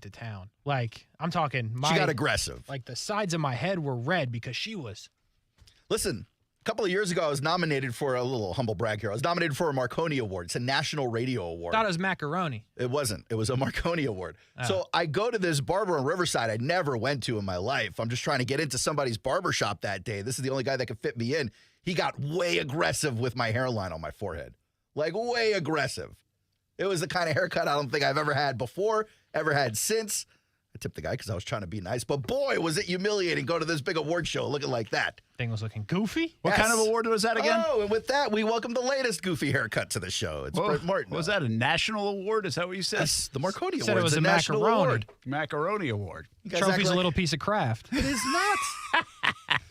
to town. Like, I'm talking She got aggressive. Like, the sides of my head were red because she was. Listen, a couple of years ago, I was nominated for a little humble brag here. I was nominated for a Marconi Award. It's a national radio award. I thought it was macaroni. It wasn't. It was a Marconi Award. Oh. So I go to this barber in Riverside I never went to in my life. I'm just trying to get into somebody's barbershop that day. This is the only guy that could fit me in. He got way aggressive with my hairline on my forehead. Like, way aggressive. It was the kind of haircut I don't think I've ever had before, ever had since. I tipped the guy because I was trying to be nice. But boy, was it humiliating going to this big award show looking like that. Thing was looking goofy. What kind of award was that again? Oh, and with that, we welcome the latest goofy haircut to the show. It's Brent Martineau. Was that a national award? Is that what you said? Yes, the Marconi Said Award. it was It's a national macaroni. award. Macaroni Award. You guys act Trophy's like- a little piece of craft. It is not. It's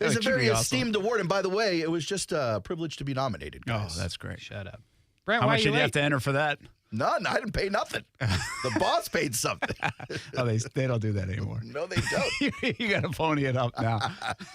a That should very be awesome. esteemed award. And by the way, it was just a privilege to be nominated, guys. Oh, that's great. Shut up. Brent, How why much are did you you late? have to enter for that? None. I didn't pay nothing. The boss paid something. Oh, they don't do that anymore. No, they don't. You got to pony it up now.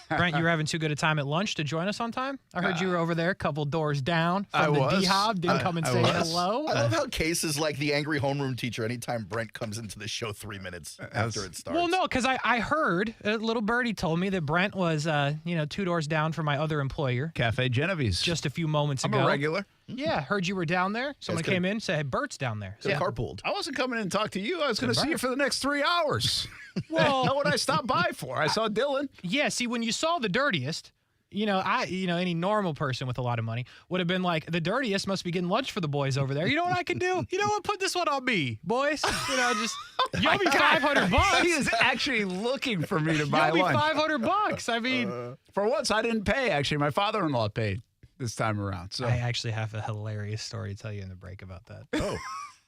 Brent, you were having too good a time at lunch to join us on time? I heard you were over there, a couple doors down I from the was. D-Hob. Didn't come and I say was. hello. I love how Case is like the angry homeroom teacher anytime Brent comes into the show 3 minutes after it starts. Well, no, because I heard, a little birdie told me that Brent was, 2 doors down from my other employer Cafe Genevieve's. just a few moments I'm ago. a regular. Yeah, heard you were down there. Someone good. came in, said, hey, Bert's down there. So carpooled. I wasn't coming in to talk to you. I was going to see you for the next 3 hours. Well, Know what I stopped by for? I saw Dylan. yeah, see, when you saw the dirtiest, any normal person with a lot of money would have been like, the dirtiest must be getting lunch for the boys over there. You know what I can do? You know what? Put this one on me, boys. Just, you owe me $500. He is actually looking for me to You buy owe me lunch. $500. I mean, For once, I didn't pay, actually. My father-in-law paid this time around. So I actually have a hilarious story to tell you in the break about that. Oh.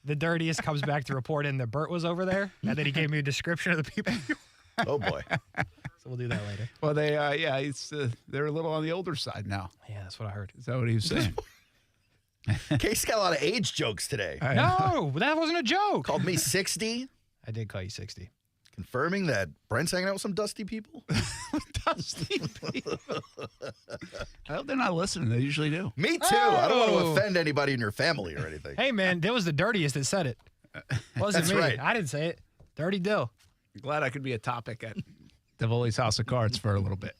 The dirtiest comes back to report in that Bert was over there, and then he gave me a description of the people. Oh, boy. So we'll do that later. Well, they're a little on the older side now. Yeah, that's what I heard. Is that what he was saying? Case got a lot of age jokes today. No, that wasn't a joke. Called me 60, I did call you 60. confirming that Brent's hanging out with some dusty people. Dusty people. I hope they're not listening. They usually do. Me too. I don't want Oh. to offend anybody in your family or anything. Hey, man, that was the dirtiest that said it. Wasn't That's me. right. I didn't say it. Dirty Dill. Glad I could be a topic at Davoli's House of Cards for a little bit.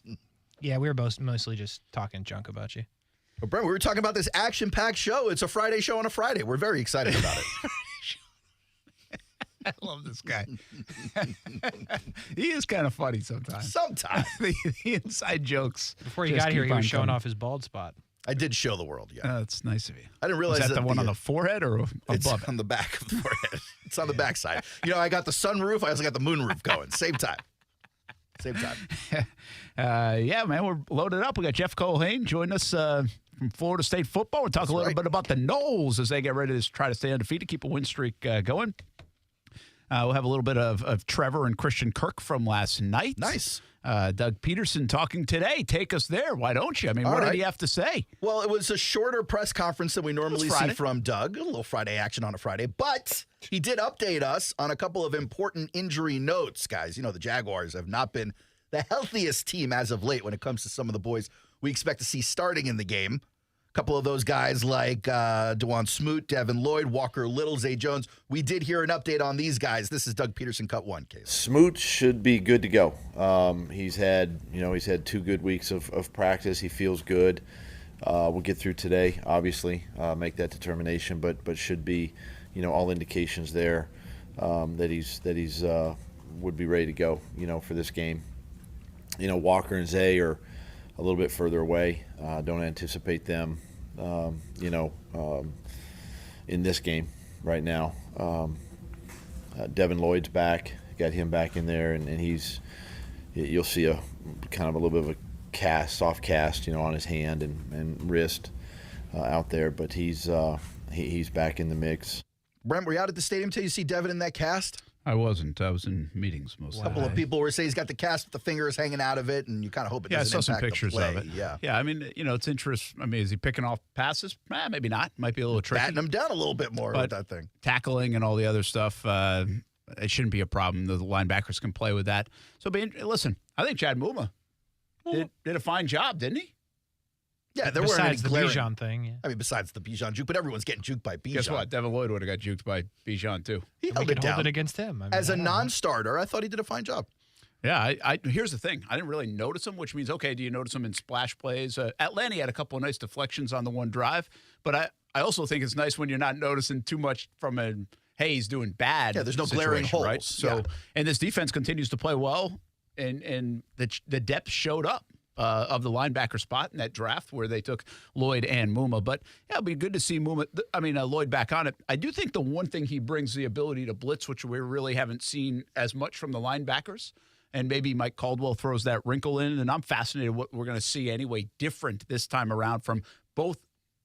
Yeah, we were both mostly just talking junk about you. Well, Brent, we were talking about this action-packed show. It's a Friday show on a Friday. We're very excited about it. I love this guy. He is kind of funny sometimes. Sometime. the inside jokes. Before you just got here, keep he on was showing coming. off his bald spot. I did show the world, yeah. That's nice of you. I didn't realize Is that the one on the the forehead or It's above it? on the back of the forehead. It's on the back side. I got the sunroof. I also got the moonroof going. Same time. Same time. Yeah, man, we're loaded up. We got Jeff Culhane joining us from Florida State football. We'll talk a little right. bit about the Noles as they get ready to try to stay undefeated, keep a win streak going. We'll have a little bit of Trevor and Christian Kirk from last night. Nice. Doug Pederson talking today. Take us there. Why don't you? I mean, All what right. did he have to say? Well, it was a shorter press conference than we normally see Friday. from Doug. A little Friday action on a Friday. But he did update us on a couple of important injury notes, guys. The Jaguars have not been the healthiest team as of late when it comes to some of the boys we expect to see starting in the game. A couple of those guys like Dawuane Smoot, Devin Lloyd, Walker Little, Zay Jones. We did hear an update on these guys. This is Doug Pederson, cut one, Case. Smoot should be good to go. He's had 2 good weeks of practice. He feels good. We'll get through today, obviously, make that determination, but should be, all indications there that he's would be ready to go, for this game. Walker and Zay are a little bit further away. Don't anticipate them, in this game right now. Devin Lloyd's back. Got him back in there, and you'll see a kind of a little bit of a soft cast, on his hand and wrist out there. But he's back in the mix. Brent, were you out at the stadium till you see Devin in that cast? I wasn't. I was in meetings mostly. A couple of people were saying he's got the cast with the fingers hanging out of it, and you kind of hope it Yeah, I doesn't saw some impact pictures the play. of it. Yeah. Yeah, I mean, it's interesting. I mean, is he picking off passes? Maybe not. Might be a little tricky. Batting him down a little bit more But with that thing. Tackling and all the other stuff, it shouldn't be a problem. The linebackers can play with that. So, listen, I think Chad Muma did a fine job, didn't he? Yeah, there weren't any Besides the glaring. Bijan thing. Yeah. I mean, besides the Bijan juke, but everyone's getting juked by Bijan. Guess what? Devin Lloyd would have got juked by Bijan, too. He We held could it hold down. it against him. I mean, As I a don't know. non-starter, I thought he did a fine job. Yeah, here's the thing. I didn't really notice him, which means, okay, do you notice him in splash plays? Atlanta had a couple of nice deflections on the one drive, but I also think it's nice when you're not noticing too much from a, hey, he's doing bad. Yeah, there's no glaring situation, right? holes. So, Yeah. and this defense continues to play well, and the depth showed up. Of the linebacker spot in that draft where they took Lloyd and Muma. But, yeah, it'd be good to see Lloyd back on it. I do think the one thing he brings the ability to blitz, which we really haven't seen as much from the linebackers, and maybe Mike Caldwell throws that wrinkle in, and I'm fascinated what we're going to see anyway different this time around from both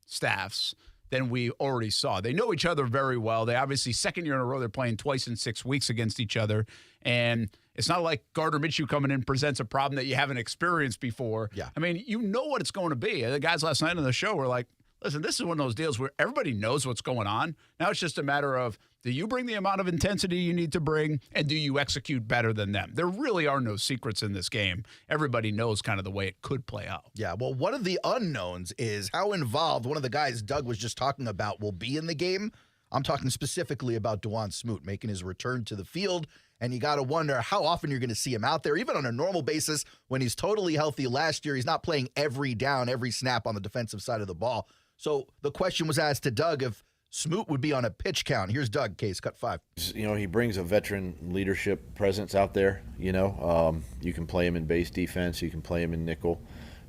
staffs than we already saw. They know each other very well. They obviously, second year in a row, they're playing twice in 6 weeks against each other. And it's not like Gardner Minshew coming in presents a problem that you haven't experienced before. Yeah. I mean, you know what it's going to be. The guys last night on the show were like, listen, this is one of those deals where everybody knows what's going on. Now it's just a matter of, do you bring the amount of intensity you need to bring, and do you execute better than them? There really are no secrets in this game. Everybody knows kind of the way it could play out. Yeah, well, one of the unknowns is how involved one of the guys Doug was just talking about will be in the game. I'm talking specifically about Dawuane Smoot making his return to the field, and you got to wonder how often you're going to see him out there, even on a normal basis when he's totally healthy. Last year, he's not playing every down, every snap on the defensive side of the ball. So the question was asked to Doug if Smoot would be on a pitch count. Here's Doug, Case, cut 5. You know, he brings a veteran leadership presence out there. You know, you can play him in base defense, you can play him in nickel,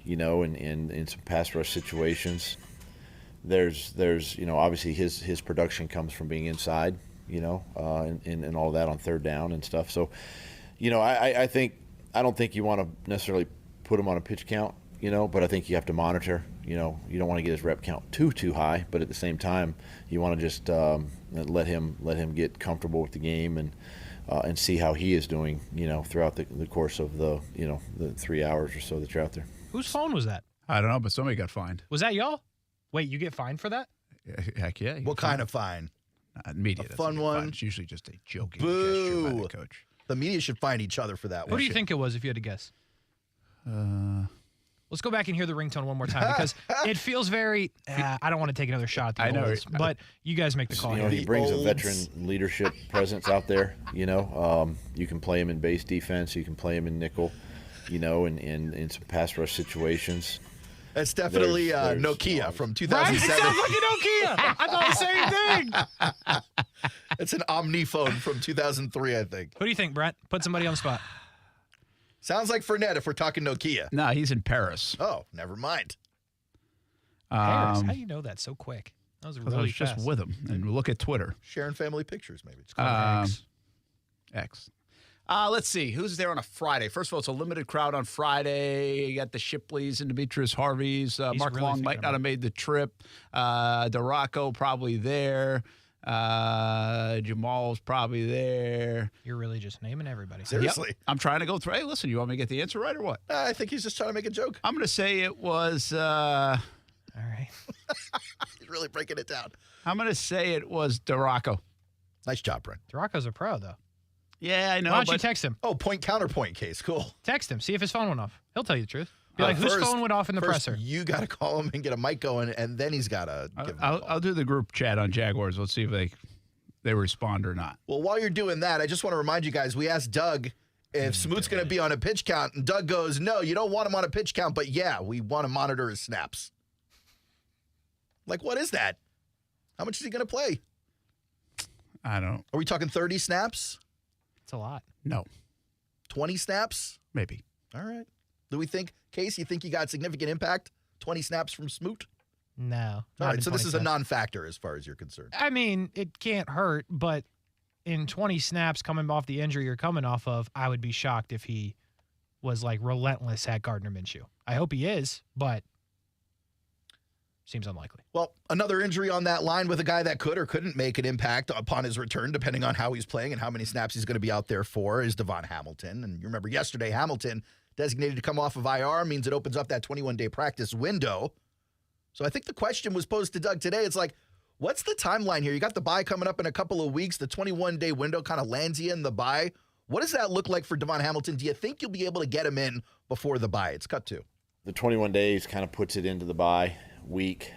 you know, and in some pass rush situations. There's you know, obviously his production comes from being inside, you know, and all that on third down and stuff. So, you know, I don't think you want to necessarily put him on a pitch count, you know, but I think you have to monitor. You know, you don't want to get his rep count too high, but at the same time, you want to just let him get comfortable with the game and see how he is doing, you know, throughout the course of the 3 hours or so that you're out there. Whose phone was that? I don't know, but somebody got fined. Was that y'all? Wait, you get fined for that? Heck yeah. What kind of fine? Media? A fun one? It's usually just a joking Boo. gesture by the coach. The media should find each other for that What one. do you think it was if you had to guess? Let's go back and hear the ringtone one more time because it feels very. I don't want to take another shot at the I know. Olds, but you guys make the call You know, here. he brings a Olds. veteran leadership presence out there. You know, you can play him in base defense, you can play him in nickel, you know, and in some pass rush situations. It's definitely There's Nokia from Right? 2007. It sounds like a Nokia. I thought the same thing. It's an Omni phone from 2003, I think. Who do you think, Brent? Put somebody on the spot. Sounds like Fournette if we're talking Nokia. No, he's in Paris. Oh, never mind. Paris. How do you know that so quick? That was Because I really was just fast. with him. And look at Twitter. Sharing family pictures, maybe. X. Let's see. Who's there on a Friday? First of all, it's a limited crowd on Friday. You got the Shipleys and Demetrius Harveys. Mark really Long thinking might not about have made the trip. DeRocco probably there. Jamal's probably there. You're really just naming everybody. Seriously. Yep. I'm trying to go through. Hey, listen, you want me to get the answer right or what? I think he's just trying to make a joke. I'm going to say it was. All right. He's really breaking it down. I'm going to say it was DeRocco. Nice job, Brent. DeRocco's a pro, though. Yeah, I know. Why don't you but text him? Oh, point counterpoint Case. Cool. Text him. See if his phone went off. He'll tell you the truth. Be like, whose First- phone went off in the first presser? You got to call him and get a mic going, and then he's got to give him a call. I'll do the group chat on Jaguars. Let's see if they respond or not. Well, while you're doing that, I just want to remind you guys, we asked Doug if Smoot's going to be on a pitch count, and Doug goes, no, you don't want him on a pitch count, but yeah, we want to monitor his snaps. Like, what is that? How much is he going to play? I don't. Are we talking 30 snaps? It's a lot. No, 20 snaps? maybe. All right. Do we think, Case, you think you got significant impact? 20 snaps from Smoot? No. All not right, in so this 20 is a snaps. non-factor as far as you're concerned. I mean, it can't hurt, but in 20 snaps coming off the injury you're coming off of, I would be shocked if he was like relentless at Gardner Minshew. I hope he is, but seems unlikely. Well, another injury on that line with a guy that could or couldn't make an impact upon his return, depending on how he's playing and how many snaps he's going to be out there for, is Dawuane Hamilton. And you remember yesterday, Hamilton, designated to come off of IR, means it opens up that 21-day practice window. So I think the question was posed to Doug today. It's like, what's the timeline here? You got the bye coming up in a couple of weeks. The 21-day window kind of lands you in the bye. What does that look like for Dawuane Hamilton? Do you think you'll be able to get him in before the bye? It's cut to. The 21 days kind of puts it into the bye week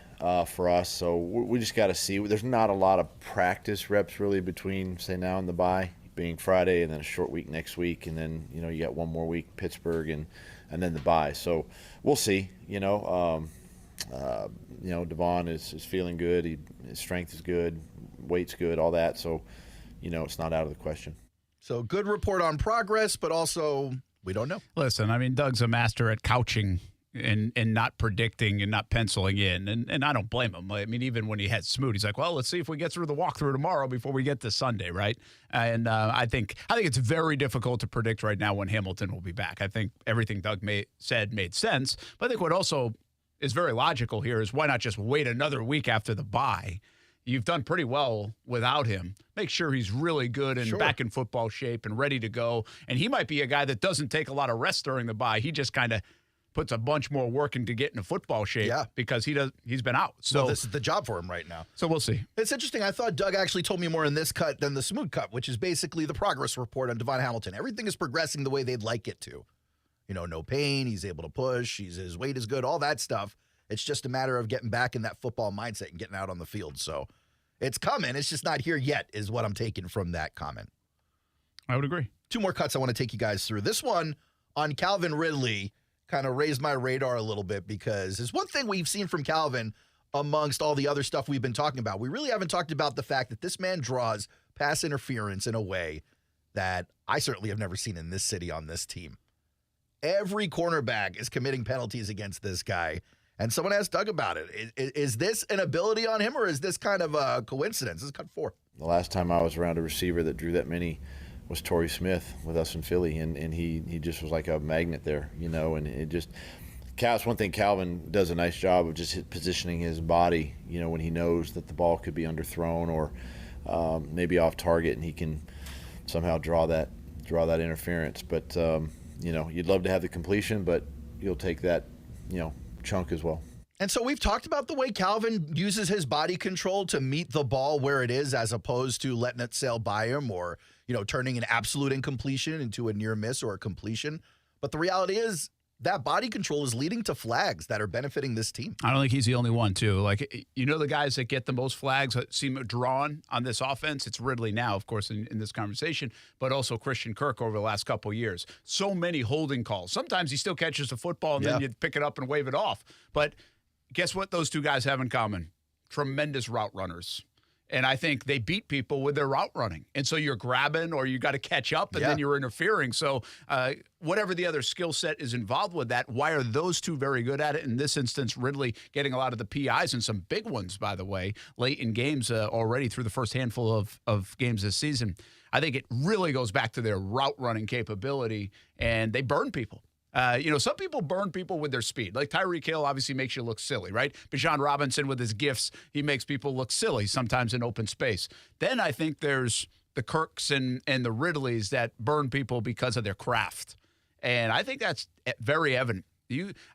for us. So we just got to see. There's not a lot of practice reps really between, say, now and the bye, being Friday and then a short week next week. And then, you got one more week, Pittsburgh, and then the bye. So we'll see, Dawuane is feeling good. His strength is good, weight's good, all that. So, it's not out of the question. So good report on progress, but also we don't know. Listen, I mean, Doug's a master at couching and not predicting and not penciling in, and I don't blame him. I mean, even when he had Smoot, he's like, well, let's see if we get through the walkthrough tomorrow before we get to Sunday, right? And I think it's very difficult to predict right now when Hamilton will be back. I think everything Doug said made sense, but I think what also is very logical here is why not just wait another week after the bye? You've done pretty well without him. Make sure he's really good and back in football shape and ready to go. And he might be a guy that doesn't take a lot of rest during the bye. He just kind of puts a bunch more work into getting football shape because he's been out. So this is the job for him right now. So we'll see. It's interesting. I thought Doug actually told me more in this cut than the Smoot cut, which is basically the progress report on Dawuane Hamilton. Everything is progressing the way they'd like it to. No pain. He's able to push. His weight is good. All that stuff. It's just a matter of getting back in that football mindset and getting out on the field. So it's coming. It's just not here yet is what I'm taking from that comment. I would agree. Two more cuts I want to take you guys through. This one on Calvin Ridley kind of raised my radar a little bit because there's one thing we've seen from Calvin amongst all the other stuff we've been talking about. We really haven't talked about the fact that this man draws pass interference in a way that I certainly have never seen in this city on this team. Every cornerback is committing penalties against this guy. And someone asked Doug about it. Is this an ability on him, or is this kind of a coincidence? This is cut 4. The last time I was around a receiver that drew that many was Torrey Smith with us in Philly, and he just was like a magnet there, and it just – it's one thing Calvin does a nice job of just positioning his body, when he knows that the ball could be underthrown or maybe off target, and he can somehow draw that interference. But, you'd love to have the completion, but you'll take that, chunk as well. And so we've talked about the way Calvin uses his body control to meet the ball where it is as opposed to letting it sail by him or, turning an absolute incompletion into a near miss or a completion. But the reality is that body control is leading to flags that are benefiting this team. I don't think he's the only one, too. Like, the guys that get the most flags that seem drawn on this offense, it's Ridley now, of course, in this conversation, but also Christian Kirk over the last couple of years. So many holding calls. Sometimes he still catches the football, and then you pick it up and wave it off. But guess what those two guys have in common? Tremendous route runners. And I think they beat people with their route running. And so you're grabbing or you got to catch up and then you're interfering. So whatever the other skill set is involved with that, why are those two very good at it? In this instance, Ridley getting a lot of the PIs and some big ones, by the way, late in games already through the first handful of games this season. I think it really goes back to their route running capability, and they burn people. Some people burn people with their speed. Like Tyreek Hill obviously makes you look silly, right? Bijan Robinson with his gifts, he makes people look silly sometimes in open space. Then I think there's the Kirks and the Ridleys that burn people because of their craft. And I think that's very evident.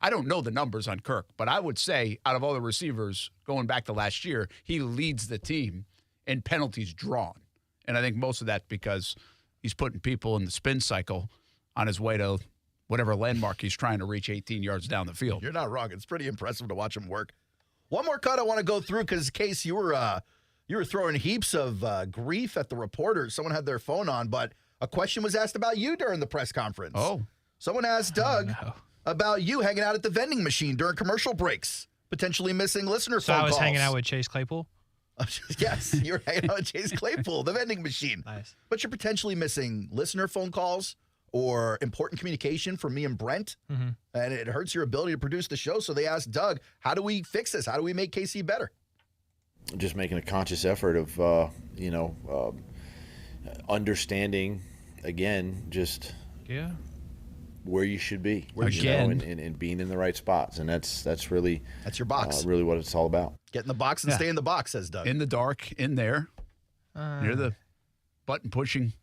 I don't know the numbers on Kirk, but I would say out of all the receivers going back to last year, he leads the team in penalties drawn. And I think most of that because he's putting people in the spin cycle on his way to whatever landmark he's trying to reach 18 yards down the field. You're not wrong. It's pretty impressive to watch him work. One more cut I want to go through because, Case, you were throwing heaps of grief at the reporters. Someone had their phone on, but a question was asked about you during the press conference. Oh. Someone asked Doug about you hanging out at the vending machine during commercial breaks, potentially missing listener phone calls. So I was hanging out with Chase Claypool? Yes, you were hanging out with Chase Claypool, the vending machine. Nice. But you're potentially missing listener phone calls or important communication from me and Brent, and it hurts your ability to produce the show. So they asked Doug, how do we fix this? How do we make Kasey better? Just making a conscious effort of, understanding, again, just where you should be. And being in the right spots. And that's really your box. Really what it's all about. Get in the box and stay in the box, says Doug. In the dark, in there, near the button pushing.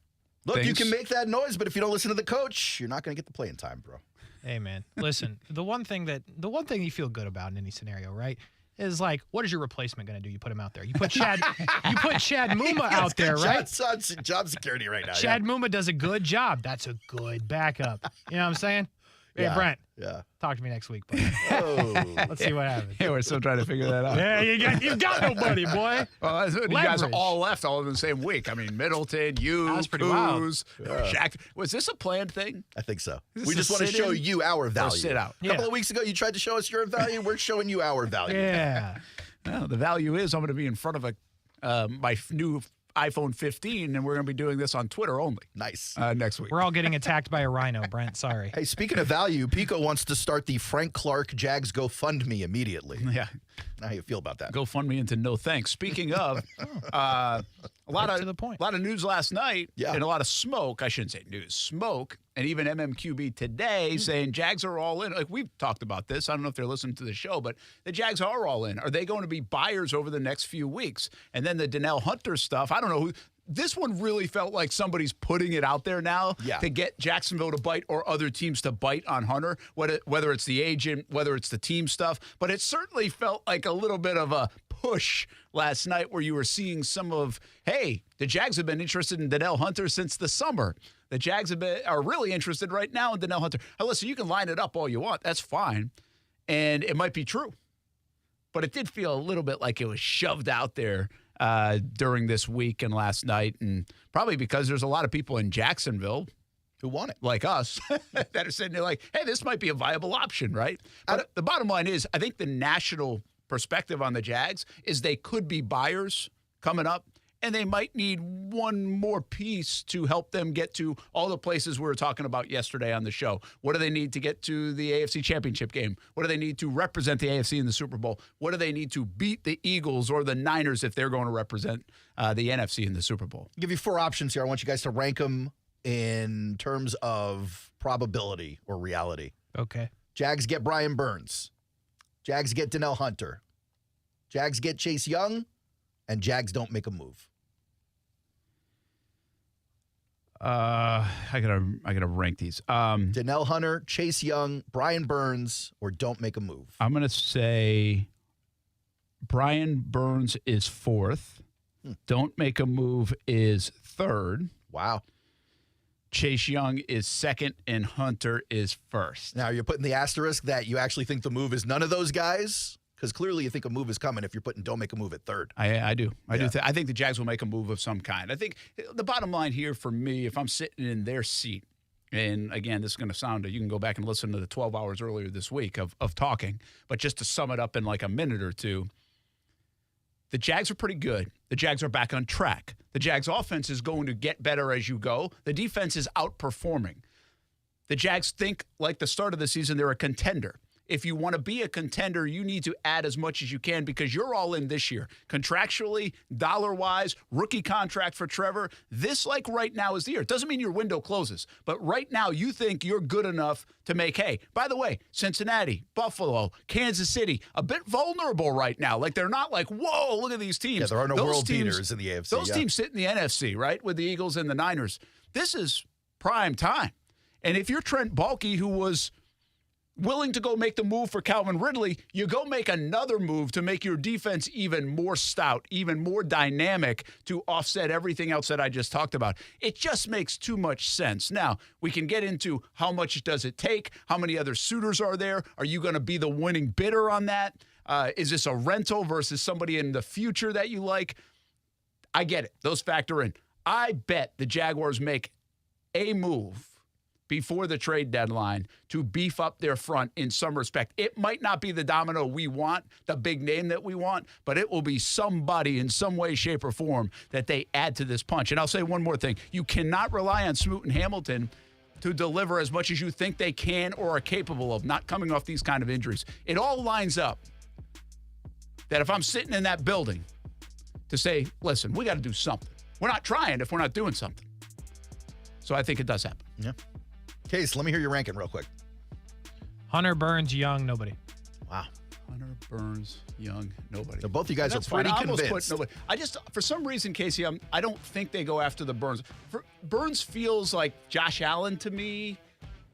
Look, you can make that noise, but if you don't listen to the coach, you're not going to get the playing time, bro. Hey, man, listen, the one thing you feel good about in any scenario, right, is like, what is your replacement going to do? You put him out there. You put Chad Muma out there, right? Job security right now. Chad Muma does a good job. That's a good backup. You know what I'm saying? Hey, Brent, Yeah. talk to me next week, buddy. Oh. Let's see what happens. Yeah, we're still trying to figure that out. Yeah, you've got nobody, boy. Well, that's what you guys Leverage. all left all in the same week. I mean, Middleton, you, That's pretty wild. Kuz, Schachter. Was this a planned thing? I think so. Is We this just a want to show sit-in you our value. sit out? A couple Yeah. of weeks ago, you tried to show us your value. We're showing you our value. Yeah. Well, the value is I'm going to be in front of my new iPhone 15, and we're going to be doing this on Twitter only Nice. next week. We're all getting attacked by a rhino, Brent. Sorry. Hey, speaking of value, Pico wants to start the Frank Clark Jags GoFundMe immediately. Yeah. How you feel about that? Go fund me into no thanks. Speaking of, a lot Right to the point. of news last night, Yeah. and a lot of smoke. I shouldn't say news, smoke, and even MMQB today saying Jags are all in. Like we've talked about this. I don't know if they're listening to the show, but the Jags are all in. Are they going to be buyers over the next few weeks? And then the Donnell Hunter stuff. I don't know who. This one really felt like somebody's putting it out there now to get Jacksonville to bite or other teams to bite on Hunter, whether it's the agent, whether it's the team stuff. But it certainly felt like a little bit of a push last night where you were seeing some of, hey, the Jags have been interested in Donnell Hunter since the summer. The Jags are really interested right now in Donnell Hunter. Now, listen, you can line it up all you want. That's fine. And it might be true. But it did feel a little bit like it was shoved out there during this week and last night, and probably because there's a lot of people in Jacksonville Who won it? like us that are sitting there like, hey, this might be a viable option, right? But the bottom line is, I think the national perspective on the Jags is they could be buyers coming up, and they might need one more piece to help them get to all the places we were talking about yesterday on the show. What do they need to get to the AFC Championship game? What do they need to represent the AFC in the Super Bowl? What do they need to beat the Eagles or the Niners if they're going to represent the NFC in the Super Bowl? I'll give you 4 options here. I want you guys to rank them in terms of probability or reality. Okay. Jags get Brian Burns. Jags get Donnell Hunter. Jags get Chase Young. And Jags don't make a move. I gotta rank these. Donnell Hunter, Chase Young, Brian Burns, or don't make a move. I'm gonna say Brian Burns is 4th. Don't make a move is 3rd. Wow. Chase Young is 2nd, and Hunter is 1st. Now, you're putting the asterisk that you actually think the move is none of those guys? Because clearly you think a move is coming if you're putting don't make a move at 3rd. I do. I think the Jags will make a move of some kind. I think the bottom line here for me, if I'm sitting in their seat, and again, this is going to sound, you can go back and listen to the 12 hours earlier this week of talking, but just to sum it up in like a minute or two, the Jags are pretty good. The Jags are back on track. The Jags offense is going to get better as you go. The defense is outperforming. The Jags think like the start of the season, they're a contender. If you want to be a contender, you need to add as much as you can because you're all in this year. Contractually, dollar-wise, rookie contract for Trevor. This, like right now, is the year. It doesn't mean your window closes, but right now you think you're good enough to make hay. By the way, Cincinnati, Buffalo, Kansas City, a bit vulnerable right now. Like they're not like, whoa, look at these teams. Yeah, there are no Those world teams, beaters in the AFC. Those teams sit in the NFC, right, with the Eagles and the Niners. This is prime time. And if you're Trent Baalke, who was willing to go make the move for Calvin Ridley, you go make another move to make your defense even more stout, even more dynamic to offset everything else that I just talked about. It just makes too much sense. Now, we can get into how much does it take, how many other suitors are there, are you going to be the winning bidder on that? Is this a rental versus somebody in the future that you like? I get it. Those factor in. I bet the Jaguars make a move before the trade deadline to beef up their front in some respect. It might not be the domino we want, the big name that we want, but it will be somebody in some way, shape, or form that they add to this punch. And I'll say one more thing. You cannot rely on Smoot and Hamilton to deliver as much as you think they can or are capable of, not coming off these kind of injuries. It all lines up that if I'm sitting in that building to say, listen, we got to do something. We're not trying if we're not doing something. So I think it does happen. Yeah. Case, let me hear your ranking real quick. Hunter, Burns, Young, nobody. Wow. Hunter, Burns, Young, nobody. So both you guys That's are pretty fine. I almost convinced. put nobody. I just, for some reason, Kasey, I don't think they go after the Burns. Burns feels like Josh Allen to me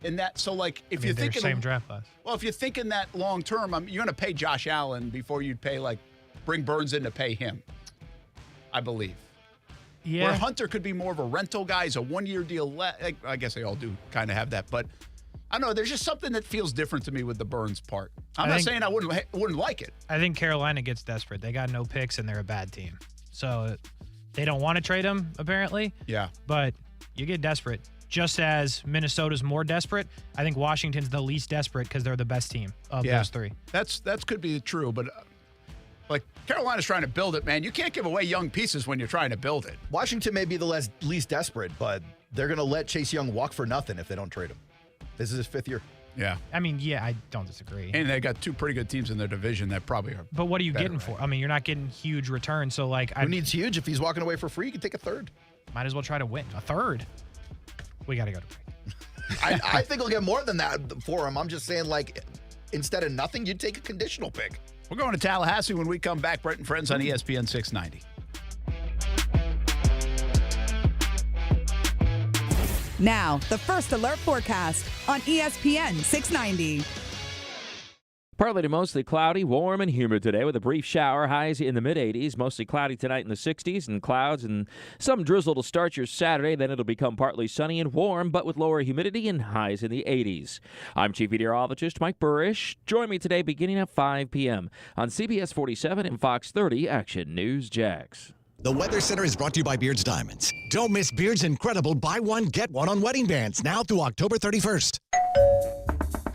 in that. So, like, if you're they're thinking. same draft class. Well, if you're thinking that long term, you're going to pay Josh Allen before you'd pay, like, bring Burns in to pay him, I believe. Yeah. Where Hunter could be more of a rental guy. He's a one-year deal. I guess they all do kind of have that. But I don't know. There's just something that feels different to me with the Burns part. I'm not saying I wouldn't like it. I think Carolina gets desperate. They got no picks, and they're a bad team. So they don't want to trade him, apparently. Yeah. But you get desperate. Just as Minnesota's more desperate, I think Washington's the least desperate because they're the best team of those three. That could be true, but like Carolina's trying to build it, man. You can't give away young pieces when you're trying to build it. Washington may be the least desperate, but they're going to let Chase Young walk for nothing if they don't trade him. This is his 5th year. Yeah. I mean, yeah, I don't disagree. And they got 2 pretty good teams in their division that probably are. But what are you better, getting for? I mean, you're not getting huge returns. So, like, Who needs huge? If he's walking away for free, you can take a third. Might as well try to win. A third. We got to go to trade. I think he'll get more than that for him. I'm just saying, like, instead of nothing, you'd take a conditional pick. We're going to Tallahassee when we come back. Brent Friends on ESPN 690. Now, the First Alert Forecast on ESPN 690. Partly to mostly cloudy, warm and humid today with a brief shower, highs in the mid-80s. Mostly cloudy tonight in the 60s and clouds and some drizzle to start your Saturday. Then it'll become partly sunny and warm, but with lower humidity and highs in the 80s. I'm Chief Meteorologist Mike Burrish. Join me today beginning at 5 p.m. on CBS 47 and Fox 30 Action News Jax. The Weather Center is brought to you by Beards Diamonds. Don't miss Beards' incredible buy one, get one on wedding bands now through October 31st.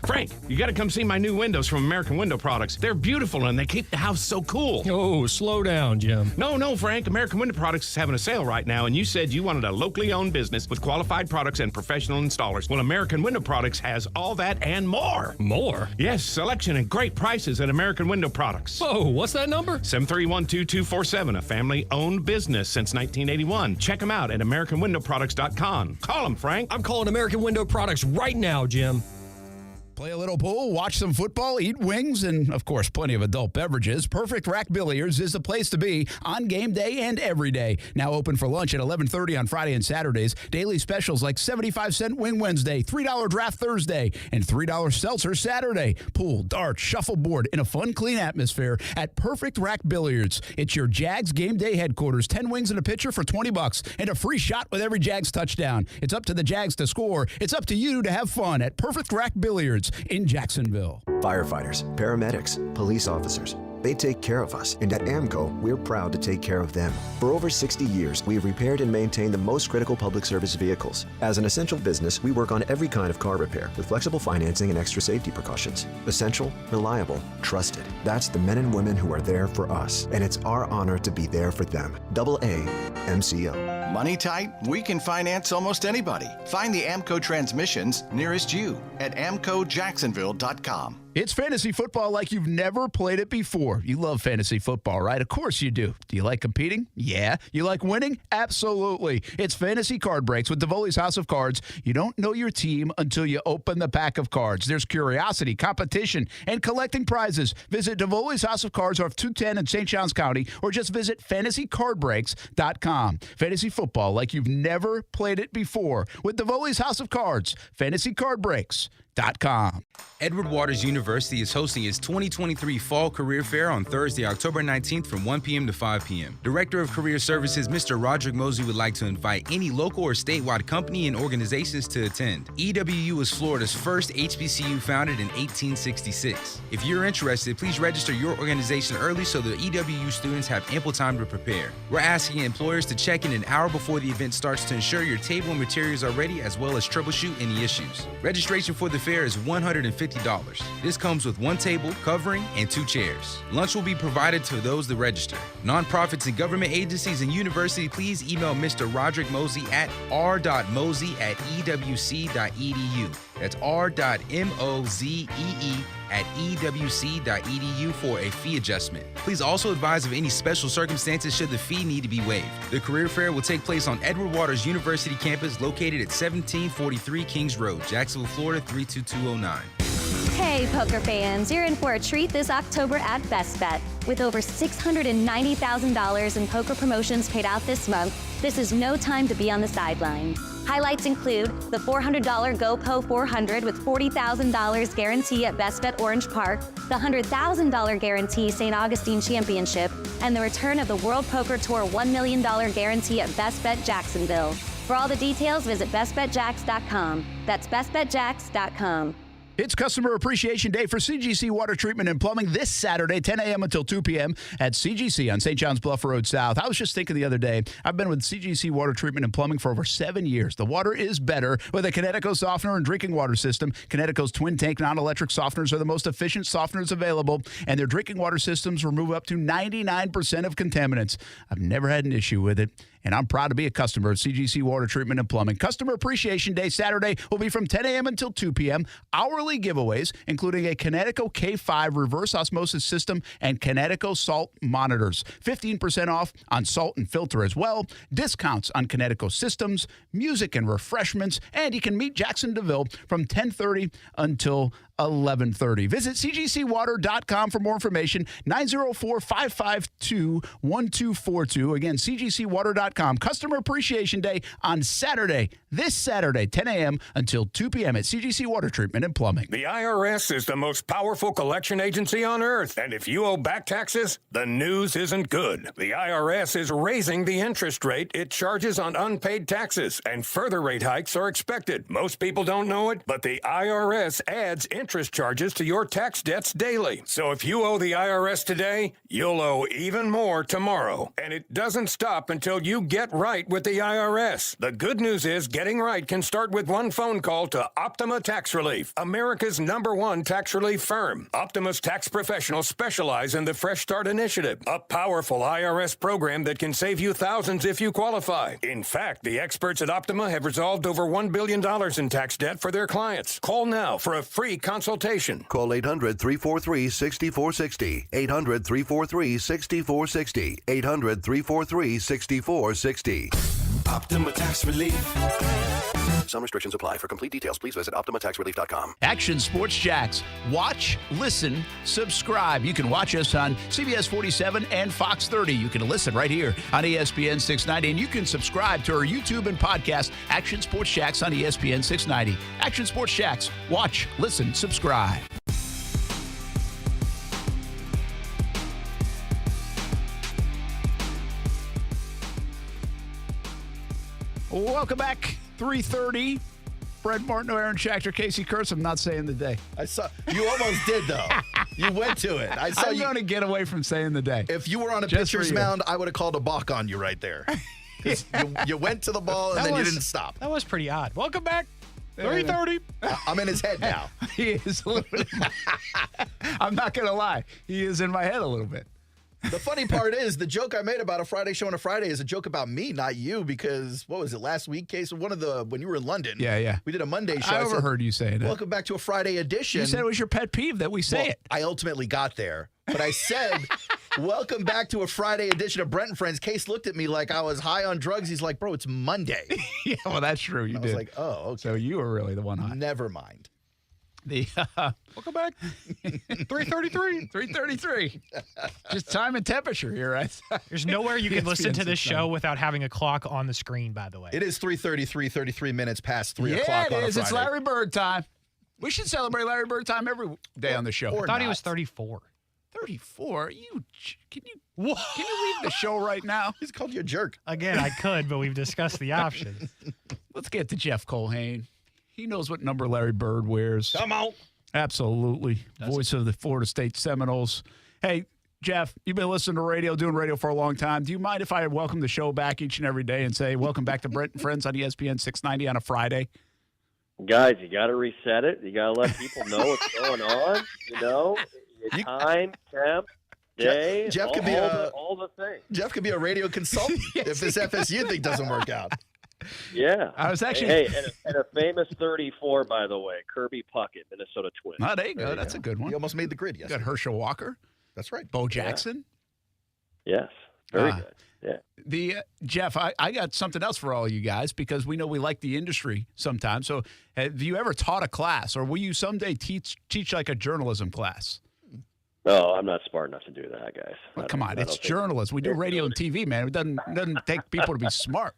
Frank, you got to come see my new windows from American Window Products. They're beautiful and they keep the house so cool. Oh, slow down, Jim. No, Frank. American Window Products is having a sale right now, and you said you wanted a locally owned business with qualified products and professional installers. Well, American Window Products has all that and more. More? Yes, selection and great prices at American Window Products. Whoa, what's that number? 731-2247, a family-owned business since 1981. Check them out at AmericanWindowProducts.com. Call them, Frank. I'm calling American Window Products right now, Jim. Play a little pool, watch some football, eat wings, and, of course, plenty of adult beverages. Perfect Rack Billiards is the place to be on game day and every day. Now open for lunch at 11:30 on Friday and Saturdays. Daily specials like 75-cent wing Wednesday, $3 draft Thursday, and $3 seltzer Saturday. Pool, darts, shuffleboard in a fun, clean atmosphere at Perfect Rack Billiards. It's your Jags game day headquarters. 10 wings and a pitcher for $20 and a free shot with every Jags touchdown. It's up to the Jags to score. It's up to you to have fun at Perfect Rack Billiards in Jacksonville. Firefighters, paramedics, police officers. They take care of us, and at AMCO, we're proud to take care of them. For over 60 years, we've repaired and maintained the most critical public service vehicles. As an essential business, we work on every kind of car repair with flexible financing and extra safety precautions. Essential, reliable, trusted. That's the men and women who are there for us, and it's our honor to be there for them. AA MCO. Money tight? We can finance almost anybody. Find the AMCO transmissions nearest you at amcojacksonville.com. It's fantasy football like you've never played it before. You love fantasy football, right? Of course you do. Do you like competing? Yeah. You like winning? Absolutely. It's Fantasy Card Breaks with Davoli's House of Cards. You don't know your team until you open the pack of cards. There's curiosity, competition, and collecting prizes. Visit Davoli's House of Cards off 210 in St. Johns County, or just visit fantasycardbreaks.com. Fantasy football like you've never played it before with Davoli's House of Cards. FantasyCardBreaks.com. Edward Waters University is hosting its 2023 Fall Career Fair on Thursday, October 19th from 1 p.m. to 5 p.m. Director of Career Services, Mr. Roderick Mosey, would like to invite any local or statewide company and organizations to attend. EWU was Florida's first HBCU founded in 1866. If you're interested, please register your organization early so the EWU students have ample time to prepare. We're asking employers to check in an hour before the event starts to ensure your table and materials are ready, as well as troubleshoot any issues. Registration for the fair is $150. This comes with one table, covering, and 2 chairs. Lunch will be provided to those that register. Nonprofits and government agencies and university, please email Mr. Roderick Mosey at r.mosey@ewc.edu. That's r.mozee@ewc.edu for a fee adjustment. Please also advise of any special circumstances should the fee need to be waived. The career fair will take place on Edward Waters University campus located at 1743 Kings Road, Jacksonville, Florida 32209. Hey, poker fans, you're in for a treat this October at Best Bet. With over $690,000 in poker promotions paid out this month, this is no time to be on the sidelines. Highlights include the $400 GoPo 400 with $40,000 guarantee at Best Bet Orange Park, the $100,000 guarantee St. Augustine Championship, and the return of the World Poker Tour $1 million guarantee at Best Bet Jacksonville. For all the details, visit bestbetjacks.com. That's bestbetjacks.com. It's Customer Appreciation Day for CGC Water Treatment and Plumbing this Saturday, 10 a.m. until 2 p.m. at CGC on St. John's Bluff Road South. I was just thinking the other day, I've been with CGC Water Treatment and Plumbing for over 7 years. The water is better with a Connecticut softener and drinking water system. Connecticut's twin-tank non-electric softeners are the most efficient softeners available, and their drinking water systems remove up to 99% of contaminants. I've never had an issue with it, and I'm proud to be a customer of CGC Water Treatment and Plumbing. Customer Appreciation Day Saturday will be from 10 a.m. until 2 p.m. Hourly giveaways, including a Connecticut K5 reverse osmosis system and Connecticut salt monitors. 15% off on salt and filter as well. Discounts on Connecticut systems, music and refreshments, and you can meet Jackson DeVille from 10:30 until 11:30. Visit cgcwater.com for more information. 904-552-1242. Again, cgcwater.com. Customer Appreciation Day on Saturday, this Saturday, 10 a.m. until 2 p.m. at CGC Water Treatment and Plumbing. The IRS is the most powerful collection agency on earth, and if you owe back taxes, the news isn't good. The IRS is raising the interest rate it charges on unpaid taxes, and further rate hikes are expected. Most people don't know it, but the IRS adds interest charges to your tax debts daily. So if you owe the IRS today, you'll owe even more tomorrow. And it doesn't stop until you get right with the IRS. The good news is getting right can start with one phone call to Optima Tax Relief, America's #1 tax relief firm. Optima's tax professionals specialize in the Fresh Start Initiative, a powerful IRS program that can save you thousands if you qualify. In fact, the experts at Optima have resolved over $1 billion in tax debt for their clients. Call now for a free consultation. Call 800-343-6460. 800-343-6460. 800-343-6460. Optima Tax Relief. Some restrictions apply. For complete details, please visit OptimaTaxRelief.com. Action Sports Jacks. Watch, listen, subscribe. You can watch us on CBS 47 and Fox 30. You can listen right here on ESPN 690. And you can subscribe to our YouTube and podcast, Action Sports Jacks on ESPN 690. Action Sports Jacks. Watch, listen, subscribe. Welcome back. 3:30. Brent Martineau, Aaron Schachter, Kasey Kuhrts. I'm not saying the day. I saw you almost did though. You went to it. I saw I'm you. going to get away from saying the day. If you were on a Just pitcher's for you. mound, I would have called a balk on you right there. 'Cause you went to the ball and then you didn't stop. That was pretty odd. Welcome back. 3:30. I'm in his head now. He is a little bit. I'm not going to lie. He is in my head a little bit. The funny part is the joke I made about a Friday show on a Friday is a joke about me, not you, because what was it last week, Case? When you were in London. Yeah. We did a Monday show. I overheard you saying that. Welcome back to a Friday edition. You said it was your pet peeve that we say it. I ultimately got there, but I said, welcome back to a Friday edition of Brent Friends. Case looked at me like I was high on drugs. He's like, bro, it's Monday. Yeah, well, that's true. You I did. was like, oh, okay. So you were really the one high. Never mind. Welcome back. 3:33. 3:33. Just time and temperature here, right? There's nowhere you can listen to this show without having a clock on the screen, by the way. It is 3:33, 33 minutes past 3 o'clock Yeah, on it a is. It's Friday. Larry Bird time. We should celebrate Larry Bird time every day on the show. I thought he was 34. 34? Can you leave the show right now? He's called you a jerk. Again, I could, but we've discussed the options. Let's get to Jeff Culhane. He knows what number Larry Bird wears. Come on. Absolutely. Voice of the Florida State Seminoles. Hey, Jeff, you've been listening to radio, doing radio for a long time. Do you mind if I welcome the show back each and every day and say, welcome back to Brent Friends on ESPN 690 on a Friday? Guys, you got to reset it. You got to let people know what's going on. You know, your time, temp, day, Jeff could be all the things. Jeff could be a radio consultant if this FSU thing doesn't work out. Yeah. I was actually. Hey, and a famous 34, by the way, Kirby Puckett, Minnesota Twins. Oh, there you go. That's a good one. He almost made the grid You yesterday. got Herschel Walker. That's right. Bo Jackson. Yes. Very good. Yeah. Jeff, I got something else for all you guys because we know we like the industry sometimes. So have you ever taught a class or will you someday teach like a journalism class? No, I'm not smart enough to do that, guys. Well, come on, it's journalism. We do radio and TV, man. It doesn't take people to be smart.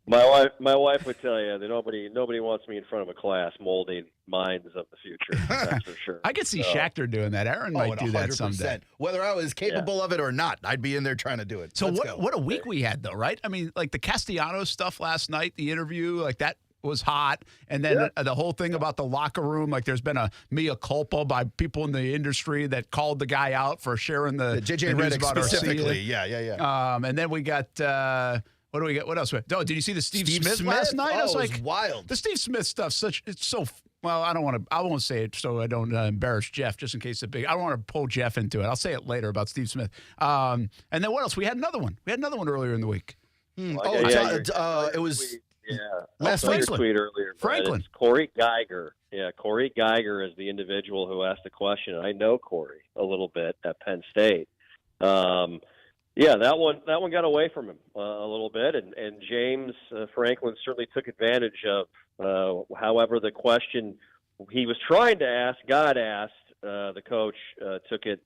My wife would tell you that nobody wants me in front of a class molding minds of the future. That's for sure. I could see Schachter doing that. Aaron might do that 100%. someday. Whether I was capable of it or not, I'd be in there trying to do it. So what a week we had, though, right? I mean, like the Castellanos stuff last night, the interview, like that was hot. And then the whole thing about the locker room, like there's been a mea culpa by people in the industry that called the guy out for sharing the JJ Redick specifically. Yeah. And then we got what do we get? What else? Oh, did you see the Steve Smith last night? Oh, I was like, it was wild. The Steve Smith stuff, it's so. Well, I won't say it so I don't embarrass Jeff, just in case I don't want to pull Jeff into it. I'll say it later about Steve Smith. And then what else? We had another one. earlier in the week. It was. I saw your tweet earlier. Franklin. It's Corey Geiger. Yeah, Corey Geiger is the individual who asked the question. I know Corey a little bit at Penn State. Yeah, that one got away from him a little bit, and James Franklin certainly took advantage of. However, the question he was trying to ask, God asked, the coach took it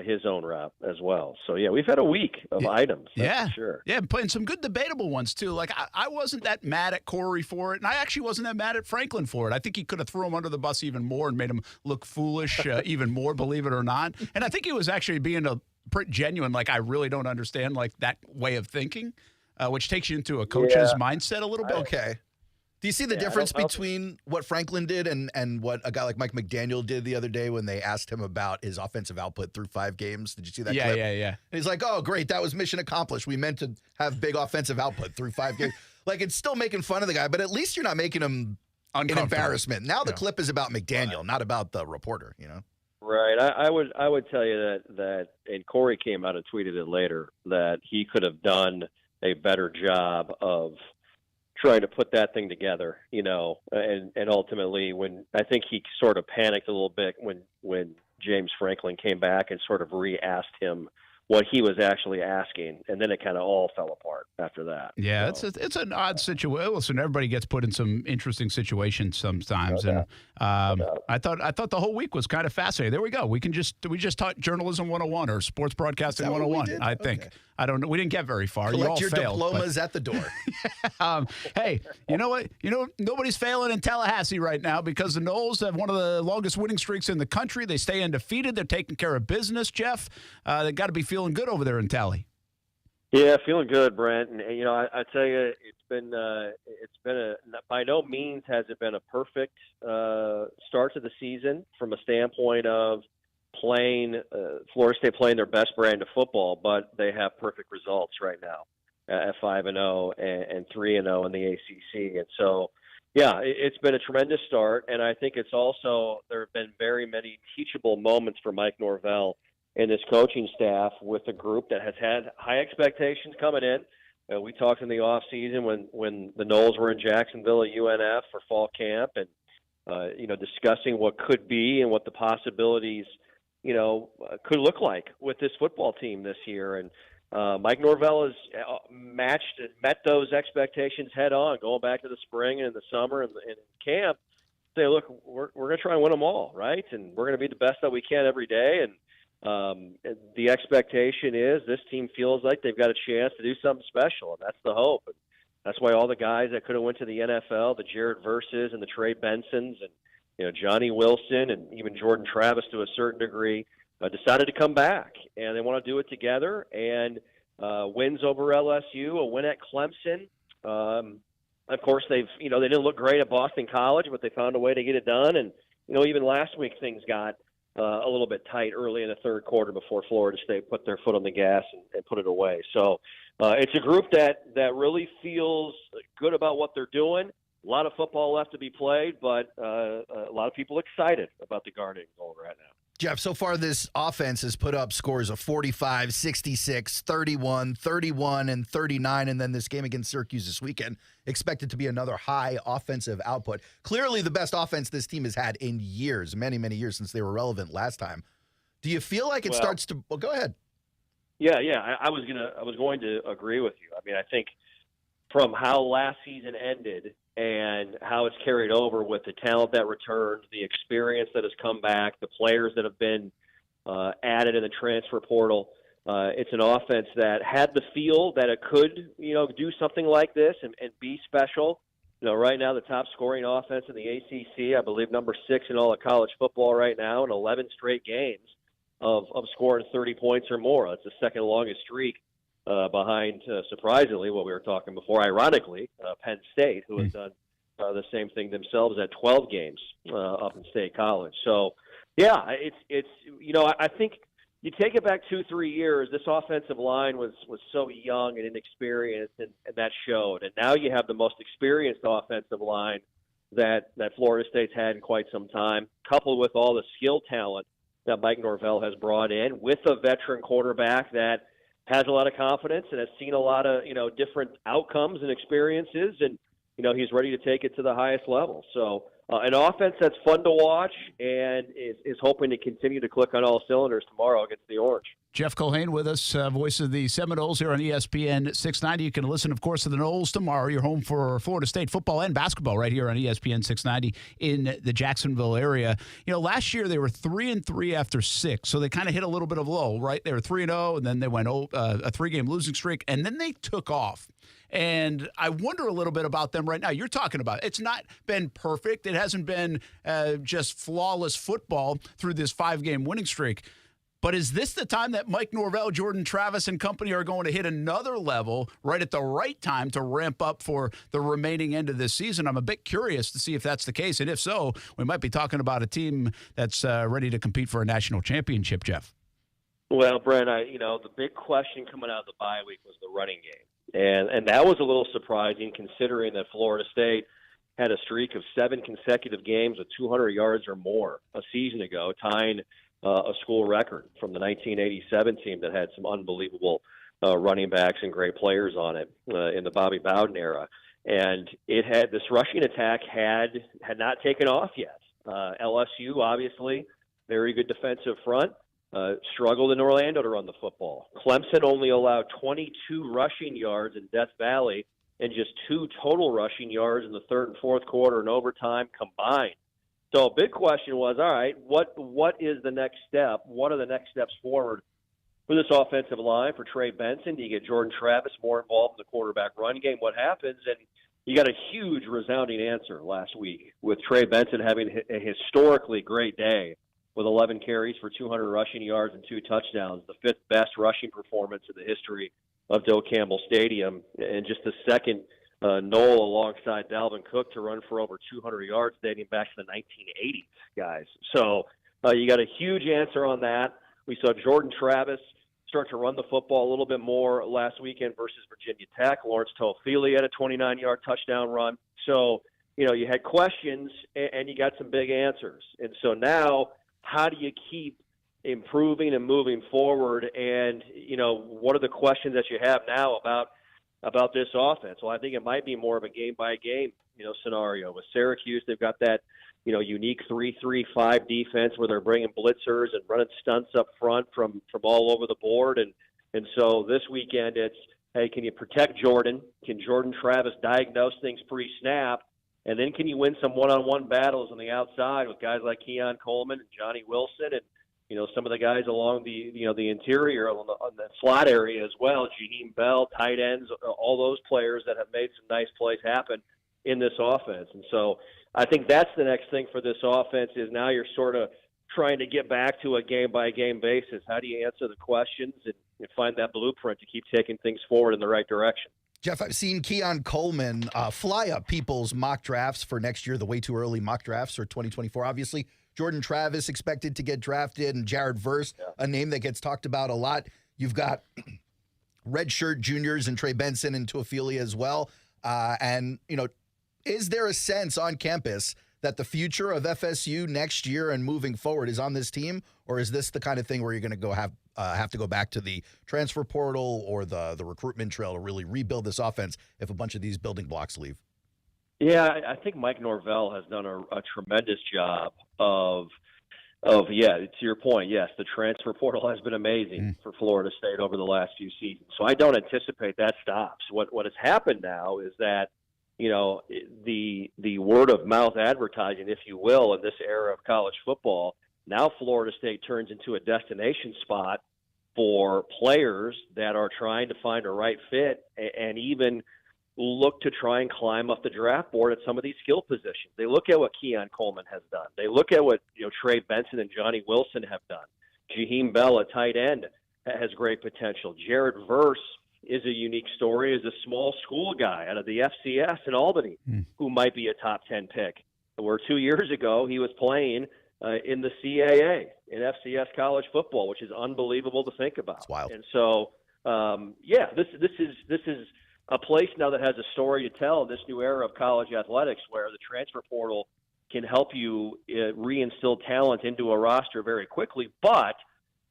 his own route as well. So, yeah, we've had a week of items. That's for sure. Yeah, playing some good debatable ones, too. Like, I wasn't that mad at Corey for it, and I actually wasn't that mad at Franklin for it. I think he could have threw him under the bus even more and made him look foolish even more, believe it or not. And I think he was actually being pretty genuine, like, I really don't understand, like, that way of thinking, which takes you into a coach's mindset a little bit. Okay. Do you see the difference between what Franklin did and what a guy like Mike McDaniel did the other day when they asked him about his offensive output through 5 games? Did you see that clip? Yeah. And he's like, oh, great, that was mission accomplished. We meant to have big offensive output through 5 games. Like, it's still making fun of the guy, but at least you're not making him an embarrassment. Now the clip is about McDaniel, not about the reporter, you know? Right. I would tell you that, and Corey came out and tweeted it later, that he could have done a better job of trying to put that thing together, you know, and ultimately when I think he sort of panicked a little bit when James Franklin came back and sort of re-asked him what he was actually asking, and then it kind of all fell apart after that. Yeah, so. It's an odd situation. Listen, everybody gets put in some interesting situations sometimes, and I thought the whole week was kind of fascinating. There we go. We just taught journalism 101 or sports broadcasting 101. I think. Okay. I don't know. We didn't get very far. Collect you all your failed, diplomas at the door. Hey, you know what? Nobody's failing in Tallahassee right now because the Noles have one of the longest winning streaks in the country. They stay undefeated. They're taking care of business, Jeff. They got to be feeling good over there in Tally. Yeah, feeling good, Brent. And you know, I tell you, it's been by no means has it been a perfect start to the season from a standpoint of playing Florida State playing their best brand of football, but they have perfect results right now at 5-0 and 3-0 in the ACC. And so, yeah, it's been a tremendous start, and I think it's also there have been very many teachable moments for Mike Norvell and this coaching staff with a group that has had high expectations coming in. We talked in the off season when the Noles were in Jacksonville at UNF for fall camp, and discussing what could be and what the possibilities could look like with this football team this year. And Mike Norvell has met those expectations head on, going back to the spring and in the summer and camp. Say, look, we're going to try and win them all, right? And we're going to be the best that we can every day. And the expectation is this team feels like they've got a chance to do something special, and that's the hope. And that's why all the guys that could have went to the NFL, the Jared Verses and the Trey Bensons and Johnny Wilson and even Jordan Travis to a certain degree decided to come back, and they want to do it together. And wins over LSU, a win at Clemson. Of course, they didn't look great at Boston College, but they found a way to get it done. And even last week things got a little bit tight early in the third quarter before Florida State put their foot on the gas and put it away. So it's a group that really feels good about what they're doing. A lot of football left to be played, but a lot of people excited about the Garnet goal right now. Jeff, so far this offense has put up scores of 45, 66, 31, 31, and 39, and then this game against Syracuse this weekend expected to be another high offensive output. Clearly the best offense this team has had in years, many, many years since they were relevant last time. Do you feel like it starts to – well, go ahead. Yeah, I was going to agree with you. I mean, I think from how last season ended – and how it's carried over with the talent that returned, the experience that has come back, the players that have been added in the transfer portal. It's an offense that had the feel that it could, do something like this and be special. Right now the top scoring offense in the ACC, I believe number 6 in all of college football right now, in 11 straight games of scoring 30 points or more. That's the second longest streak behind, surprisingly, what we were talking before, ironically, Penn State, who has done the same thing themselves at 12 games up in State College. So, yeah, it's I think you take it back 2-3 years, this offensive line was so young and inexperienced, and that showed. And now you have the most experienced offensive line that Florida State's had in quite some time, coupled with all the skill talent that Mike Norvell has brought in, with a veteran quarterback that has a lot of confidence and has seen a lot of, different outcomes and experiences, and, he's ready to take it to the highest level. So an offense that's fun to watch and is hoping to continue to click on all cylinders tomorrow against the Orange. Jeff Culhane with us, voice of the Seminoles here on ESPN 690. You can listen, of course, to the Noles tomorrow. You're home for Florida State football and basketball right here on ESPN 690 in the Jacksonville area. Last year they were 3-3 after 6, so they kind of hit a little bit of low, right? They were 3-0, and then they went a 3-game losing streak, and then they took off. And I wonder a little bit about them right now. You're talking about it's not been perfect. It hasn't been just flawless football through this 5-game winning streak. But is this the time that Mike Norvell, Jordan Travis, and company are going to hit another level right at the right time to ramp up for the remaining end of this season? I'm a bit curious to see if that's the case. And if so, we might be talking about a team that's ready to compete for a national championship, Jeff. Well, Brent, the big question coming out of the bye week was the running game. And that was a little surprising considering that Florida State had a streak of 7 consecutive games with 200 yards or more a season ago, tying a school record from the 1987 team that had some unbelievable running backs and great players on it in the Bobby Bowden era. And this rushing attack had not taken off yet. LSU, obviously, very good defensive front. Struggled in Orlando to run the football. Clemson only allowed 22 rushing yards in Death Valley and just 2 total rushing yards in the third and fourth quarter and overtime combined. So a big question was, all right, what is the next step? What are the next steps forward for this offensive line for Trey Benson? Do you get Jordan Travis more involved in the quarterback run game? What happens? And you got a huge resounding answer last week with Trey Benson having a historically great day with 11 carries for 200 rushing yards and 2 touchdowns, the 5th best rushing performance in the history of Doak Campbell Stadium, and just the second Noel alongside Dalvin Cook to run for over 200 yards dating back to the 1980s, guys. So you got a huge answer on that. We saw Jordan Travis start to run the football a little bit more last weekend versus Virginia Tech. Lawrence Toafili had a 29-yard touchdown run. So, you had questions and you got some big answers. And so now, how do you keep improving and moving forward? And, what are the questions that you have now about this offense? Well, I think it might be more of a game-by-game, scenario. With Syracuse, they've got that, unique 3-3-5 defense where they're bringing blitzers and running stunts up front from all over the board. And so this weekend it's, hey, can you protect Jordan? Can Jordan Travis diagnose things pre-snap? And then can you win some one-on-one battles on the outside with guys like Keon Coleman and Johnny Wilson and, some of the guys along the interior on the slot area as well, Jaheim Bell, tight ends, all those players that have made some nice plays happen in this offense. And so I think that's the next thing for this offense is now you're sort of trying to get back to a game-by-game basis. How do you answer the questions and find that blueprint to keep taking things forward in the right direction? Jeff, I've seen Keon Coleman fly up people's mock drafts for next year, the way too early mock drafts for 2024. Obviously, Jordan Travis expected to get drafted, and Jared Verse, a name that gets talked about a lot. You've got redshirt juniors and Trey Benson and Toafili as well. Is there a sense on campus that the future of FSU next year and moving forward is on this team, or is this the kind of thing where you're going to have to go back to the transfer portal or the recruitment trail to really rebuild this offense if a bunch of these building blocks leave? Yeah, I think Mike Norvell has done a tremendous job of to your point, yes, the transfer portal has been amazing for Florida State over the last few seasons. So I don't anticipate that stops. What has happened now is that, the word of mouth advertising, if you will, in this era of college football, now Florida State turns into a destination spot for players that are trying to find a right fit and even look to try and climb up the draft board at some of these skill positions. They look at what Keon Coleman has done. They look at what Trey Benson and Johnny Wilson have done. Jaheim Bell, a tight end, has great potential. Jared Verse is a unique story as a small school guy out of the FCS in Albany who might be a top 10 pick. Where 2 years ago he was playing in the CAA in FCS college football, which is unbelievable to think about. It's wild. And so, this is a place now that has a story to tell in this new era of college athletics, where the transfer portal can help you reinstill talent into a roster very quickly. But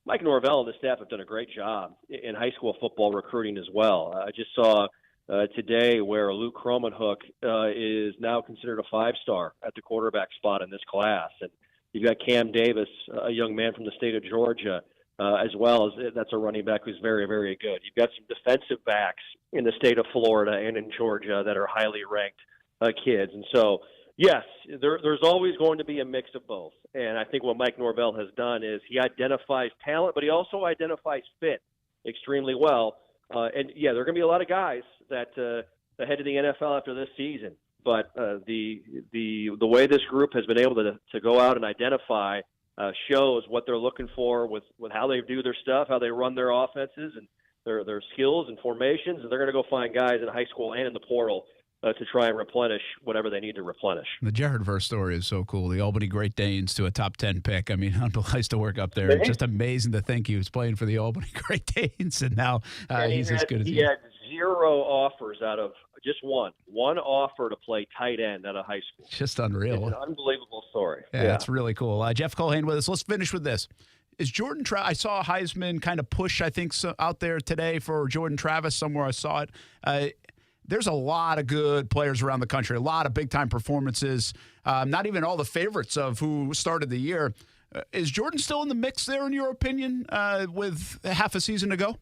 Mike Norvell and the staff have done a great job in high school football recruiting as well. I just saw today where Luke Kromenhoek is now considered a 5-star at the quarterback spot in this class. And you've got Cam Davis, a young man from the state of Georgia, as well as that's a running back who's very, very good. You've got some defensive backs in the state of Florida and in Georgia that are highly ranked kids. And so, yes, there's always going to be a mix of both. And I think what Mike Norvell has done is he identifies talent, but he also identifies fit extremely well. And, there are going to be a lot of guys that head to the NFL after this season. But the way this group has been able to go out and identify shows what they're looking for with how they do their stuff, how they run their offenses, and their skills and formations. And they're going to go find guys in high school and in the portal to try and replenish whatever they need to replenish. The Jared Verse story is so cool. The Albany Great Danes to a top 10 pick. I mean, nice to work up there. It's just amazing to think he was playing for the Albany Great Danes, and now he's as good as he is. He had 0 offers out of just one offer to play tight end out of high school. Just unreal. It's an unbelievable story. Yeah, that's really cool. Jeff Culhane with us. Let's finish with this. Is Jordan I saw a Heisman kind of push, I think, out there today for Jordan Travis. Somewhere I saw it. There's a lot of good players around the country, a lot of big-time performances, not even all the favorites of who started the year. Is Jordan still in the mix there, in your opinion, with half a season to go?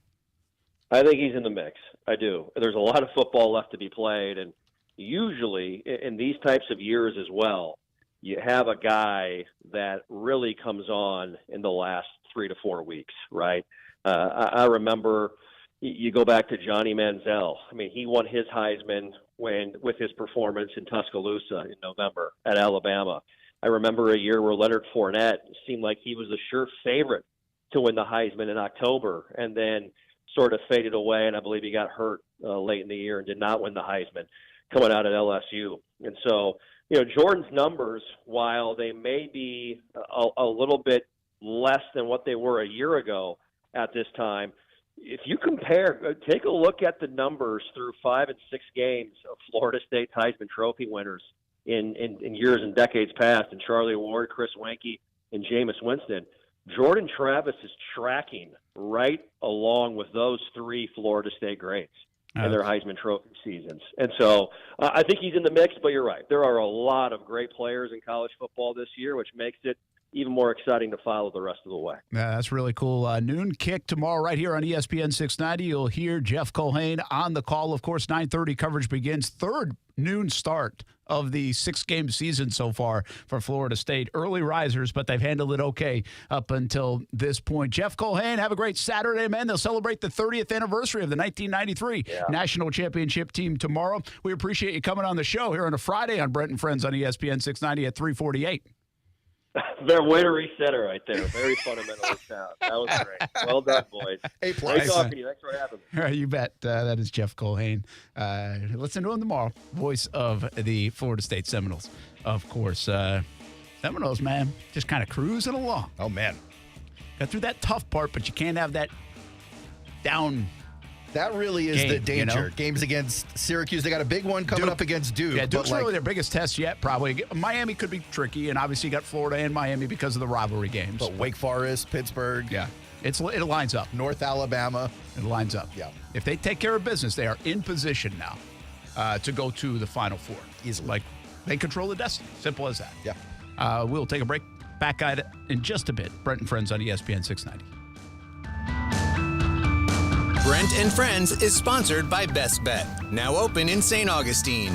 I think he's in the mix. I do. There's a lot of football left to be played, and usually in these types of years as well, you have a guy that really comes on in the last 3 to 4 weeks, right? I remember you go back to Johnny Manziel. I mean, he won his Heisman with his performance in Tuscaloosa in November at Alabama. I remember a year where Leonard Fournette seemed like he was a sure favorite to win the Heisman in October, and then sort of faded away, and I believe he got hurt late in the year and did not win the Heisman coming out at LSU. And so, Jordan's numbers, while they may be a little bit less than what they were a year ago at this time, if you compare, take a look at the numbers through 5 and 6 games of Florida State Heisman Trophy winners in years and decades past, and Charlie Ward, Chris Weinke, and Jameis Winston. Jordan Travis is tracking right along with those 3 Florida State greats in their Heisman Trophy seasons. And so I think he's in the mix, but you're right. There are a lot of great players in college football this year, which makes it even more exciting to follow the rest of the way. Yeah, that's really cool. Noon kick tomorrow right here on ESPN 690. You'll hear Jeff Culhane on the call. Of course, 9:30 coverage begins. Third noon start of the 6-game season so far for Florida State. Early risers, but they've handled it okay up until this point. Jeff Culhane, have a great Saturday, man. They'll celebrate the 30th anniversary of the 1993 National Championship team tomorrow. We appreciate you coming on the show here on a Friday on Brent and Friends on ESPN 690 at 3:48. Their way to reset it right there. Very fundamentally sound. That was great. Well done, boys. A+. Great talking to you. Thanks for having me. All right, you bet. That is Jeff Culhane. Listen to him tomorrow. Voice of the Florida State Seminoles, of course. Seminoles, man, just kind of cruising along. Oh, man. Got through that tough part, but you can't have that down. That really is the danger. Games against Syracuse. They got a big one coming up against Duke. Yeah, Duke's really their biggest test yet, probably. Miami could be tricky, and obviously you got Florida and Miami because of the rivalry games. But Wake Forest, Pittsburgh. Yeah, it lines up. North Alabama. It lines up. Yeah. If they take care of business, they are in position now to go to the Final Four. Easily. Like, they control the destiny. Simple as that. Yeah. We'll take a break. Back at it in just a bit. Brent and Friends on ESPN 690. Brent and Friends is sponsored by Best Bet, now open in St. Augustine.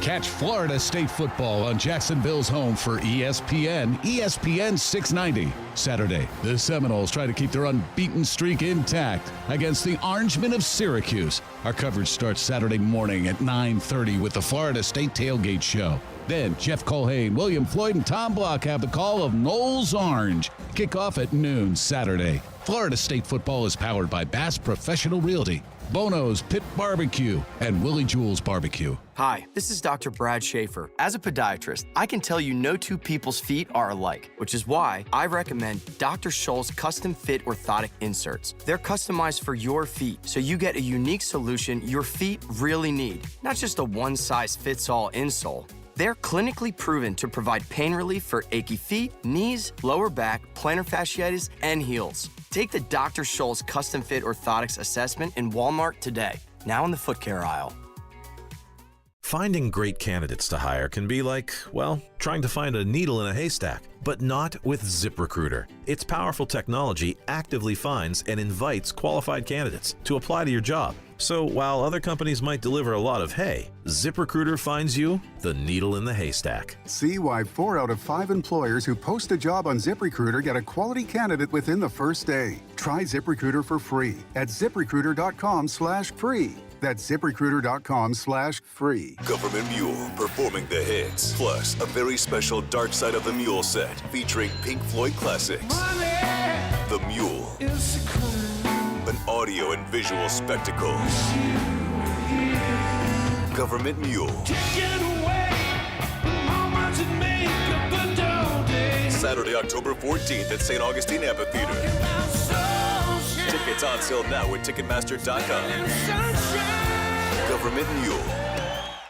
Catch Florida State football on Jacksonville's home for ESPN 690. Saturday, the Seminoles try to keep their unbeaten streak intact against the Orangemen of Syracuse. Our coverage starts Saturday morning at 9:30 with the Florida State Tailgate Show. Then Jeff Culhane, William Floyd, and Tom Block have the call of Knowles Orange. Kickoff at noon Saturday. Florida State football is powered by Bass Professional Realty, Bono's Pit Barbecue, and Willie Jewell's Barbecue. Hi, this is Dr. Brad Schafer. As a podiatrist, I can tell you no two people's feet are alike, which is why I recommend Dr. Scholl's custom fit orthotic inserts. They're customized for your feet, so you get a unique solution your feet really need, not just a one-size-fits-all insole. They're clinically proven to provide pain relief for achy feet, knees, lower back, plantar fasciitis, and heels. Take the Dr. Scholl's Custom Fit Orthotics Assessment in Walmart today, now in the foot care aisle. Finding great candidates to hire can be like, well, trying to find a needle in a haystack, but not with ZipRecruiter. Its powerful technology actively finds and invites qualified candidates to apply to your job. So while other companies might deliver a lot of hay, ZipRecruiter finds you the needle in the haystack. See why 4 out of 5 employers who post a job on ZipRecruiter get a quality candidate within the first day. Try ZipRecruiter for free at ZipRecruiter.com/free. That's ZipRecruiter.com/free. Government Mule performing the hits. Plus, a very special Dark Side of the Mule set featuring Pink Floyd classics. The Mule. An audio and visual spectacle. Government Mule. Saturday, October 14th at St. Augustine Amphitheater. Tickets on sale now at Ticketmaster.com. Government Mule.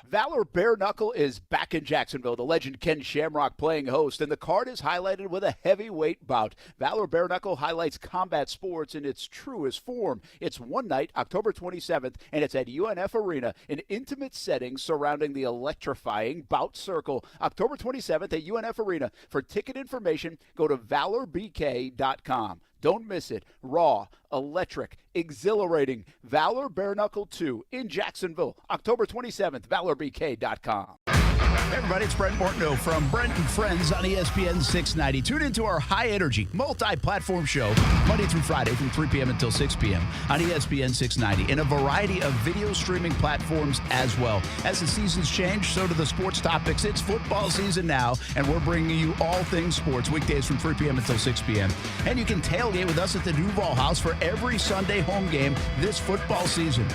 Valor Bare Knuckle is back in Jacksonville. The legend Ken Shamrock playing host, and the card is highlighted with a heavyweight bout. Valor Bare Knuckle highlights combat sports in its truest form. It's one night, October 27th, and it's at UNF Arena, an intimate setting surrounding the electrifying bout circle. October 27th at UNF Arena. For ticket information, go to valorbk.com. Don't miss it. Raw, electric, exhilarating. Valor Bare Knuckle 2 in Jacksonville, October 27th, valorbk.com. Hey everybody, it's Brent Martineau from Brent Friends on ESPN 690. Tune into our high-energy, multi-platform show Monday through Friday from 3 p.m. until 6 p.m. on ESPN 690 and a variety of video streaming platforms as well. As the seasons change, so do the sports topics. It's football season now, and we're bringing you all things sports weekdays from 3 p.m. until 6 p.m. And you can tailgate with us at the Duval House for every Sunday home game this football season.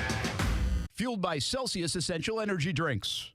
Fueled by Celsius Essential Energy Drinks.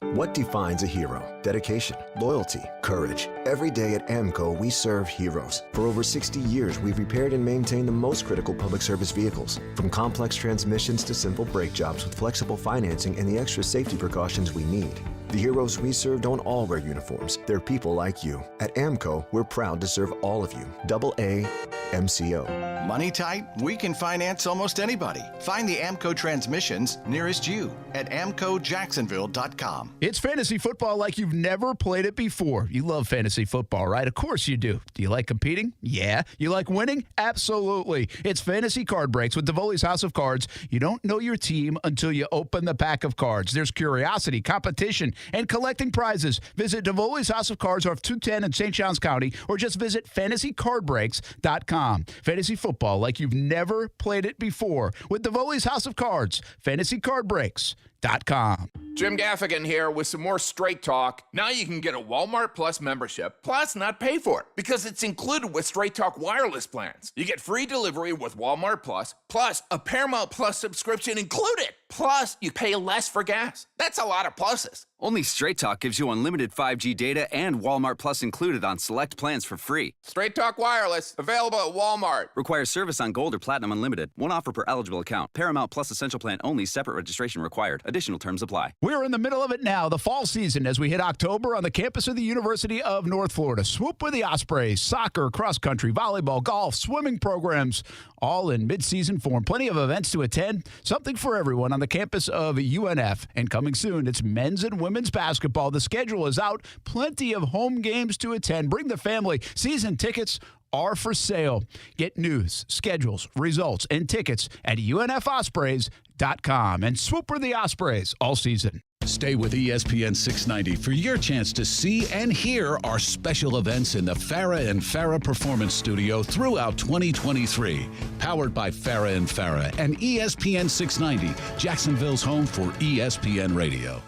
What defines a hero? Dedication, loyalty, courage. Every day at AMCO, we serve heroes. For over 60 years, we've repaired and maintained the most critical public service vehicles. From complex transmissions to simple brake jobs with flexible financing and the extra safety precautions we need. The heroes we serve don't all wear uniforms. They're people like you. At AMCO, we're proud to serve all of you. AA MCO. Money tight? We can finance almost anybody. Find the AMCO transmissions nearest you at AMCOJacksonville.com. It's fantasy football like you've never played it before. You love fantasy football, right? Of course you do. Do you like competing? Yeah. You like winning? Absolutely. It's Fantasy Card Breaks with Davoli's House of Cards. You don't know your team until you open the pack of cards. There's curiosity, competition, and collecting prizes. Visit Davoli's House of Cards off 210 in St. Johns County or just visit fantasycardbreaks.com. Fantasy football like you've never played it before with Davoli's House of Cards. fantasycardbreaks.com. Jim Gaffigan here with some more Straight Talk. Now you can get a Walmart Plus membership, plus not pay for it, because it's included with Straight Talk wireless plans. You get free delivery with Walmart Plus, plus a Paramount Plus subscription included. Plus, you pay less for gas. That's a lot of pluses. Only Straight Talk gives you unlimited 5G data and Walmart Plus included on select plans for free. Straight Talk Wireless, available at Walmart. Requires service on Gold or Platinum Unlimited. One offer per eligible account. Paramount Plus Essential Plan only. Separate registration required. Additional terms apply. We're in the middle of it now, the fall season, as we hit October on the campus of the University of North Florida. Swoop with the Ospreys, soccer, cross country, volleyball, golf, swimming programs, all in mid-season form. Plenty of events to attend. Something for everyone on the campus of UNF. And coming soon, it's men's and women's basketball. The schedule is out. Plenty of home games to attend. Bring the family. Season tickets are for sale. Get news, schedules, results, and tickets at UNFospreys.com. And swoop for the Ospreys all season. Stay with ESPN 690 for your chance to see and hear our special events in the Farah and Farah Performance Studio throughout 2023. Powered by Farah and Farah and ESPN 690, Jacksonville's home for ESPN Radio.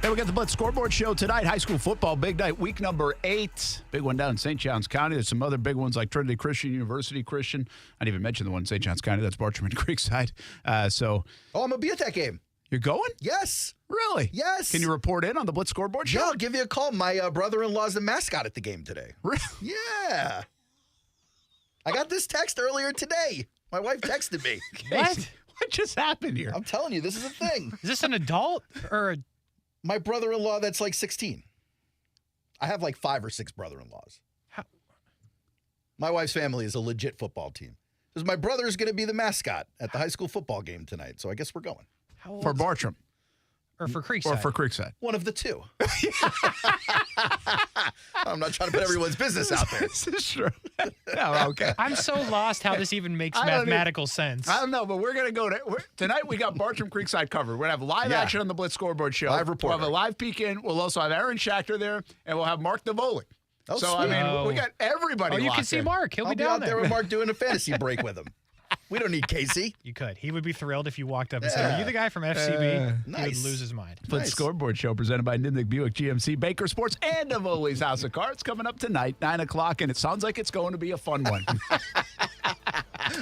Hey, we got the Blitz Scoreboard Show tonight. High school football, big night, week number 8. Big one down in St. Johns County. There's some other big ones like Trinity Christian, University Christian. I didn't even mention the one in St. Johns County. That's Bartram and Creekside. Oh, I'm going to be at that game. You're going? Yes. Really? Yes. Can you report in on the Blitz Scoreboard Show? Yeah, I'll give you a call. My brother-in-law's the mascot at the game today. Really? Yeah. I got this text earlier today. My wife texted me. What? What just happened here? I'm telling you, this is a thing. Is this an adult or my brother-in-law that's like 16. I have like 5 or 6 brother-in-laws. My wife's family is a legit football team. Because my brother is going to be the mascot at the high school football game tonight, so I guess we're going. For Bartram. Or for Creekside? Or for Creekside. One of the two. I'm not trying to put everyone's business out there. This is true. No, okay. I'm so lost how this even makes mathematical sense. I don't know, but we're going to go tonight. We got Bartram Creekside covered. We're going to have live action on the Blitz Scoreboard Show. Live reporter. We'll have a live peek in. We'll also have Aaron Schachter there, and we'll have Mark Davoli. Oh, so, sweet. I mean, we got everybody. Oh, you can locked see in. Mark. He'll I'll be down out there with Mark doing a fantasy break with him. We don't need Kasey. You could. He would be thrilled if you walked up and said, "Are you the guy from FCB?" He Nice. would lose his mind. Blitz Scoreboard Show presented by Nimnick Buick GMC, Baker Sports, and Davoli's House of Cards coming up tonight, 9 o'clock, and it sounds like it's going to be a fun one.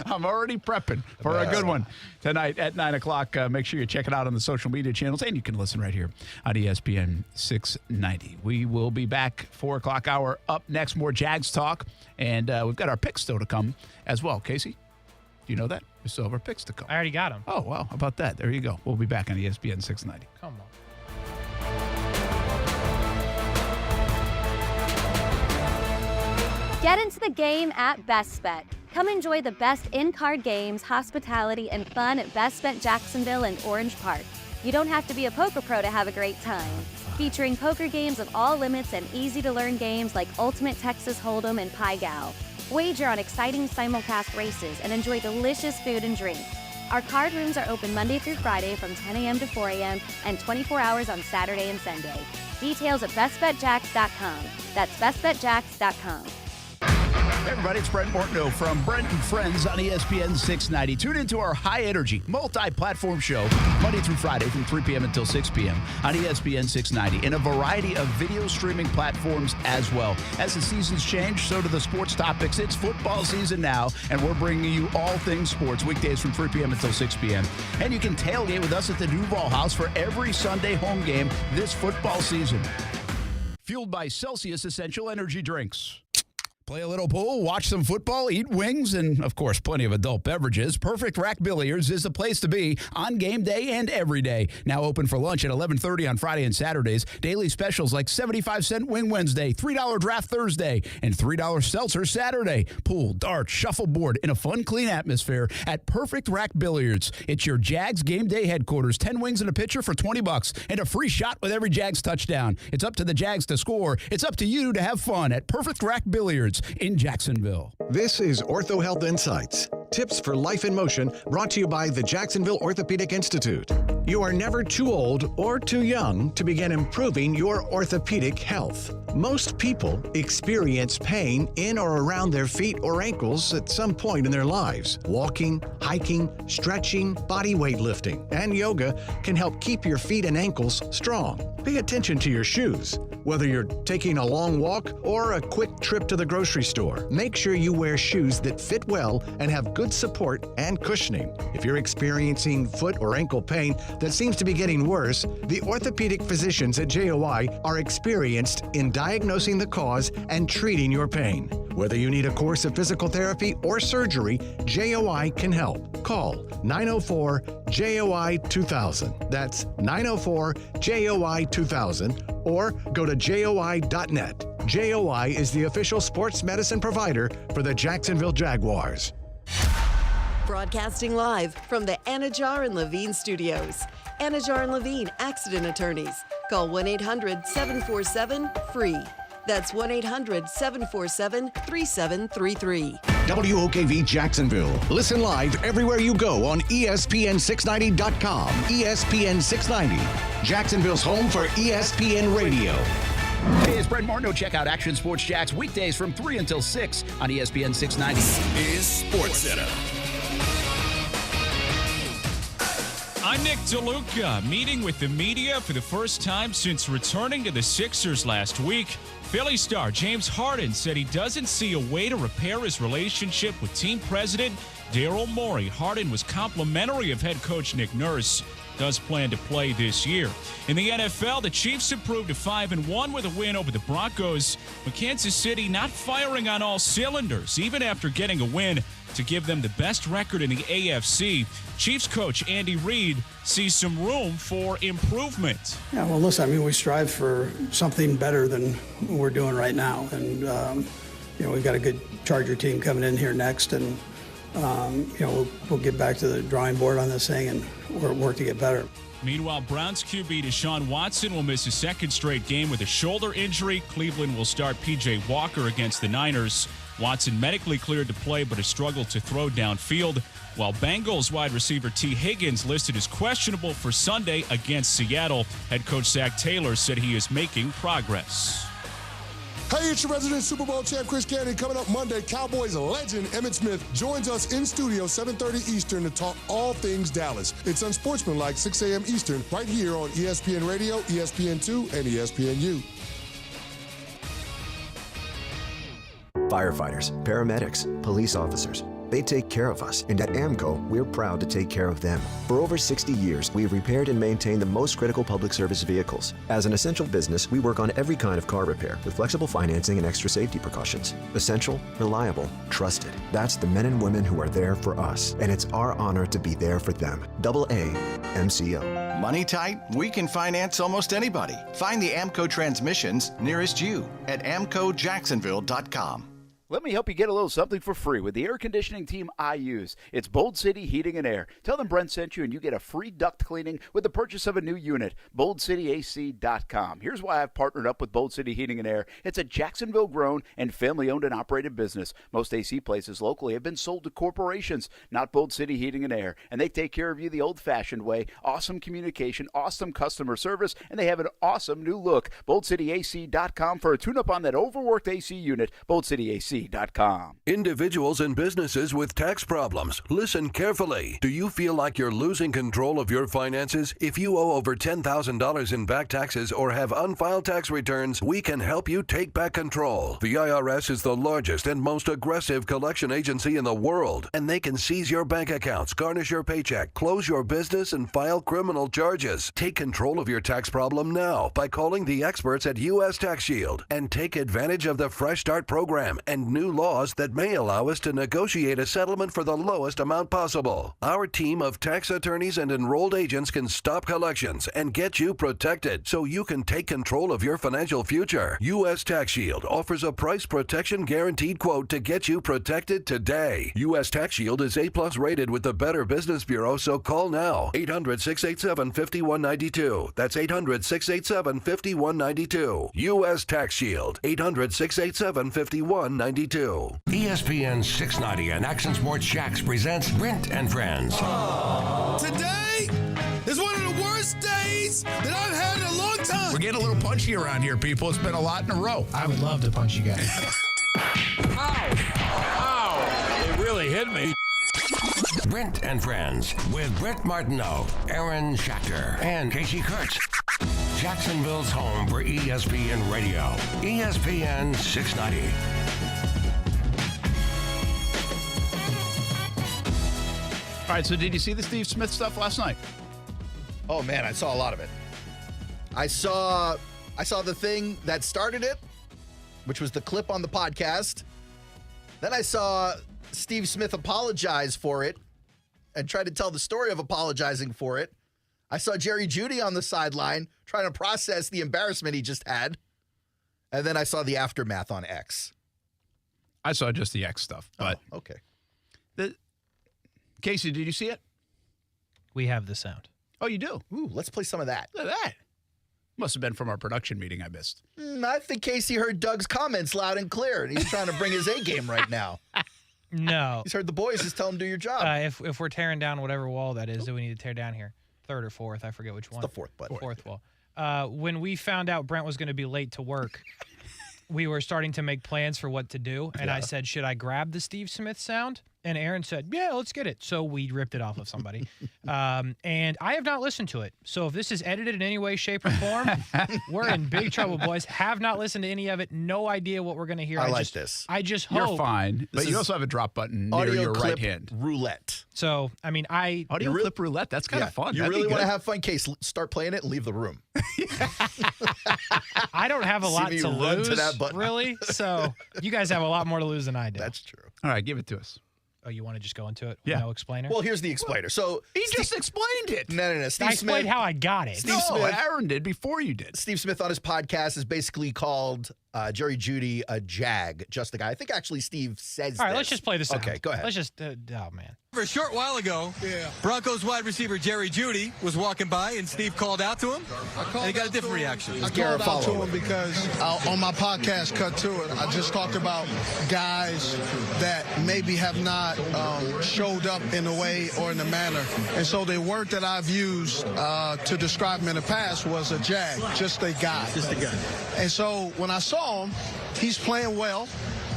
I'm already prepping for a good one tonight at 9 o'clock. Make sure you check it out on the social media channels, and you can listen right here on ESPN 690. We will be back 4 o'clock hour. Up next, more Jags talk, and we've got our picks still to come as well. Kasey, do you know that? We still have our picks to come. I already got him. Oh, wow. How about that? There you go. We'll be back on ESPN 690. Come on. Get into the game at Best Bet. Come enjoy the best in-card games, hospitality, and fun at Best Bet Jacksonville and Orange Park. You don't have to be a poker pro to have a great time. Featuring poker games of all limits and easy-to-learn games like Ultimate Texas Hold'em and Pai Gow. Wager on exciting simulcast races and enjoy delicious food and drink. Our card rooms are open Monday through Friday from 10 a.m. to 4 a.m. and 24 hours on Saturday and Sunday. Details at bestbetjacks.com. That's bestbetjacks.com. Hey everybody, it's Brent Martineau from Brent Friends on ESPN 690. Tune into our high-energy, multi-platform show Monday through Friday from 3 p.m. until 6 p.m. on ESPN 690 and a variety of video streaming platforms as well. As the seasons change, so do the sports topics. It's football season now, and we're bringing you all things sports weekdays from 3 p.m. until 6 p.m. And you can tailgate with us at the Duval House for every Sunday home game this football season. Fueled by Celsius Essential Energy Drinks. Play a little pool, watch some football, eat wings, and, of course, plenty of adult beverages. Perfect Rack Billiards is the place to be on game day and every day. Now open for lunch at 11:30 on Friday and Saturdays. Daily specials like 75-cent Wing Wednesday, $3 Draft Thursday, and $3 Seltzer Saturday. Pool, darts, shuffleboard in a fun, clean atmosphere at Perfect Rack Billiards. It's your Jags game day headquarters. 10 wings and a pitcher for $20 and a free shot with every Jags touchdown. It's up to the Jags to score. It's up to you to have fun at Perfect Rack Billiards in Jacksonville. This is Ortho Health Insights. Tips for life in motion, brought to you by the Jacksonville Orthopedic Institute. You are never too old or too young to begin improving your orthopedic health. Most people experience pain in or around their feet or ankles at some point in their lives. Walking, hiking, stretching, body weight lifting, and yoga can help keep your feet and ankles strong. Pay attention to your shoes. Whether you're taking a long walk or a quick trip to the grocery store, make sure you wear shoes that fit well and have good support and cushioning. If you're experiencing foot or ankle pain that seems to be getting worse, the orthopedic physicians at JOI are experienced in diagnosing the cause and treating your pain. Whether you need a course of physical therapy or surgery, JOI can help. Call 904-JOI-2000. That's 904-JOI-2000 or go to JOI.net. JOI is the official sports medicine provider for the Jacksonville Jaguars. Broadcasting live from the Anajar and Levine studios. Anajar and Levine Accident Attorneys. Call 1-800-747-FREE. That's 1-800-747-3733. WOKV Jacksonville. Listen live everywhere you go on ESPN690.com. ESPN 690, Jacksonville's home for ESPN Radio. Hey, it's Brent Martineau. Check out Action Sports Jacks weekdays from 3 until 6 on ESPN 690. Is Sports Center. I'm Nick DeLuca, meeting with the media for the first time since returning to the Sixers last week. Philly star James Harden said he doesn't see a way to repair his relationship with team president Daryl Morey. Harden was complimentary of head coach Nick Nurse. Does plan to play this year. In the NFL, the Chiefs improved to 5-1 with a win over the Broncos. But Kansas City not firing on all cylinders, even after getting a win to give them the best record in the AFC. Chiefs coach Andy Reid sees some room for improvement. Yeah, well, listen, we strive for something better than we're doing right now. And, we've got a good Charger team coming in here next. And, we'll get back to the drawing board on this thing and work to get better. Meanwhile, Browns QB Deshaun Watson will miss a second straight game with a shoulder injury. Cleveland will start P.J. Walker against the Niners. Watson medically cleared to play but has struggled to throw downfield, while Bengals wide receiver T. Higgins listed as questionable for Sunday against Seattle. Head coach Zach Taylor said he is making progress. Hey, it's your resident Super Bowl champ, Chris Cannon. Coming up Monday, Cowboys legend Emmitt Smith joins us in studio, 7:30 Eastern, to talk all things Dallas. It's Unsportsmanlike, 6 a.m. Eastern, right here on ESPN Radio, ESPN2, and ESPNU. Firefighters, paramedics, police officers. They take care of us, and at AMCO, we're proud to take care of them. For over 60 years, we've repaired and maintained the most critical public service vehicles. As an essential business, we work on every kind of car repair with flexible financing and extra safety precautions. Essential, reliable, trusted. That's the men and women who are there for us, and it's our honor to be there for them. AA MCO. Money tight? We can finance almost anybody. Find the AMCO transmissions nearest you at amcojacksonville.com. Let me help you get a little something for free with the air conditioning team I use. It's Bold City Heating and Air. Tell them Brent sent you and you get a free duct cleaning with the purchase of a new unit. BoldCityAC.com. Here's why I've partnered up with Bold City Heating and Air. It's a Jacksonville-grown and family-owned and operated business. Most AC places locally have been sold to corporations, not Bold City Heating and Air. And they take care of you the old-fashioned way. Awesome communication, awesome customer service, and they have an awesome new look. BoldCityAC.com for a tune-up on that overworked AC unit. BoldCityAC.com. Individuals and businesses with tax problems, listen carefully. Do you feel like you're losing control of your finances? If you owe over $10,000 in back taxes or have unfiled tax returns, we can help you take back control. The IRS is the largest and most aggressive collection agency in the world, and they can seize your bank accounts, garnish your paycheck, close your business, and file criminal charges. Take control of your tax problem now by calling the experts at U.S. Tax Shield and take advantage of the Fresh Start program and new laws that may allow us to negotiate a settlement for the lowest amount possible. Our team of tax attorneys and enrolled agents can stop collections and get you protected so you can take control of your financial future. U.S. Tax Shield offers a price protection guaranteed quote to get you protected today. U.S. Tax Shield is A+ rated with the Better Business Bureau, so call now. 800-687-5192. That's 800-687-5192. U.S. Tax Shield. 800-687-5192. ESPN 690 and Action Sports Jacks presents Brent and Friends. Today is one of the worst days that I've had in a long time. We're getting a little punchy around here, people. It's been a lot in a row. I would love to punch you guys. Ow! It really hit me. Brent and Friends with Brent Martineau, Aaron Schachter, and Kasey Kuhrts. Jacksonville's home for ESPN Radio. ESPN 690. All right, so did you see the Steve Smith stuff last night? Oh, man, I saw a lot of it. I saw the thing that started it, which was the clip on the podcast. Then I saw Steve Smith apologize for it and try to tell the story of apologizing for it. I saw Jerry Jeudy on the sideline trying to process the embarrassment he just had. And then I saw the aftermath on X. I saw just the X stuff. But okay. Kasey, did you see it? We have the sound. Oh, you do? Ooh, let's play some of that. Look at that. Must have been from our production meeting I missed. I think Kasey heard Doug's comments loud and clear, and he's trying to bring his A game right now. No. He's heard the boys just tell him do your job. If we're tearing down whatever wall that is that we need to tear down here, third or fourth, I forget which one. It's the fourth, bud. Fourth wall. When we found out Brent was going to be late to work, we were starting to make plans for what to do, and I said, should I grab the Steve Smith sound? And Aaron said, yeah, let's get it. So we ripped it off of somebody. And I have not listened to it. So if this is edited in any way, shape, or form, we're in big trouble, boys. Have not listened to any of it. No idea what we're going to hear. I like this. I just hope. You're fine. But you also have a drop button near audio your clip right hand. Roulette. So, I mean, Audio clip roulette, that's kind of fun. You That'd really be want to good. have fun, Case, start playing it and leave the room. I don't have a lot me to run to lose, that button. really. So you guys have a lot more to lose than I do. That's true. All right, give it to us. Oh, you want to just go into it? Yeah. No explainer? Well, here's the explainer. So He just explained it. No. Steve I explained Smith, how I got it. Steve Smith, Aaron did before you did. Steve Smith on his podcast has basically called Jerry Jeudy a jag, just a guy. I think actually Steve says All right, this. let's just play this. Okay, go ahead. Let's just, oh, man. A short while ago, Broncos wide receiver Jerry Jeudy was walking by, and Steve called out to him, and he got a different reaction. I called out to him because on my podcast, Cut to It, I just talked about guys that maybe have not showed up in a way or in a manner. And so the word that I've used to describe him in the past was a jag, just a guy. Just a guy. And so when I saw him, he's playing well.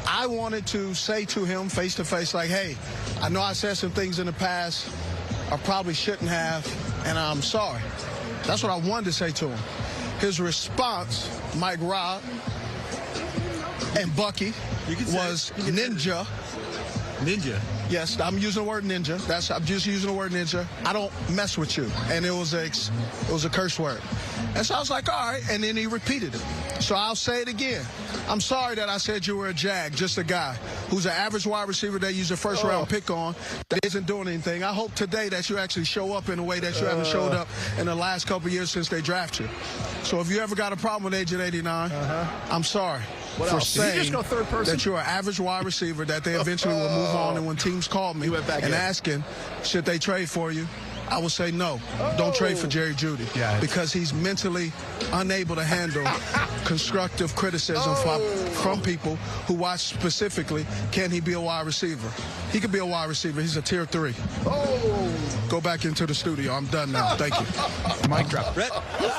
I wanted to say to him face to face, like, hey, I know I said some things in the past I probably shouldn't have, and I'm sorry. That's what I wanted to say to him. His response, Mike Robb and Bucky, was ninja. Ninja. Yes, I'm using the word ninja. I'm just using the word ninja. I don't mess with you. And it was a curse word. And so I was like, all right. And then he repeated it. So I'll say it again. I'm sorry that I said you were a jag, just a guy who's an average wide receiver they use a first-round pick on that isn't doing anything. I hope today that you actually show up in a way that you haven't showed up in the last couple of years since they drafted you. So if you ever got a problem with Agent 89, I'm sorry. For saying Did you just go third person? that you're an average wide receiver that they eventually will move on, and when teams call me and asking should they trade for you, I will say no. Don't trade for Jerry Jeudy because he's mentally unable to handle constructive criticism from people who watch specifically, can he be a wide receiver? He could be a wide receiver. He's a tier 3. Go back into the studio. I'm done now. Thank you. Mic drop. Brett, who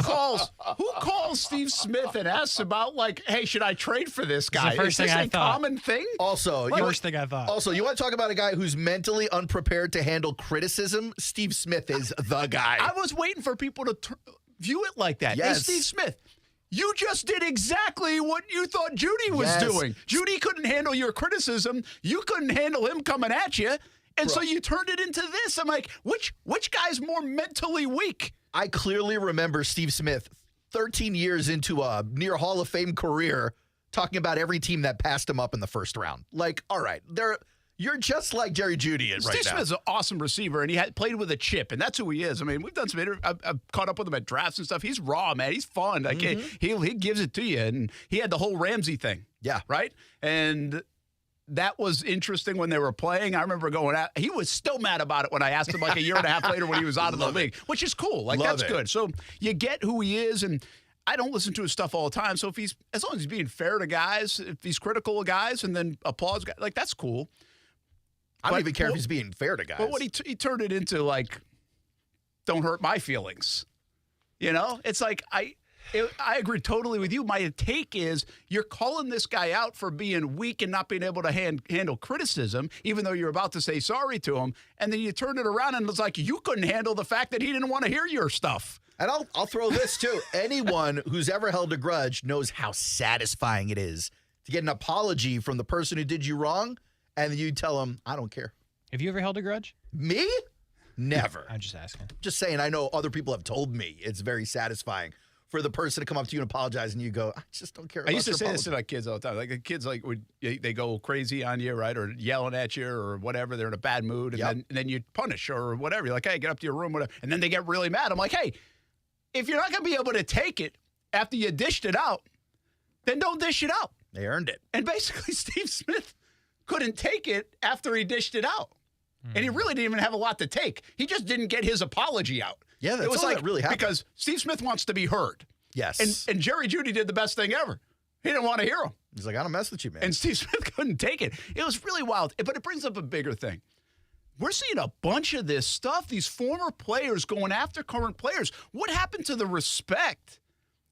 calls Steve Smith and asks about, like, hey, should I trade for this guy? the first Is thing this I a thought. common thing? Also, First thing I thought. Also, you want to talk about a guy who's mentally unprepared to handle criticism? Steve Smith is the guy. I was waiting for people to view it like that. Yes. Hey, Steve Smith, you just did exactly what you thought Jeudy was Yes. doing. Jeudy couldn't handle your criticism. You couldn't handle him coming at you. And so you turned it into this. I'm like, which guy's more mentally weak? I clearly remember Steve Smith 13 years into a near Hall of Fame career talking about every team that passed him up in the first round. Like, all right, you're just like Jerry Jeudy right Steve now. Smith's an awesome receiver, and he played with a chip, and that's who he is. I mean, we've done some I've caught up with him at drafts and stuff. He's raw, man. He's fun. Like, he gives it to you, and he had the whole Ramsey thing. Yeah. Right? And that was interesting when they were playing. I remember going out. He was still mad about it when I asked him like a year and a half later when he was out of the league, which is cool. Like, that's good. So you get who he is, and I don't listen to his stuff all the time. So as long as he's being fair to guys, if he's critical of guys and then applause guys, like, that's cool. I don't even care if he's being fair to guys. But what he turned it into, like, don't hurt my feelings. You know? It's like, I agree totally with you. My take is you're calling this guy out for being weak and not being able to handle criticism, even though you're about to say sorry to him. And then you turn it around and it's like you couldn't handle the fact that he didn't want to hear your stuff. And I'll throw this, too. Anyone who's ever held a grudge knows how satisfying it is to get an apology from the person who did you wrong, and then you tell them, I don't care. Have you ever held a grudge? Me? Never. I'm just asking. Just saying, I know other people have told me it's very satisfying for the person to come up to you and apologize, and you go, I just don't care. I used to say this to my kids all the time. Like, the kids, like, they go crazy on you, right, or yelling at you or whatever. They're in a bad mood, and then you punish or whatever. You're like, hey, get up to your room, whatever. And then they get really mad. I'm like, hey, if you're not going to be able to take it after you dished it out, then don't dish it out. They earned it. And basically, Steve Smith couldn't take it after he dished it out. And he really didn't even have a lot to take. He just didn't get his apology out. Yeah, that's it was all like, that really happened. Because Steve Smith wants to be heard. Yes. And Jerry Jeudy did the best thing ever. He didn't want to hear him. He's like, I don't mess with you, man. And Steve Smith couldn't take it. It was really wild. But it brings up a bigger thing. We're seeing a bunch of this stuff, these former players going after current players. What happened to the respect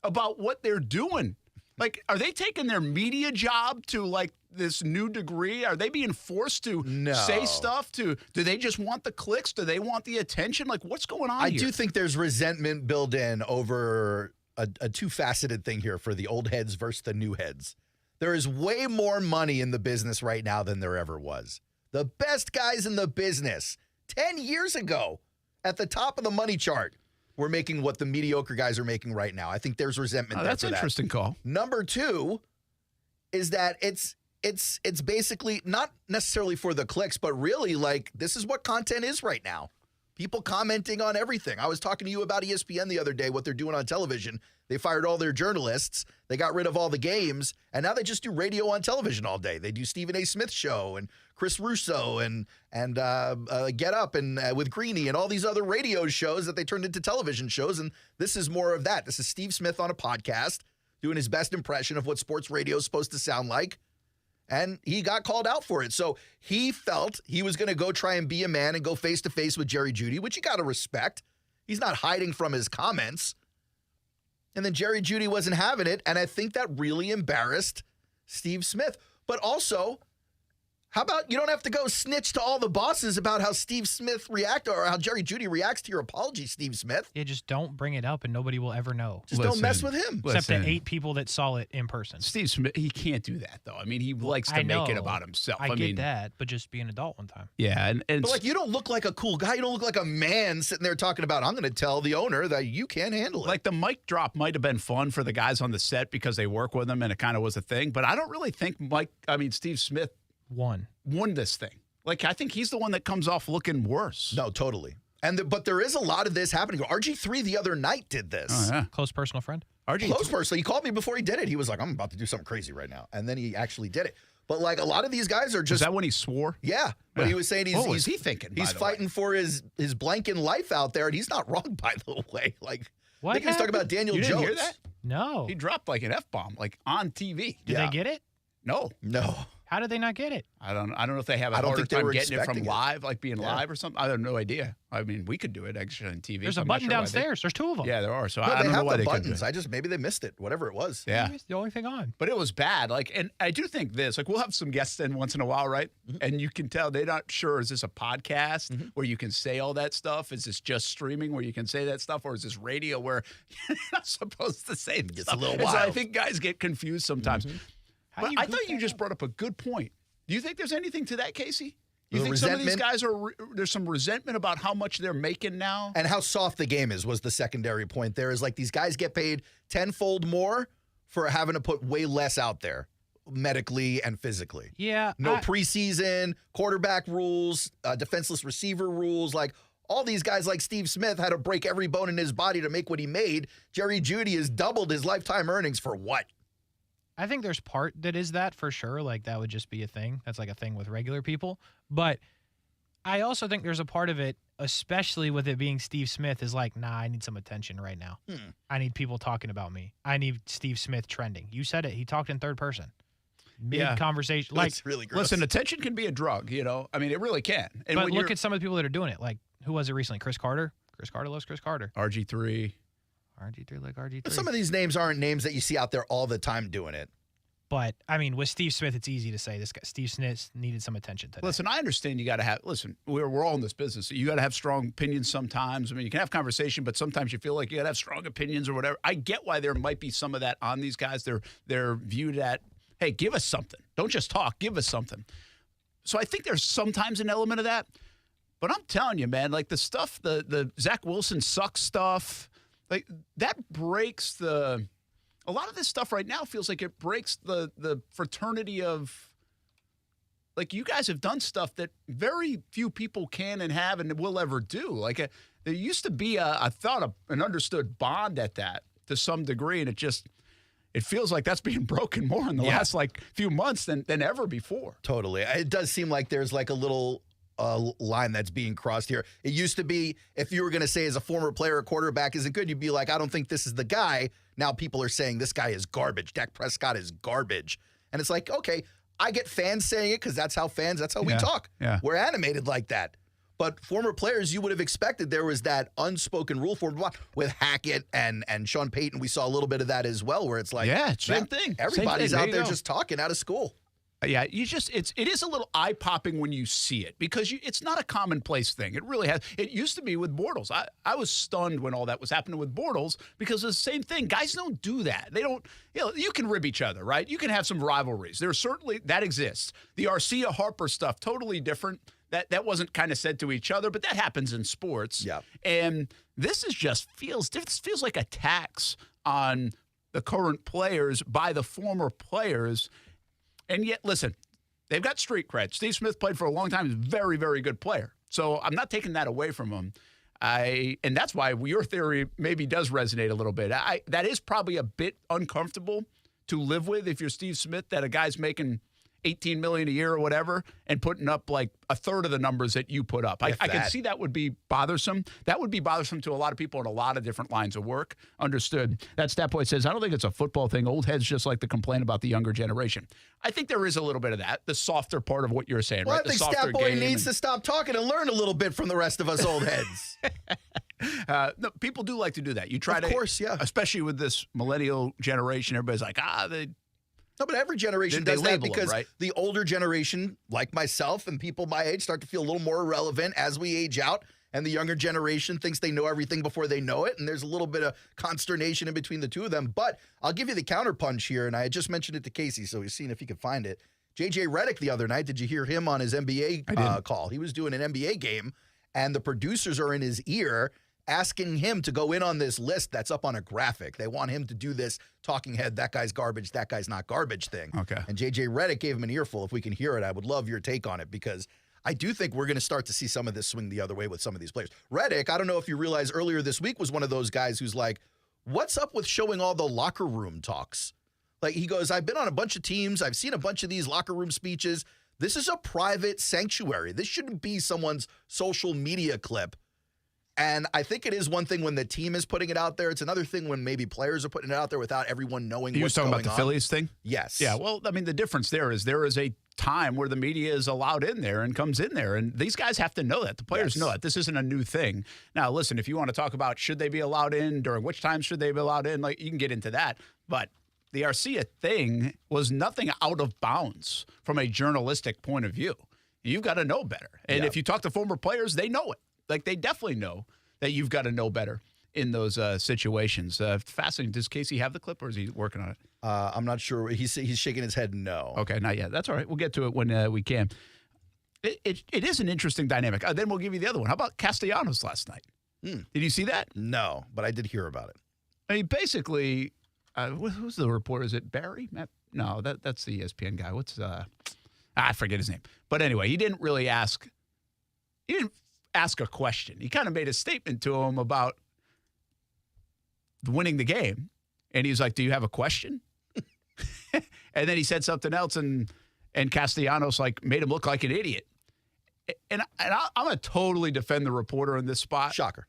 about what they're doing? Like, are they taking their media job to, like, this new degree? Are they being forced to say stuff? Do they just want the clicks? Do they want the attention? Like, what's going on I here? do think there's resentment built in over a two-faceted thing here for the old heads versus the new heads. There is way more money in the business right now than there ever was. The best guys in the business 10 years ago at the top of the money chart were making what the mediocre guys are making right now. I think there's resentment there that's for an interesting call. Number two is that it's basically not necessarily for the clicks, but really like this is what content is right now. People commenting on everything. I was talking to you about ESPN the other day, what they're doing on television. They fired all their journalists. They got rid of all the games. And now they just do radio on television all day. They do Stephen A. Smith show and Chris Russo and Get Up and with Greeny and all these other radio shows that they turned into television shows. And this is more of that. This is Steve Smith on a podcast doing his best impression of what sports radio is supposed to sound like. And he got called out for it. So he felt he was going to go try and be a man and go face-to-face with Jerry Jeudy, which you got to respect. He's not hiding from his comments. And then Jerry Jeudy wasn't having it, and I think that really embarrassed Steve Smith. But also, how about you don't have to go snitch to all the bosses about how Steve Smith reacted or how Jerry Jeudy reacts to your apology, Steve Smith. Yeah, just don't bring it up and nobody will ever know. Just don't mess with him. Except the 8 people that saw it in person. Steve Smith, he can't do that, though. I mean, he likes to make it about himself. I mean, get that, but just be an adult one time. Yeah. And but like, you don't look like a cool guy. You don't look like a man sitting there talking about, I'm going to tell the owner that you can't handle it. Like the mic drop might have been fun for the guys on the set because they work with him and it kind of was a thing. But I don't really think Steve Smith won this thing. Like, I think he's the one that comes off looking worse. No, totally. But there is a lot of this happening. RG3 the other night did this. Oh, yeah. Close personal friend? Close personal. He called me before he did it. He was like, I'm about to do something crazy right now. And then he actually did it. But like a lot of these guys are just. Was that when he swore? Yeah. But he was saying what was he thinking? He's fighting for his blank in life out there, and he's not wrong, by the way. Like, what? I think he was talking about Daniel You Jones. didn't hear that? No. He dropped like an F-bomb, like on TV. Did they get it? No. How did they not get it? I don't know if they have a harder time getting it from live, like being live or something. I have no idea. I mean, we could do it actually on TV. There's a button downstairs. There's 2 of them. Yeah, there are. So No, I don't know why the they buttons. couldn't do it. Maybe they missed it, whatever it was. Yeah. It's the only thing on. But it was bad. Like, and I do think this, like, we'll have some guests in once in a while, right? Mm-hmm. And you can tell they're not sure, is this a podcast where you can say all that stuff? Is this just streaming where you can say that stuff? Or is this radio where you're not supposed to say this stuff? a little And so wild. I think guys get confused sometimes. But I thought you just brought up a good point. Do you think there's anything to that, Kasey? You think some of these guys there's some resentment about how much they're making now? And how soft the game is was the secondary point there. Is like these guys get paid tenfold more for having to put way less out there medically and physically. Yeah. No preseason, quarterback rules, defenseless receiver rules. Like all these guys like Steve Smith had to break every bone in his body to make what he made. Jerry Jeudy has doubled his lifetime earnings for what? I think there's part that is that for sure. Like that would just be a thing. That's like a thing with regular people. But I also think there's a part of it, especially with it being Steve Smith, is like, nah, I need some attention right now. I need people talking about me. I need Steve Smith trending. You said it. He talked in third person. Mid-conversation. Like, it's really gross. Listen, attention can be a drug, you know? I mean, it really can. And but when look at some of the people that are doing it. Like, who was it recently? Chris Carter? Chris Carter loves Chris Carter. RG3. RG3 like RG3. But some of these names aren't names that you see out there all the time doing it. But, I mean, with Steve Smith, it's easy to say this guy. Steve Smith needed some attention today. Listen, I understand you got to have, we're all in this business. So you got to have strong opinions sometimes. I mean, you can have conversation, but sometimes you feel like you got to have strong opinions or whatever. I get why there might be some of that on these guys. They're viewed at, hey, give us something. Don't just talk. Give us something. So I think there's sometimes an element of that. But I'm telling you, man, like the stuff, the Zach Wilson sucks stuff, like that breaks a lot of this stuff right now feels like it breaks the fraternity of, like, you guys have done stuff that very few people can and have and will ever do. Like, there used to be, an understood bond at that to some degree, and it feels like that's being broken more in the last, few months than ever before. Totally. It does seem like there's, like, a little line that's being crossed here. It used to be if you were going to say as a former player or quarterback isn't good, you'd be like, I don't think this is the guy. Now people are saying this guy is garbage. Dak Prescott is garbage. And it's like, okay, I get fans saying it because that's how we talk. Yeah. We're animated like that. But former players, you would have expected there was that unspoken rule for with Hackett and Sean Payton. We saw a little bit of that as well, where it's like, same thing. Everybody's out there go. just talking out of school. Yeah, it is a little eye-popping when you see it because it's not a commonplace thing. It really has. It used to be with Bortles. I was stunned when all that was happening with Bortles because it's the same thing. Guys don't do that. They don't, you can rib each other, right? You can have some rivalries. There's certainly, that exists. The Arcia-Harper stuff, totally different. That wasn't kind of said to each other, but that happens in sports. Yeah. And this feels like a tax on the current players by the former players. And yet, listen, they've got street cred. Steve Smith played for a long time. He's a very, very good player. So I'm not taking that away from him. And that's why your theory maybe does resonate a little bit. That is probably a bit uncomfortable to live with if you're Steve Smith, that a guy's making $18 million a year or whatever and putting up like a third of the numbers that you put up. I can see that would be bothersome. That would be bothersome to a lot of people in a lot of different lines of work. Understood. That stat boy says, I don't think it's a football thing. Old heads just like to complain about the younger generation. I think there is a little bit of that, the softer part of what you're saying. Well, right? I think stat boy needs to stop talking and learn a little bit from the rest of us old heads. No, people do like to do that. You try of course, yeah. Especially with this millennial generation, everybody's like, No, but every generation They does that label them, because right? the older generation, like myself and people my age, start to feel a little more irrelevant as we age out, and the younger generation thinks they know everything before they know it, and there's a little bit of consternation in between the two of them. But I'll give you the counterpunch here, and I had just mentioned it to Kasey, so he's seeing if he could find it. J.J. Redick the other night, did you hear him on his NBA call? He was doing an NBA game, and the producers are in his ear asking him to go in on this list that's up on a graphic. They want him to do this talking head, that guy's garbage, that guy's not garbage thing. Okay. And J.J. Redick gave him an earful. If we can hear it, I would love your take on it because I do think we're going to start to see some of this swing the other way with some of these players. Redick, I don't know if you realize earlier this week was one of those guys who's like, what's up with showing all the locker room talks? Like he goes, I've been on a bunch of teams. I've seen a bunch of these locker room speeches. This is a private sanctuary. This shouldn't be someone's social media clip. And I think it is one thing when the team is putting it out there. It's another thing when maybe players are putting it out there without everyone knowing what's going on. You were talking about the Phillies thing? Yes. Yeah, well, I mean, the difference there is a time where the media is allowed in there and comes in there. And these guys have to know that. The players know that. This isn't a new thing. Now, listen, if you want to talk about should they be allowed in, during which time should they be allowed in, like you can get into that. But the Arcia thing was nothing out of bounds from a journalistic point of view. You've got to know better. And if you talk to former players, they know it. Like they definitely know that you've got to know better in those situations. Fascinating. Does Kasey have the clip, or is he working on it? I'm not sure. He's shaking his head no. Okay, not yet. That's all right. We'll get to it when we can. It is an interesting dynamic. Then we'll give you the other one. How about Castellanos last night? Did you see that? No, but I did hear about it. I mean, basically, who's the reporter? Is it Barry? No, that's the ESPN guy. What's I forget his name. But anyway, he didn't really ask. He didn't ask a question. He kind of made a statement to him about winning the game. And he was like, do you have a question? And then he said something else, and Castellanos like made him look like an idiot. And I'm going to totally defend the reporter in this spot. Shocker.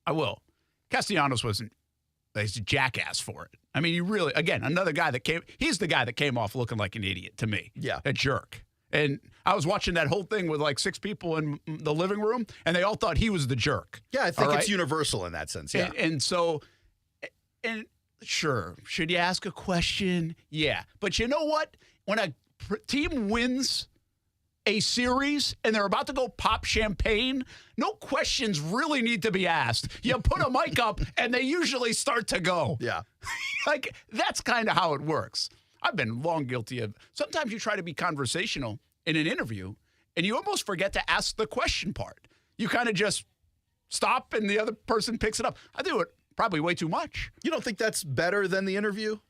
I will. Castellanos he's a jackass for it. I mean, you really, again, another guy he's the guy that came off looking like an idiot to me. Yeah. A jerk. And I was watching that whole thing with like 6 people in the living room, and they all thought he was the jerk. Yeah, I think it's universal in that sense. Yeah. And so, sure, should you ask a question? Yeah. But you know what? When a team wins a series and they're about to go pop champagne, no questions really need to be asked. You put a mic up, and they usually start to go. Yeah. Like, that's kind of how it works. I've been long guilty of. Sometimes you try to be conversational in an interview, and you almost forget to ask the question part. You kind of just stop, and the other person picks it up. I do it probably way too much. You don't think that's better than the interview?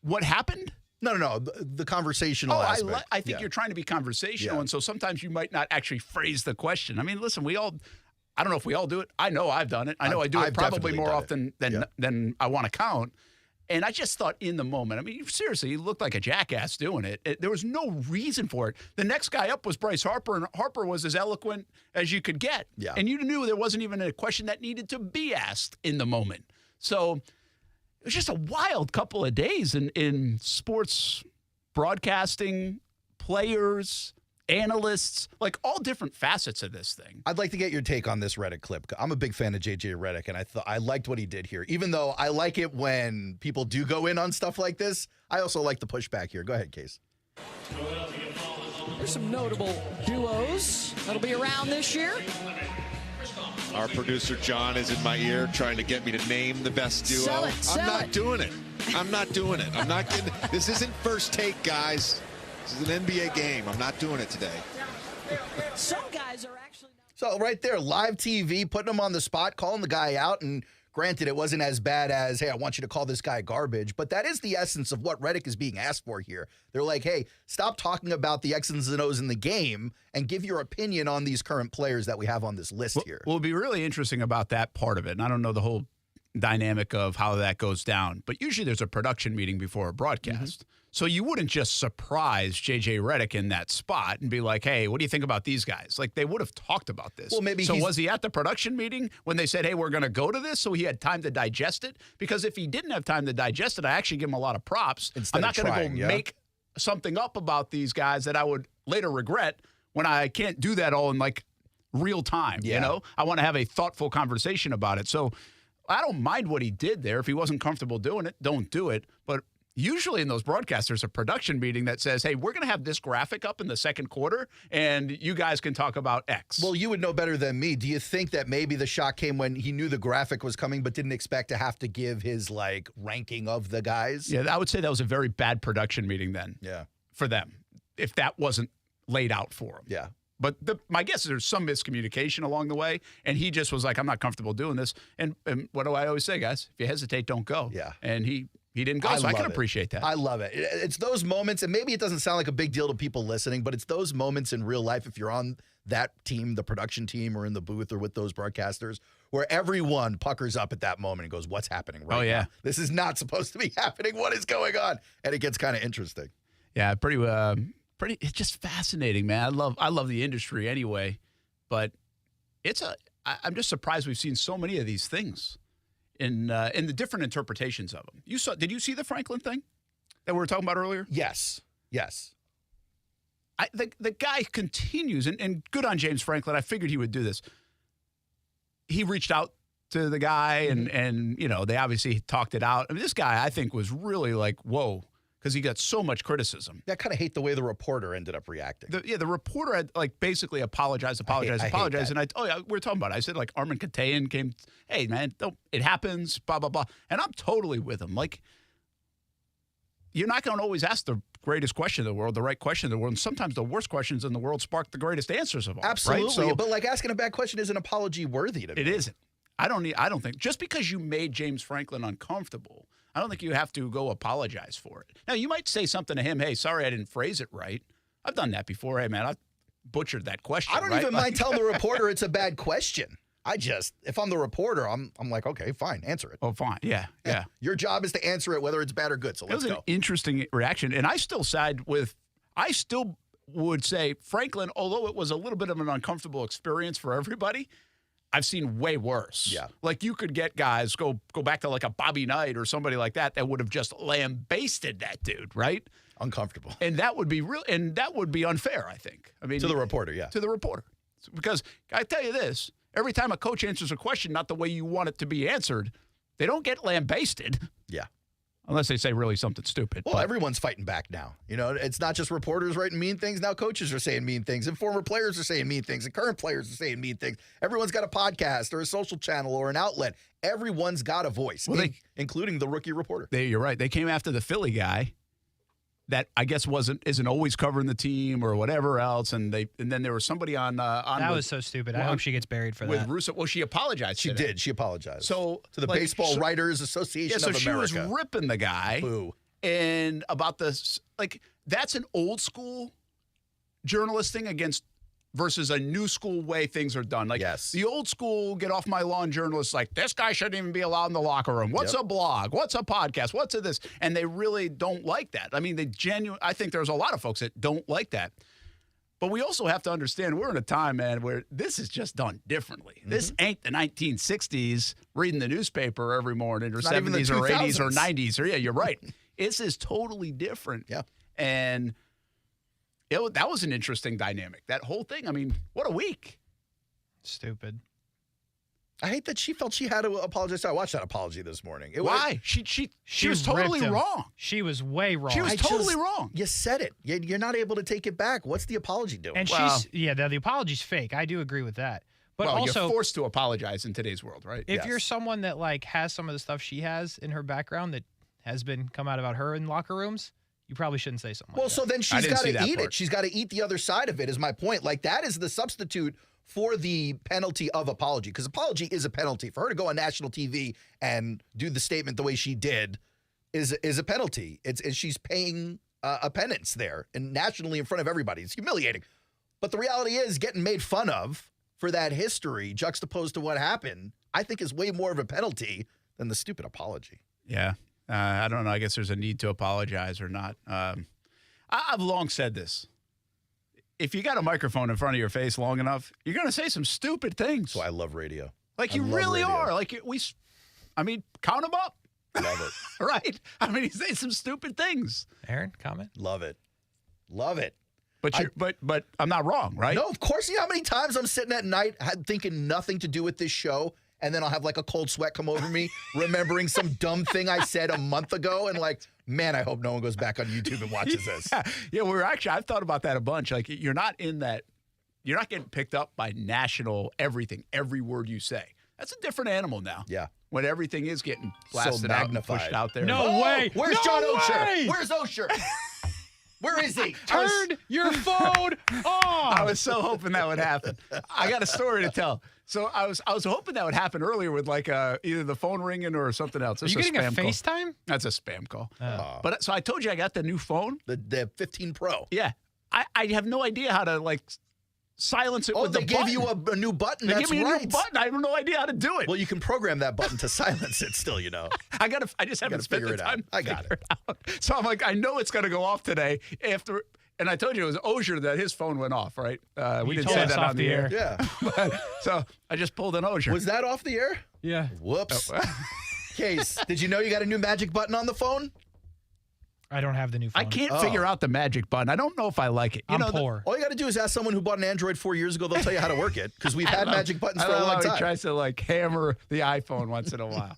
What happened? No. The conversational aspect. I think you're trying to be conversational, and so sometimes you might not actually phrase the question. I mean, listen, I don't know if we all do it. I know I've done it. I know I do it probably more often than I want to count. And I just thought in the moment, I mean, seriously, he looked like a jackass doing it. There was no reason for it. The next guy up was Bryce Harper, and Harper was as eloquent as you could get. Yeah. And you knew there wasn't even a question that needed to be asked in the moment. So it was just a wild couple of days in sports broadcasting, players, analysts, like all different facets of this thing. I'd like to get your take on this Redick clip. I'm a big fan of JJ Redick, and I liked what he did here. Even though I like it when people do go in on stuff like this, I also like the pushback here. Go ahead, Case. There's some notable duos that'll be around this year. Our producer John is in my ear trying to get me to name the best duo. Sell it. I'm not doing it. I'm not doing it. I'm not getting. This isn't First Take, guys. This is an NBA game. I'm not doing it today. Some guys are actually. So right there, live TV, putting him on the spot, calling the guy out. And granted, it wasn't as bad as, hey, I want you to call this guy garbage. But that is the essence of what Redick is being asked for here. They're like, hey, stop talking about the X's and O's in the game and give your opinion on these current players that we have on this list here. What will be really interesting about that part of it, and I don't know the whole dynamic of how that goes down, but usually there's a production meeting before a broadcast. Mm-hmm. So you wouldn't just surprise JJ Redick in that spot and be like, hey, what do you think about these guys? Like, they would have talked about this. Well, maybe so was he at the production meeting when they said, hey, we're going to go to this, so he had time to digest it? Because if he didn't have time to digest it, I actually give him a lot of props. Instead I'm not going to go make something up about these guys that I would later regret when I can't do that all in, like, real time, you know? I want to have a thoughtful conversation about it. So I don't mind what he did there. If he wasn't comfortable doing it, don't do it. But usually in those broadcasts, there's a production meeting that says, hey, we're going to have this graphic up in the second quarter, and you guys can talk about X. Well, you would know better than me. Do you think that maybe the shock came when he knew the graphic was coming but didn't expect to have to give his, like, ranking of the guys? Yeah, I would say that was a very bad production meeting then. Yeah. For them, if that wasn't laid out for them. Yeah. But my guess is there's some miscommunication along the way, and he just was like, I'm not comfortable doing this. And what do I always say, guys? If you hesitate, don't go. Yeah. And he didn't go, so I can appreciate that. I love it. It's those moments, and maybe it doesn't sound like a big deal to people listening, but it's those moments in real life, if you're on that team, the production team, or in the booth or with those broadcasters, where everyone puckers up at that moment and goes, what's happening right now? This is not supposed to be happening. What is going on? And it gets kind of interesting. Yeah, pretty. It's just fascinating, man. I love the industry anyway, but I'm just surprised we've seen so many of these things in the different interpretations of them. Did you see the Franklin thing that we were talking about earlier? Yes. The guy continues, and good on James Franklin. I figured he would do this. He reached out to the guy, and you know, they obviously talked it out. I mean, this guy, I think, was really like, whoa, because he got so much criticism. I kind of hate the way the reporter ended up reacting. The reporter had, like, basically apologized. And we're talking about it. I said, like, Armin Katayan came, hey, man, it happens, blah, blah, blah. And I'm totally with him. Like, you're not going to always ask the greatest question in the world, the right question in the world. And sometimes the worst questions in the world spark the greatest answers of all. Absolutely. Right? So, but, like, asking a bad question isn't apology worthy to me. It isn't. I don't think, just because you made James Franklin uncomfortable, I don't think you have to go apologize for it. Now, you might say something to him, hey, sorry I didn't phrase it right. I've done that before. Hey, man, I butchered that question. I don't even mind telling the reporter it's a bad question. If I'm the reporter, I'm like, okay, fine, answer it. Oh, fine. Yeah. Your job is to answer it whether it's bad or good, so let's go. It was an interesting reaction, and I still would say Franklin, although it was a little bit of an uncomfortable experience for everybody, I've seen way worse. Yeah. Like, you could get guys, go back to like a Bobby Knight or somebody like that would have just lambasted that dude, right? Uncomfortable. And that would be unfair, I think. I mean, to the reporter, yeah. To the reporter. Because I tell you this, every time a coach answers a question not the way you want it to be answered, they don't get lambasted. Yeah. Unless they say really something stupid. Well, everyone's fighting back now. You know, it's not just reporters writing mean things. Now coaches are saying mean things, and former players are saying mean things, and current players are saying mean things. Everyone's got a podcast or a social channel or an outlet. Everyone's got a voice, including the rookie reporter. You're right. They came after the Philly guy that I guess isn't always covering the team or whatever else, and then there was somebody on that was so stupid. I hope she gets buried for that. With Russo. Well, she apologized. She did. She apologized. So to the Baseball Writers Association of America. She was ripping the guy. Boo. And about this, like, that's an old school journalist thing against versus a new school way things are done. Like the old school get off my lawn journalists, like, this guy shouldn't even be allowed in the locker room. What's a blog? What's a podcast? What's a this? And they really don't like that. I mean, I think there's a lot of folks that don't like that. But we also have to understand we're in a time, man, where this is just done differently. This ain't the 1960s reading the newspaper every morning, or 70s or 80s or 90s. Or you're right. This is totally different. Yeah. And that was an interesting dynamic. That whole thing, I mean, what a week. Stupid. I hate that she felt she had to apologize. I watched that apology this morning. Why? She was totally wrong. She was way wrong. She was totally wrong. You said it. You're not able to take it back. What's the apology doing? And the apology's fake. I do agree with that. But also, you're forced to apologize in today's world, right? If you're someone that like has some of the stuff she has in her background that has been come out about her in locker rooms, you probably shouldn't say something like that. So then she's got to eat it. She's got to eat the other side of it, is my point. Like, that is the substitute for the penalty of apology, because apology is a penalty. For her to go on national TV and do the statement the way she did is a penalty. She's paying a penance there and nationally in front of everybody. It's humiliating. But the reality is, getting made fun of for that history juxtaposed to what happened, I think is way more of a penalty than the stupid apology. Yeah. I don't know. I guess there's a need to apologize or not. I've long said this. If you got a microphone in front of your face long enough, you're going to say some stupid things. So I love radio. Like, you really are. Like, count them up. Love it. Right? I mean, you say some stupid things. Aaron, comment? Love it. Love it. But I'm not wrong, right? No, of course. You know how many times I'm sitting at night thinking nothing to do with this show, and then I'll have like a cold sweat come over me, remembering some dumb thing I said a month ago, and like, man, I hope no one goes back on YouTube and watches this. Yeah, I've thought about that a bunch. Like, you're not getting picked up by national everything, every word you say. That's a different animal now. Yeah. When everything is getting blasted out and pushed out there. No way. Where's John Osher? Where's Osher? Where is he? Turn your phone off. I was so hoping that would happen. I got a story to tell. So I was hoping that would happen earlier with like either the phone ringing or something else. Are you getting a FaceTime? That's a spam call. But so I told you I got the new phone, the 15 Pro. Yeah, I have no idea how to like silence it with the button. They gave you a new button. They gave me a new button. I have no idea how to do it. Well, you can program that button to silence it still, you know. I just haven't spent the time. I got it. So I'm like, I know it's going to go off today after. And I told you it was Osher that his phone went off, right? We didn't say that on the air. Yeah. So I just pulled an Osher. Was that off the air? Yeah. Whoops. Case, did you know you got a new magic button on the phone? I don't have the new phone. I can't figure out the magic button. I don't know if I like it. I'm poor. All you got to do is ask someone who bought an Android 4 years ago. They'll tell you how to work it, because we've had magic buttons for a long time. He tries to like hammer the iPhone once in a while.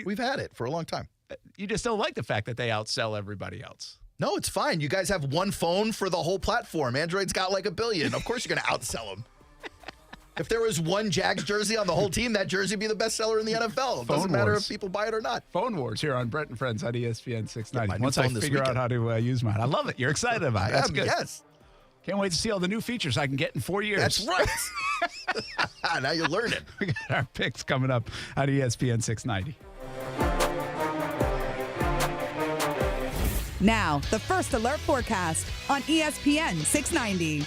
We've had it for a long time. You just don't like the fact that they outsell everybody else. No, it's fine. You guys have one phone for the whole platform. Android's got like 1 billion. Of course you're going to outsell them. If there was one Jags jersey on the whole team, that jersey would be the best seller in the NFL. It doesn't matter if people buy it or not. Phone Wars here on Brent Friends on ESPN 690. Once I figure out how to use mine. I love it. You're excited about it. That's good. Yes. Can't wait to see all the new features I can get in 4 years. That's right. Now you'll learn it. We got our picks coming up on ESPN 690. Now, the First Alert Forecast on ESPN 690.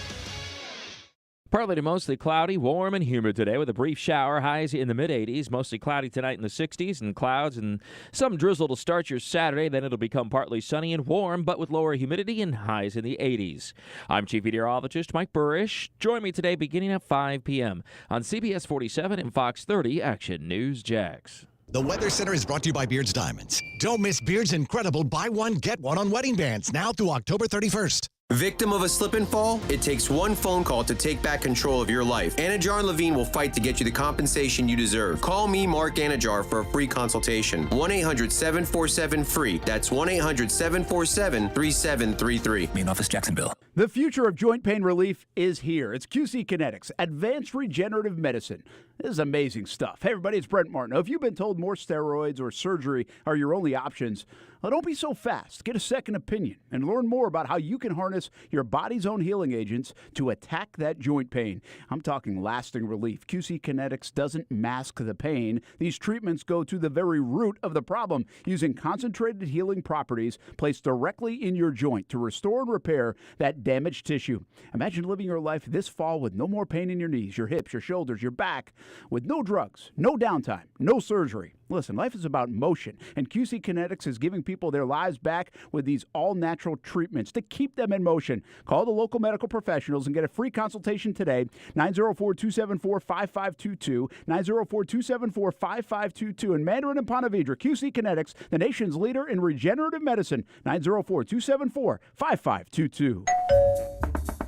Partly to mostly cloudy, warm and humid today with a brief shower, highs in the mid-80s. Mostly cloudy tonight in the 60s and clouds and some drizzle to start your Saturday. Then it'll become partly sunny and warm, but with lower humidity and highs in the 80s. I'm Chief Meteorologist Mike Burrish. Join me today beginning at 5 p.m. on CBS 47 and Fox 30 Action News Jax. The Weather Center is brought to you by Beard's Diamonds. Don't miss Beard's incredible buy one, get one on wedding bands now through October 31st. Victim of a slip and fall? It takes one phone call to take back control of your life. Anajar and Levine will fight to get you the compensation you deserve. Call me, Mark Anajar, for a free consultation. 1-800-747-FREE. That's 1-800-747-3733. Main office, Jacksonville. The future of joint pain relief is here. It's QC Kinetics, advanced regenerative medicine. This is amazing stuff. Hey, everybody, it's Brent Martineau. If you've been told more steroids or surgery are your only options, well, don't be so fast. Get a second opinion and learn more about how you can harness your body's own healing agents to attack that joint pain. I'm talking lasting relief. QC Kinetics doesn't mask the pain. These treatments go to the very root of the problem using concentrated healing properties placed directly in your joint to restore and repair that damaged tissue. Imagine living your life this fall with no more pain in your knees, your hips, your shoulders, your back, with no drugs, no downtime, no surgery. Listen, life is about motion, and QC Kinetics is giving people their lives back with these all-natural treatments to keep them in motion. Call the local medical professionals and get a free consultation today, 904-274-5522, 904-274-5522. In Mandarin and Ponte Vedra, QC Kinetics, the nation's leader in regenerative medicine, 904-274-5522.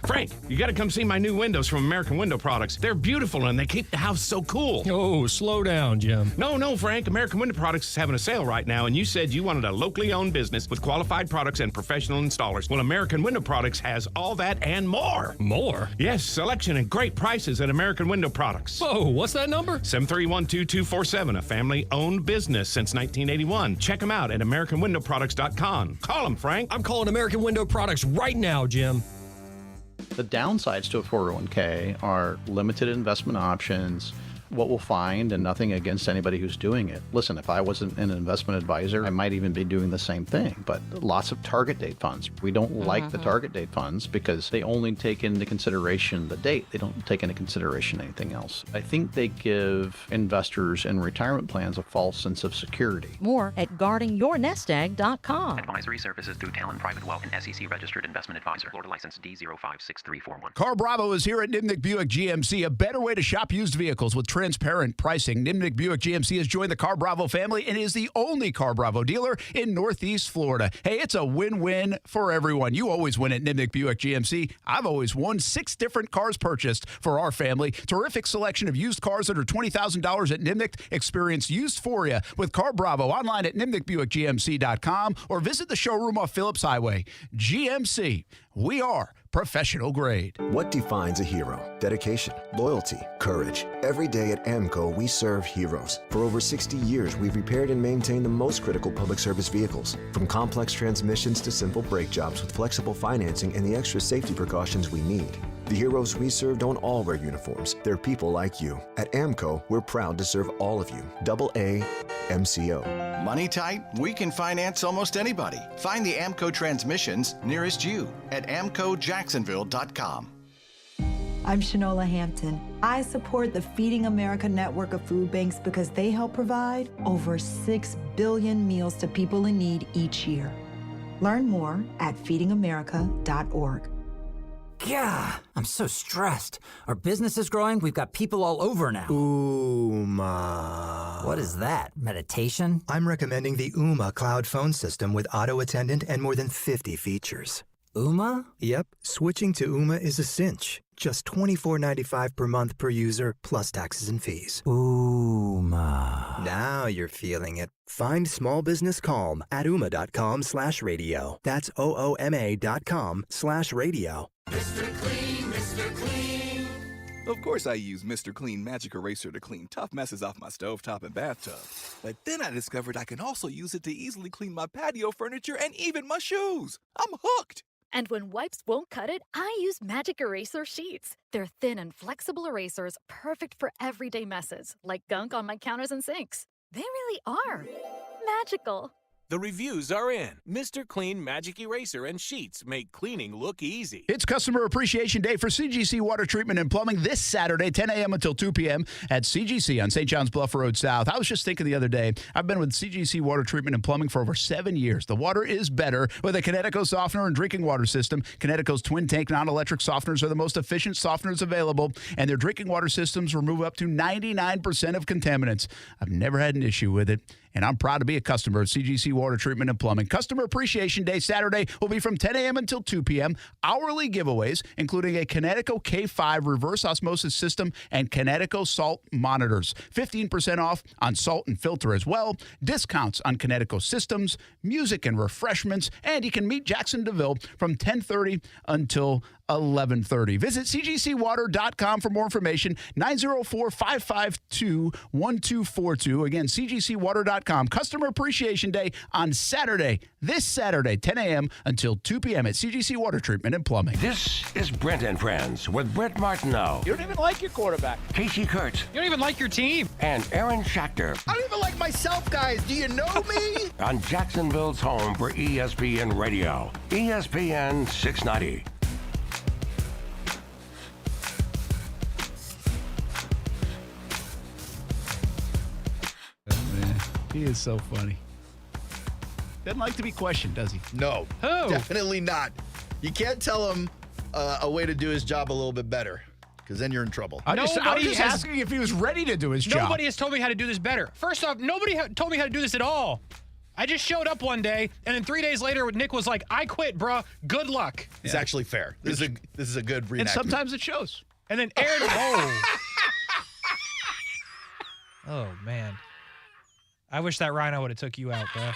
Frank, you got to come see my new windows from American Window Products. They're beautiful and they keep the house so cool. Oh, slow down, Jim. No, Frank. American Window Products is having a sale right now, and you said you wanted a locally owned business with qualified products and professional installers. Well, American Window Products has all that and more. More? Yes, selection and great prices at American Window Products. Whoa, what's that number? 731-2247, a family-owned business since 1981. Check them out at AmericanWindowProducts.com. Call them, Frank. I'm calling American Window Products right now, Jim. The downsides to a 401k are limited investment options, what we'll find, and nothing against anybody who's doing it. Listen, if I wasn't an investment advisor, I might even be doing the same thing, but lots of target date funds. We don't like the target date funds because they only take into consideration the date. They don't take into consideration anything else. I think they give investors in retirement plans a false sense of security. More at guardingyournestegg.com. Advisory services through Talon Private Wealth and SEC registered investment advisor. Florida license D056341. Car Bravo is here at Nimnik Buick GMC, a better way to shop used vehicles with transparent pricing. Nimnik Buick GMC has joined the Car Bravo family and is the only Car Bravo dealer in Northeast Florida. Hey, it's a win-win for everyone. You always win at Nimnik Buick GMC. I've always won 6 different cars purchased for our family. Terrific selection of used cars under $20,000 at Nimnik. Experience used for you with Car Bravo online at nimnikbuickgmc.com or visit the showroom off Phillips Highway. GMC, we are professional grade. What defines a hero? Dedication, loyalty, courage. Every day at AMCO, we serve heroes. For over 60 years, we've repaired and maintained the most critical public service vehicles. From complex transmissions to simple brake jobs with flexible financing and the extra safety precautions we need. The heroes we serve don't all wear uniforms. They're people like you. At AMCO, we're proud to serve all of you. AA MCO. Money tight? We can finance almost anybody. Find the AMCO transmissions nearest you at AMCOJacksonville.com. I'm Shanola Hampton. I support the Feeding America network of food banks because they help provide over 6 billion meals to people in need each year. Learn more at feedingamerica.org. Yeah, I'm so stressed. Our business is growing. We've got people all over now. Ooma. What is that? Meditation? I'm recommending the Ooma cloud phone system with auto attendant and more than 50 features. Ooma? Yep, switching to Ooma is a cinch. Just $24.95 per month per user, plus taxes and fees. Ooma. Now you're feeling it. Find small business calm at ooma.com/radio. That's OOMA.com/radio. Mr. Clean, Mr. Clean. Of course I use Mr. Clean Magic Eraser to clean tough messes off my stovetop and bathtub. But then I discovered I can also use it to easily clean my patio furniture and even my shoes. I'm hooked. And when wipes won't cut it, I use Magic Eraser Sheets. They're thin and flexible erasers, perfect for everyday messes, like gunk on my counters and sinks. They really are magical. The reviews are in. Mr. Clean Magic Eraser and Sheets make cleaning look easy. It's Customer Appreciation Day for CGC Water Treatment and Plumbing this Saturday, 10 a.m. until 2 p.m. at CGC on St. John's Bluff Road South. I was just thinking the other day, I've been with CGC Water Treatment and Plumbing for over 7 years. The water is better with a Kinetico softener and drinking water system. Kinetico's twin tank non-electric softeners are the most efficient softeners available, and their drinking water systems remove up to 99% of contaminants. I've never had an issue with it, and I'm proud to be a customer of CGC Water Treatment and Plumbing. Customer Appreciation Day Saturday will be from 10 a.m. until 2 p.m. Hourly giveaways, including a Kinetico K5 reverse osmosis system and Kinetico salt monitors. 15% off on salt and filter as well. Discounts on Kinetico systems, music and refreshments, and you can meet Jackson DeVille from 10:30 until 11:30. Visit cgcwater.com for more information. 904-552-1242. Again, cgcwater.com. Customer Appreciation Day on Saturday, this Saturday, 10 a.m. until 2 p.m. at CGC Water Treatment and Plumbing. This is Brent and Friends with Brent Martineau. You don't even like your quarterback. Kasey Kuhrts. You don't even like your team. And Aaron Schachter. I don't even like myself, guys. Do you know me? On Jacksonville's home for ESPN Radio. ESPN 690. He is so funny. Doesn't like to be questioned, does he? No. Who? Definitely not. You can't tell him a way to do his job a little bit better, because then you're in trouble. I was just asking if he was ready to do his job. Nobody has told me how to do this better. First off, nobody told me how to do this at all. I just showed up one day, and then 3 days later, Nick was like, I quit, bruh. Good luck. It's actually fair. This is a good reenactment. And sometimes it shows. And then Aaron, oh, man. I wish that rhino would have took you out, bro.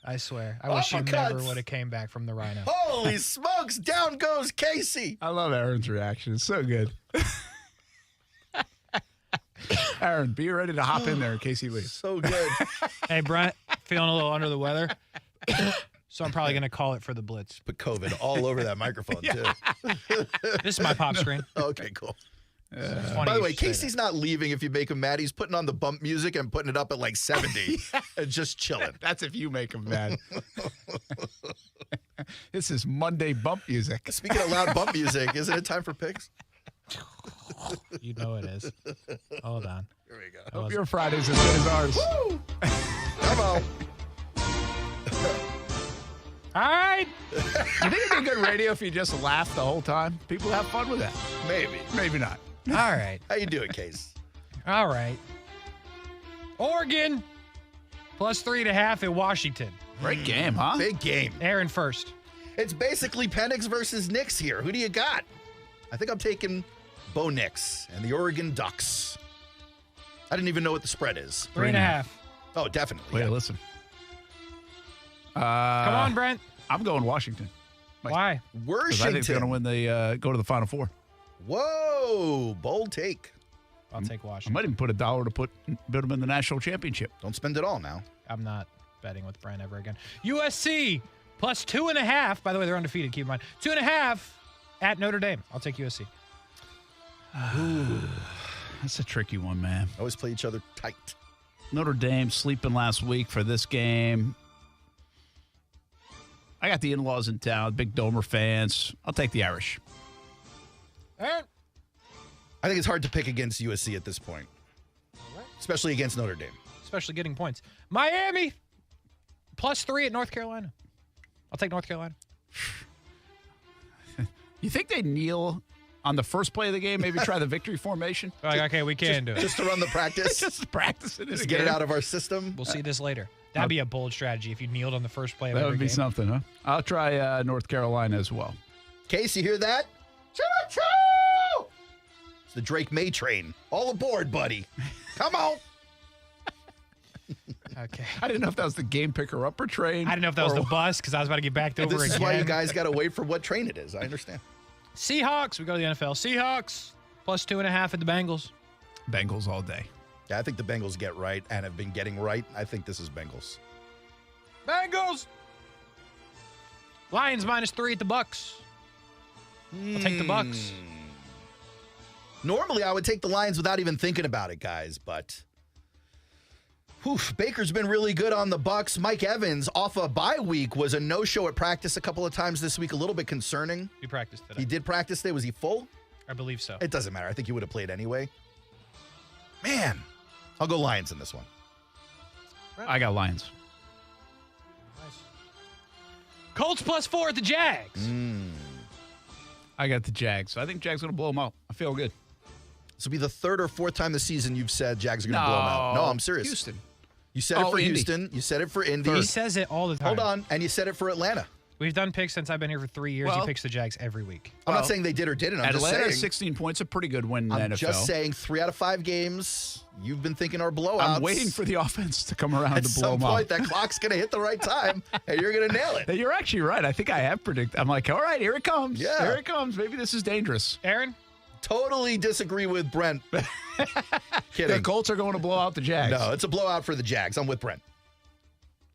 I swear. I wish you never would have came back from the rhino. Holy smokes, down goes Kasey. I love Aaron's reaction. It's so good. Aaron, be ready to hop in there in case he leaves. So good. Hey, Brent, feeling a little under the weather. So I'm probably going to call it for the blitz. Put COVID all over that microphone, too. This is my pop screen. Okay, cool. By the way, Casey's not leaving if you make him mad. He's putting on the bump music and putting it up at like 70 and just chilling. That's if you make him mad. This is Monday bump music. Speaking of loud bump music, isn't it time for picks? You know it is. Hold on. Here we go. Hope your Friday's as good as ours. Woo! Come on. All right. You think it'd be good radio if you just laugh the whole time? People have fun with that. Maybe. Maybe not. All right. How you doing, Case? All right. Oregon +3.5 at Washington. Great game, huh? Big game. Aaron first. It's basically Penix versus Nix here. Who do you got? I think I'm taking Bo Nix and the Oregon Ducks. I didn't even know what the spread is. 3.5. Oh, definitely. Wait, listen. Come on, Brent. I'm going Washington. Why? Because I think they're going to win the go to the Final Four. Whoa, bold take. I'll take I Washington. might even put $1 to put them in the national championship. Don't spend it all now. I'm not betting with Brent ever again. USC +2.5. By the way, they're undefeated. Keep in mind. 2.5 at Notre Dame. I'll take USC. Ooh, that's a tricky one, man. Always play each other tight. Notre Dame sleeping last week for this game. I got the in-laws in town, big Domer fans. I'll take the Irish. Aaron? I think it's hard to pick against USC at this point, especially against Notre Dame. Especially getting points. Miami +3 at North Carolina. I'll take North Carolina. You think they kneel on the first play of the game? Maybe try the victory formation? Like, okay, we can do it. Just to run the practice? Just practice it. Just get it out of our system? We'll see this later. That'd be a bold strategy if you kneeled on the first play of That every would be game. something, huh? I'll try North Carolina as well. Case, you hear that? Choo-choo! It's the Drake May train. All aboard, buddy. Come on. Okay. I didn't know if that was the game picker-upper train. I didn't know if that was the bus because I was about to get backed over This again. is why you guys got to wait for what train it is. I understand. Seahawks. We go to the NFL. Seahawks +2.5 at the Bengals. Bengals all day. Yeah, I think the Bengals get right and have been getting right. I think this is Bengals. Bengals. Lions -3 at the Bucks. I'll take the Bucks. Normally, I would take the Lions without even thinking about it, guys, but Baker's been really good on the Bucks. Mike Evans, off a bye week, was a no-show at practice a couple of times this week. A little bit concerning. He practiced today. He did practice today. Was he full? I believe so. It doesn't matter. I think he would have played anyway. Man, I'll go Lions in this one. I got Lions. Colts +4 at the Jags. I got the Jags. I think Jags going to blow them out. I feel good. This will be the third or fourth time this season you've said Jags are going to blow them out. No, I'm serious. Houston. You said it for Indy. Houston. You said it for Indy. He says it all the time. Hold on. And you said it for Atlanta. We've done picks since I've been here for 3 years. Well, he picks the Jags every week. I'm not saying they did or didn't. I'm Atlanta, just saying 16 points, a pretty good win in the I'm NFL. just saying 3 out of 5 games you've been thinking are blowouts. I'm waiting for the offense to come around At to blow some them point, out. that clock's going to hit the right time, and you're going to nail it. You're actually right. I think I have predicted. I'm like, all right, here it comes. Yeah. Here it comes. Maybe this is dangerous. Aaron? Totally disagree with Brent. Kidding. The Colts are going to blow out the Jags. No, it's a blowout for the Jags. I'm with Brent.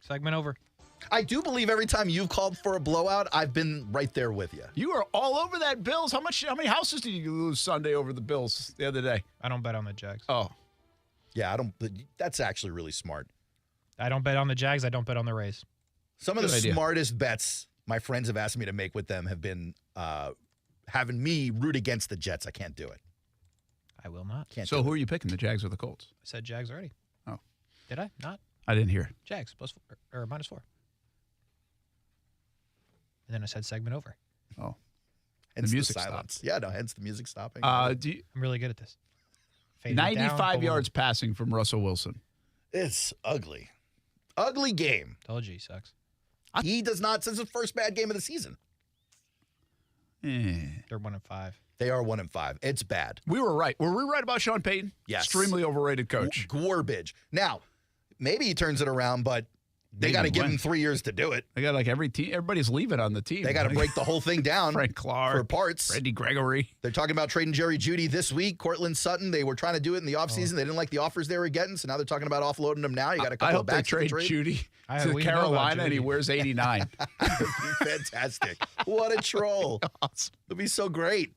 Segment over. I do believe every time you've called for a blowout, I've been right there with you. You are all over that Bills. How many houses did you lose Sunday over the Bills the other day? I don't bet on the Jags. Oh. Yeah, I don't. That's actually really smart. I don't bet on the Jags. I don't bet on the Rays. Some of the smartest bets my friends have asked me to make with them have been having me root against the Jets. I can't do it. I will not. So who are you picking, the Jags or the Colts? I said Jags already. Oh. Did I? Not? I didn't hear. Jags +4 or -4. And then I said segment over. Oh. Hence the music silence. stopped. Yeah, no, hence the music stopping. I'm really good at this. Fade it down, 95 boom. yards passing from Russell Wilson. It's ugly. Ugly game. Told you he sucks. He does not since his first bad game of the season. They're 1-5. They are 1-5. It's bad. We were right. Were we right about Sean Payton? Yes. Extremely overrated coach. Garbage. Now, maybe he turns it around, but they got to give him 3 years to do it. They got like every team. Everybody's leaving on the team. They got to break the whole thing down. Frank Clark, for parts. Randy Gregory. They're talking about trading Jerry Jeudy this week. Cortland Sutton. They were trying to do it in the offseason. They didn't like the offers they were getting, so now they're talking about offloading them now. You got a couple I of hope they backs trade to trade. Jeudy We to know about Carolina, and he Jeudy. wears 89. That'd be fantastic. What a troll. Awesome. It'd be so great.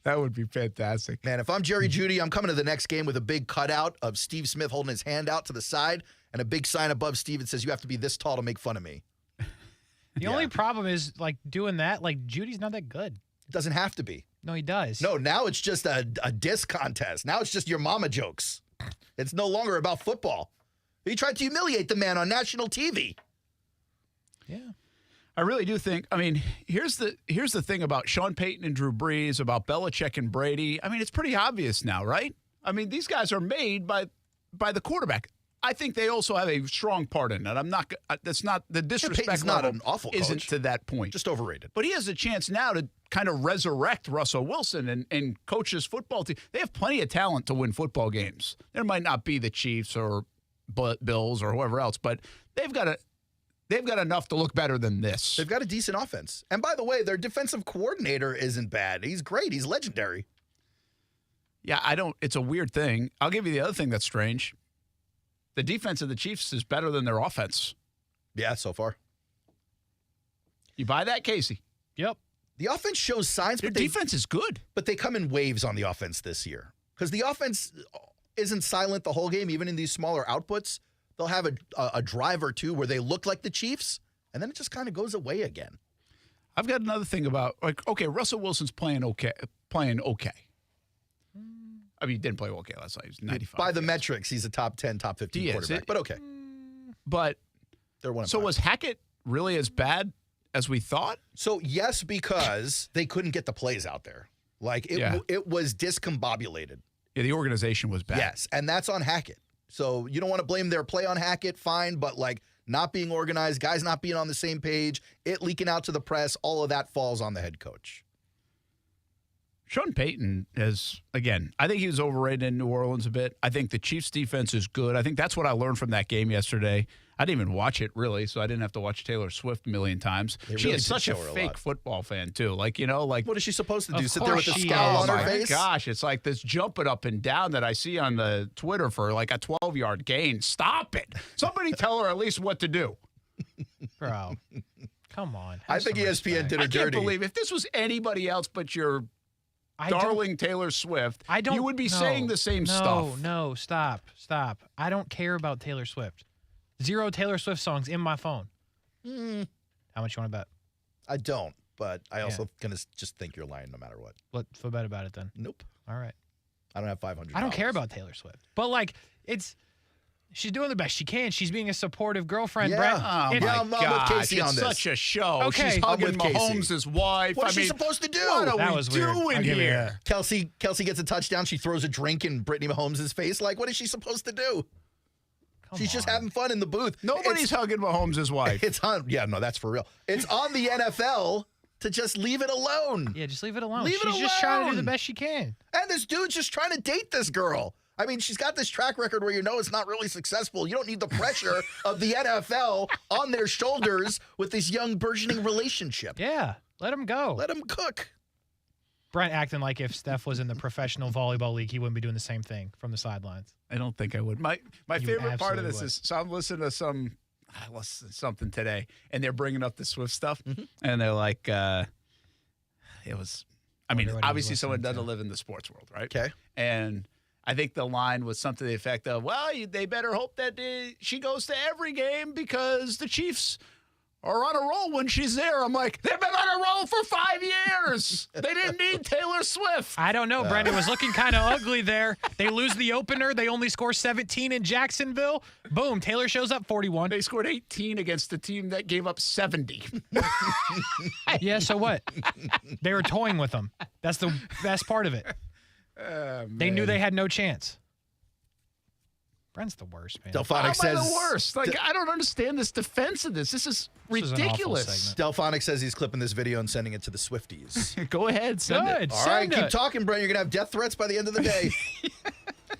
That would be fantastic. Man, if I'm Jerry Jeudy, I'm coming to the next game with a big cutout of Steve Smith holding his hand out to the side and a big sign above Steve that says, you have to be this tall to make fun of me. The only problem is, like, doing that, like, Judy's not that good. It doesn't have to be. No, he does. No, now it's just a diss contest. Now it's just your mama jokes. It's no longer about football. He tried to humiliate the man on national TV. Yeah. I really do think, I mean, here's the thing about Sean Payton and Drew Brees, about Belichick and Brady. I mean, it's pretty obvious now, right? I mean, these guys are made by the quarterback. I think they also have a strong part in it. I'm not. That's not the disrespect. Payton's not level an awful coach. Isn't to that point. Just overrated. But he has a chance now to kind of resurrect Russell Wilson and coach his football team. They have plenty of talent to win football games. There might not be the Chiefs or Bills or whoever else, but they've got enough to look better than this. They've got a decent offense. And by the way, their defensive coordinator isn't bad. He's great. He's legendary. Yeah, it's a weird thing. I'll give you the other thing that's strange. The defense of the Chiefs is better than their offense. Yeah, so far. You buy that, Kasey? Yep. The offense shows signs, Their but defense is good. But they come in waves on the offense this year. Because the offense isn't silent the whole game, even in these smaller outputs. They'll have a drive or two where they look like the Chiefs, and then it just kind of goes away again. I've got another thing about, like, okay, Russell Wilson's playing okay. I mean, he didn't play okay last night. He was 95. By the metrics, he's a top 10, top 15 quarterback. But okay. But they're one. So was Hackett really as bad as we thought? So yes, because they couldn't get the plays out there. Like it was discombobulated. Yeah, the organization was bad. Yes, and that's on Hackett. So you don't want to blame their play on Hackett, fine, but like not being organized, guys not being on the same page, it leaking out to the press, all of that falls on the head coach. Sean Payton is, again, I think he was overrated in New Orleans a bit. I think the Chiefs' defense is good. I think that's what I learned from that game yesterday. I didn't even watch it, really, so I didn't have to watch Taylor Swift a million times. She is such a fake football fan, too. Like, you know, like... What is she supposed to do? Sit there with a scowl on her face? Oh, my gosh, it's like this jumping up and down that I see on the Twitter for like a 12-yard gain. Stop it. Somebody tell her at least what to do. Bro, come on. I think ESPN did her dirty. I can't believe if this was anybody else but your... darling Taylor Swift, you would be saying the same stuff. No, stop. I don't care about Taylor Swift. 0 Taylor Swift songs in my phone. How much you want to bet? I don't, but I also gonna just think you're lying no matter what. Let's bet about it then. Nope. All right. I don't have $500. I don't care about Taylor Swift. But like, she's doing the best she can. She's being a supportive girlfriend, Brent. Oh, my gosh, Kasey on it's this. such a show. Okay. She's hugging I'm with Kasey. Mahomes' wife. What is she supposed to do? What are That we was weird. doing I'll give you here? Kelsey gets a touchdown. She throws a drink in Brittany Mahomes' face. Like, what is she supposed to do? She's just having fun in the booth. Nobody's hugging Mahomes' wife. It's on. Yeah, no, that's for real. It's on the NFL to just leave it alone. Yeah, just leave it alone. Leave it She's alone. just trying to do the best she can. And this dude's just trying to date this girl. I mean, she's got this track record where you know it's not really successful. You don't need the pressure of the NFL on their shoulders with this young burgeoning relationship. Yeah, let him go. Let him cook. Brent acting like if Steph was in the professional volleyball league, he wouldn't be doing the same thing from the sidelines. I don't think I would. My favorite part of this absolutely is, so I'm listening to something today, and they're bringing up the Swift stuff, and they're like, it was, I mean, Wonder what he was obviously someone listening doesn't to. live in the sports world, right? Okay. And I think the line was something to the effect of, well, they better hope that she goes to every game because the Chiefs are on a roll when she's there. I'm like, they've been on a roll for 5 years. They didn't need Taylor Swift. I don't know, Brent. It was looking kind of ugly there. They lose the opener. They only score 17 in Jacksonville. Boom, Taylor shows up 41. They scored 18 against the team that gave up 70. Yeah, so what? They were toying with them. That's the best part of it. They knew they had no chance. Brent's the worst, man. Delphonic How am I says the worst? Like, I don't understand this defense of this. This is ridiculous. Delphonic says he's clipping this video and sending it to the Swifties. Go ahead, send it. All right, keep talking, Brent. You're going to have death threats by the end of the day.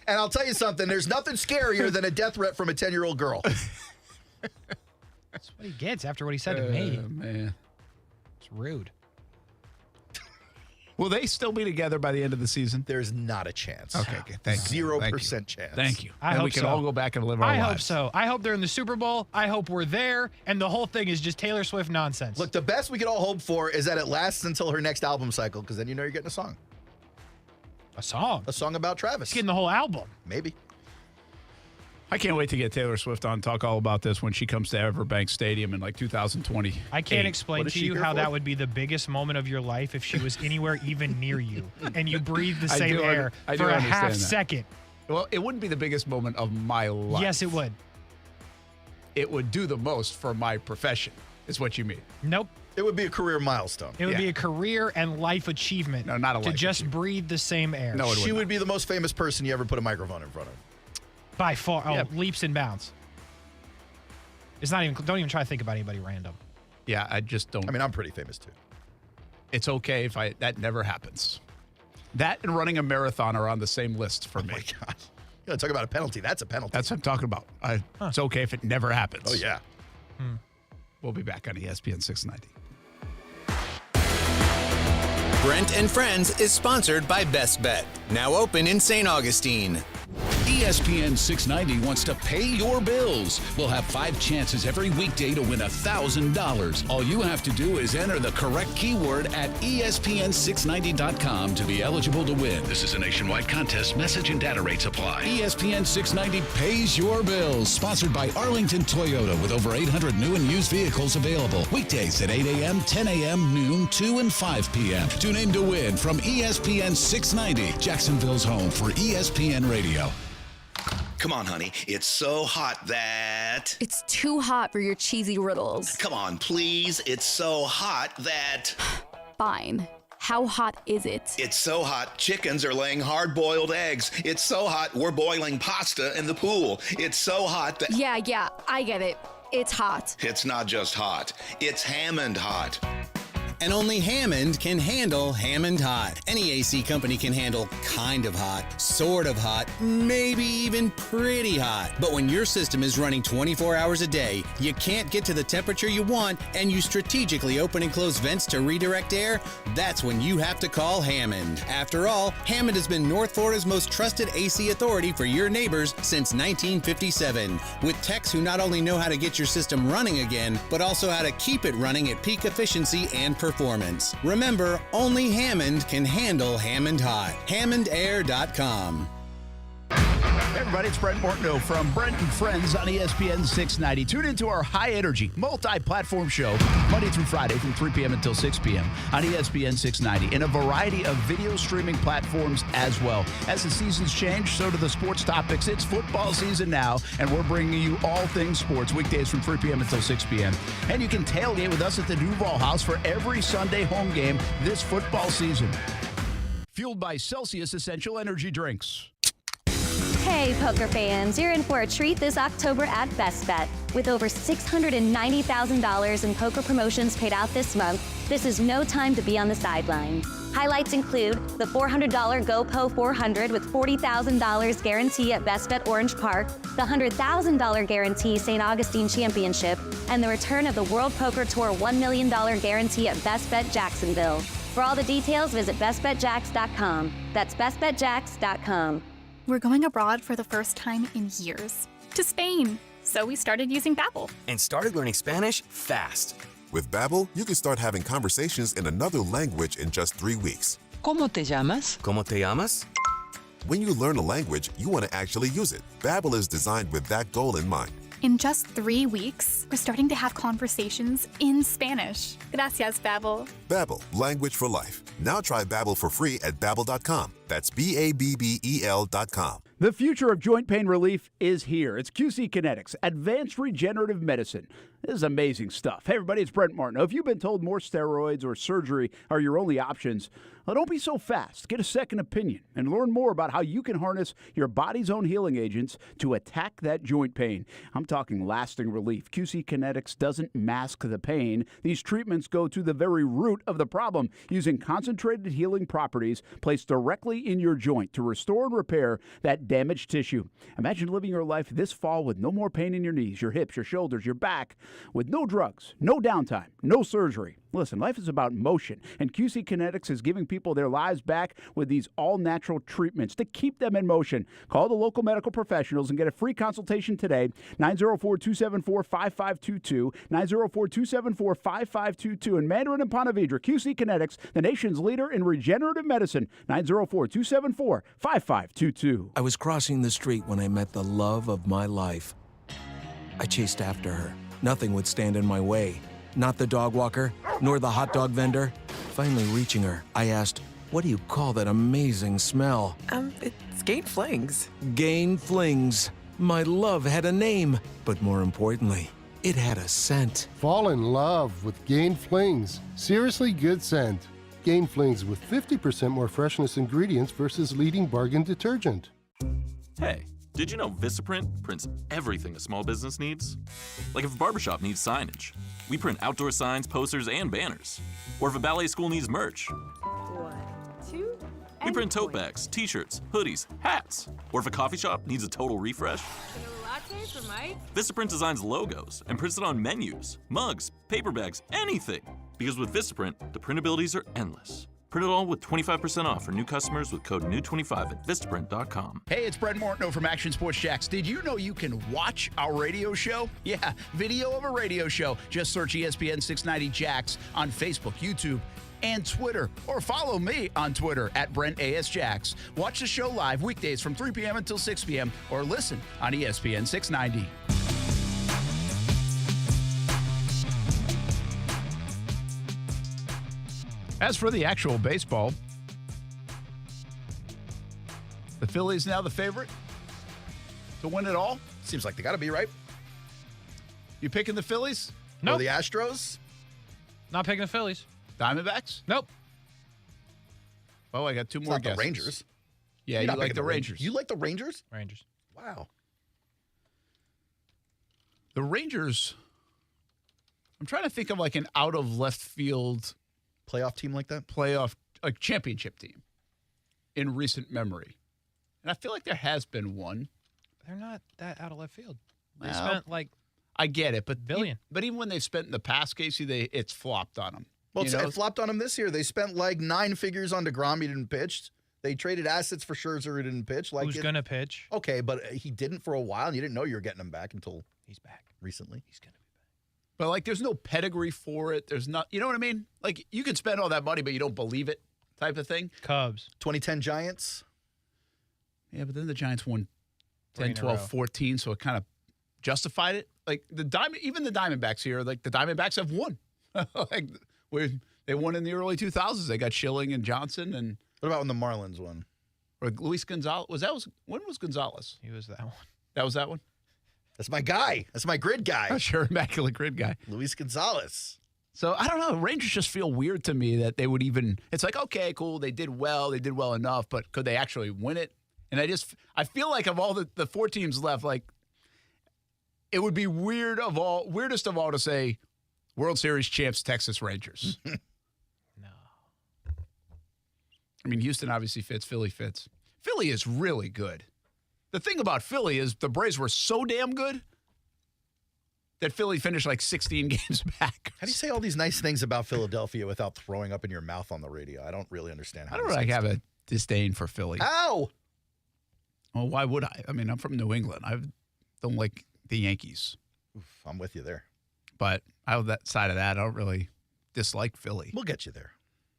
And I'll tell you something. There's nothing scarier than a death threat from a 10-year-old girl. That's what he gets after what he said to me. Man. It's rude. Will they still be together by the end of the season? There's not a chance. Okay, thank you. 0% chance. Thank you. I and hope we can so. all go back and live our I lives. hope so. I hope they're in the Super Bowl. I hope we're there. And the whole thing is just Taylor Swift nonsense. Look, the best we could all hope for is that it lasts until her next album cycle, because then you know you're getting a song. A song? A song about Travis. He's getting the whole album. Maybe. I can't wait to get Taylor Swift on, talk all about this when she comes to Everbank Stadium in like 2020. I can't explain to you how that would be the biggest moment of your life if she was anywhere even near you and you breathed the same air for a half second. Well, it wouldn't be the biggest moment of my life. Yes, it would. It would do the most for my profession, is what you mean. Nope. It would be a career milestone. It would be a career and life achievement. No, not a to life just breathe the same air. No, she would be the most famous person you ever put a microphone in front of. By far. Oh, leaps and bounds. It's not even. Don't even try to think about anybody random. Yeah, I just don't. I mean, I'm pretty famous too. It's okay if that never happens. That and running a marathon are on the same list for me. Oh my God. You talk about a penalty. That's a penalty. That's what I'm talking about. It's okay if it never happens. Oh, yeah. We'll be back on ESPN 690. Brent and Friends is sponsored by Best Bet, now open in St. Augustine. ESPN 690 wants to pay your bills. We'll have 5 chances every weekday to win $1,000. All you have to do is enter the correct keyword at ESPN690.com to be eligible to win. This is a nationwide contest. Message and data rates apply. ESPN 690 pays your bills. Sponsored by Arlington Toyota with over 800 new and used vehicles available. Weekdays at 8 a.m., 10 a.m., noon, 2 and 5 p.m. Tune in to win from ESPN 690, Jacksonville's home for ESPN Radio. Come on, honey. It's so hot that... It's too hot for your cheesy riddles. Come on, please. It's so hot that... Fine. How hot is it? It's so hot, chickens are laying hard-boiled eggs. It's so hot, we're boiling pasta in the pool. It's so hot that... Yeah, I get it. It's hot. It's not just hot. It's Hammond hot. And only Hammond can handle Hammond Hot. Any AC company can handle kind of hot, sort of hot, maybe even pretty hot. But when your system is running 24 hours a day, you can't get to the temperature you want, and you strategically open and close vents to redirect air, that's when you have to call Hammond. After all, Hammond has been North Florida's most trusted AC authority for your neighbors since 1957. With techs who not only know how to get your system running again, but also how to keep it running at peak efficiency and performance. Remember, only Hammond can handle Hammond Hot. HammondAir.com. Hey everybody, it's Brent Martineau from Brent and Friends on ESPN 690. Tune into our high-energy, multi-platform show Monday through Friday from 3 p.m. until 6 p.m. on ESPN 690 in a variety of video streaming platforms as well. As the seasons change, so do the sports topics. It's football season now, and we're bringing you all things sports weekdays from 3 p.m. until 6 p.m. And you can tailgate with us at the Duval House for every Sunday home game this football season. Fueled by Celsius Essential Energy Drinks. Hey, poker fans, you're in for a treat this October at Best Bet. With over $690,000 in poker promotions paid out this month, this is no time to be on the sidelines. Highlights include the $400 GoPo 400 with $40,000 guarantee at Best Bet Orange Park, the $100,000 guarantee St. Augustine Championship, and the return of the World Poker Tour $1 million guarantee at Best Bet Jacksonville. For all the details, visit bestbetjacks.com. That's bestbetjacks.com. We're going abroad for the first time in years. To Spain. So we started using Babbel. And started learning Spanish fast. With Babbel, you can start having conversations in another language in just 3 weeks. ¿Cómo te llamas? ¿Cómo te llamas? When you learn a language, you want to actually use it. Babbel is designed with that goal in mind. In just 3 weeks, we're starting to have conversations in Spanish. Gracias, Babbel. Babbel, language for life. Now try Babbel for free at Babbel.com. That's BABBEL.com. The future of joint pain relief is here. It's QC Kinetics, advanced regenerative medicine. This is amazing stuff. Hey, everybody, it's Brent Martineau. If you've been told more steroids or surgery are your only options, well, don't be so fast. Get a second opinion and learn more about how you can harness your body's own healing agents to attack that joint pain. I'm talking lasting relief. QC Kinetics doesn't mask the pain. These treatments go to the very root of the problem using concentrated healing properties placed directly in your joint to restore and repair that damaged tissue. Imagine living your life this fall with no more pain in your knees, your hips, your shoulders, your back, with no drugs, no downtime, no surgery. Listen, life is about motion, and QC Kinetics is giving people their lives back with these all-natural treatments to keep them in motion. Call the local medical professionals and get a free consultation today, 904-274-5522, 904-274-5522. In Mandarin and Ponte Vedra, QC Kinetics, the nation's leader in regenerative medicine, 904-274-5522. I was crossing the street when I met the love of my life. I chased after her. Nothing would stand in my way. Not the dog walker, nor the hot dog vendor. Finally reaching her, I asked, "What do you call that amazing smell?" It's Gain Flings. Gain Flings. My love had a name, but more importantly, it had a scent. Fall in love with Gain Flings. Seriously good scent. Gain Flings with 50% more freshness ingredients versus leading bargain detergent. Hey, did you know Vistaprint prints everything a small business needs? Like if a barbershop needs signage, we print outdoor signs, posters, and banners. Or if a ballet school needs merch, 1, 2, we print tote bags, t-shirts, hoodies, hats. Or if a coffee shop needs a total refresh, latte for Mike? Vistaprint designs logos and prints it on menus, mugs, paper bags, anything. Because with Vistaprint, the printabilities are endless. Print it all with 25% off for new customers with code NEW25 at Vistaprint.com. Hey, it's Brent Martineau from Action Sports Jacks. Did you know you can watch our radio show? Yeah, video of a radio show. Just search ESPN 690 Jacks on Facebook, YouTube, and Twitter. Or follow me on Twitter at Brent A.S. Jacks. Watch the show live weekdays from 3 p.m. until 6 p.m. or listen on ESPN 690. As for the actual baseball, the Phillies now the favorite to win it all. Seems like they got to be, right? You picking the Phillies? No. Or the Astros? Not picking the Phillies. Diamondbacks? Nope. Oh, I got two more guesses. The Rangers. Yeah, you like the Rangers. You like the Rangers? Rangers. Wow. The Rangers, I'm trying to think of like an out of left field playoff team like that? Playoff, like championship team in recent memory. And I feel like there has been one. They're not that out of left field. They spent like I get it, but billion. But even when they've spent in the past, Kasey, it's flopped on them. Well, it flopped on them this year. They spent like 9 figures on DeGrom. He didn't pitch. They traded assets for Scherzer. He didn't pitch. Who's going to pitch? Okay, but he didn't for a while, and you didn't know you were getting him back until he's back recently. He's going to be back. But like, there's no pedigree for it. There's not, you know what I mean? Like, you can spend all that money, but you don't believe it, type of thing. Cubs. 2010 Giants. Yeah, but then the Giants won 10, 12, 14, so it kind of justified it. Like even the Diamondbacks here, like the Diamondbacks have won. Like they won in the early 2000s. They got Schilling and Johnson. And what about when the Marlins won? Or Luis Gonzalez? When was Gonzalez? He was that one. That was that one? That's my guy. That's my grid guy. Oh, sure, immaculate grid guy. Luis Gonzalez. So I don't know. Rangers just feel weird to me that they would even. It's like, okay, cool. They did well. They did well enough, but could they actually win it? And I feel like of all the 4 teams left, like it would be weirdest of all to say World Series champs Texas Rangers. No. I mean, Houston obviously fits. Philly fits. Philly is really good. The thing about Philly is the Braves were so damn good that Philly finished like 16 games back. How do you say all these nice things about Philadelphia without throwing up in your mouth on the radio? I don't really understand how. I don't really have a disdain for Philly. How? Well, why would I? I mean, I'm from New England. I don't like the Yankees. Oof, I'm with you there. But out of that side of that, I don't really dislike Philly. We'll get you there.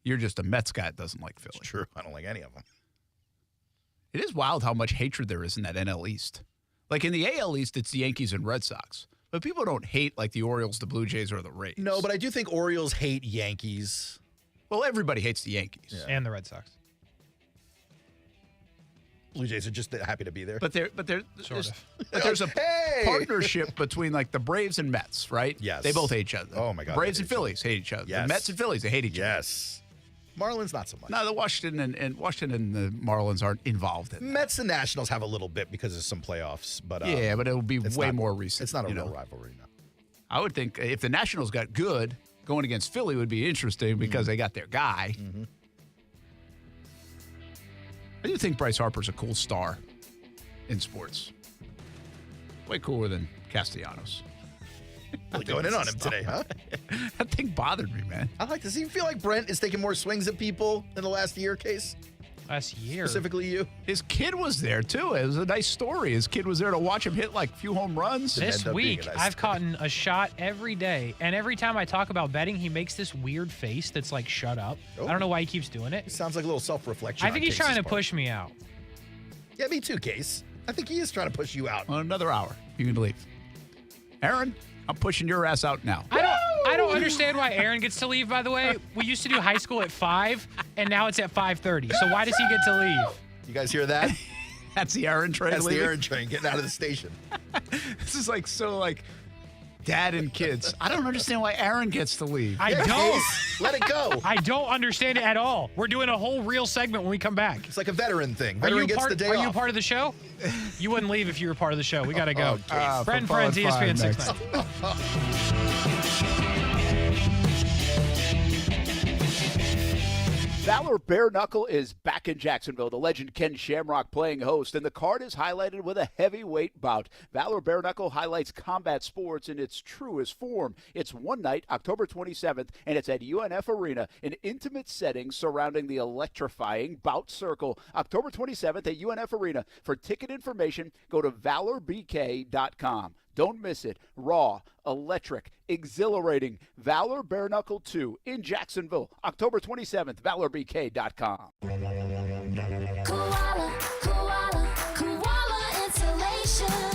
You're just a Mets guy that doesn't like Philly. It's true. I don't like any of them. It is wild how much hatred there is in that NL East. Like in the AL East, it's the Yankees and Red Sox. But people don't hate like the Orioles, the Blue Jays, or the Rays. No, but I do think Orioles hate Yankees. Well, everybody hates the Yankees. Yeah. And the Red Sox. Blue Jays are just there's there's a partnership between like the Braves and Mets, right? Yes. They both hate each other. Oh my God. Braves and Phillies hate each other. Yes. The Mets and Phillies, they hate each other. Yes. Marlins, not so much. No, the Washington and the Marlins aren't involved in that. Mets and Nationals have a little bit because of some playoffs, but yeah, but it'll be way more recent. It's not a real rivalry now. I would think if the Nationals got good, going against Philly would be interesting because they got their guy. Mm-hmm. I do think Bryce Harper's a cool star in sports. Way cooler than Castellanos. Really going in on him today, huh? That thing bothered me, man. I like to see. You feel like Brent is taking more swings at people in the last year, Case? Last year? Specifically you? His kid was there, too. It was a nice story. His kid was there to watch him hit like a few home runs. This week, I've caught a shot every day. And every time I talk about betting, he makes this weird face that's like, shut up. Oh. I don't know why he keeps doing it. It sounds like a little self-reflection. I think he's trying to push me out. Yeah, me too, Case. I think he is trying to push you out. Well, another hour. You can leave. Aaron, I'm pushing your ass out now. I don't understand why Aaron gets to leave, by the way. We used to do high school at 5, and now it's at 5:30. So why does he get to leave? You guys hear that? That's the Aaron train. That's leaving? the Aaron train getting out of the station. This is like so like dad and kids. I don't understand why Aaron gets to leave. I don't. Let it go. I don't understand it at all. We're doing a whole real segment when we come back. It's like a veteran thing. Veteran gets the day off. Are you a part of the show? You wouldn't leave if you were part of the show. We got to go. Brent Friends, Football at ESPN 5 690. Valor Bare Knuckle is back in Jacksonville. The legend Ken Shamrock playing host, and the card is highlighted with a heavyweight bout. Valor Bare Knuckle highlights combat sports in its truest form. It's one night, October 27th, and it's at UNF Arena, an intimate setting surrounding the electrifying bout circle. October 27th at UNF Arena. For ticket information, go to valorbk.com. Don't miss it. Raw, electric, exhilarating. Valor Bare Knuckle 2 in Jacksonville. October 27th, valorbk.com.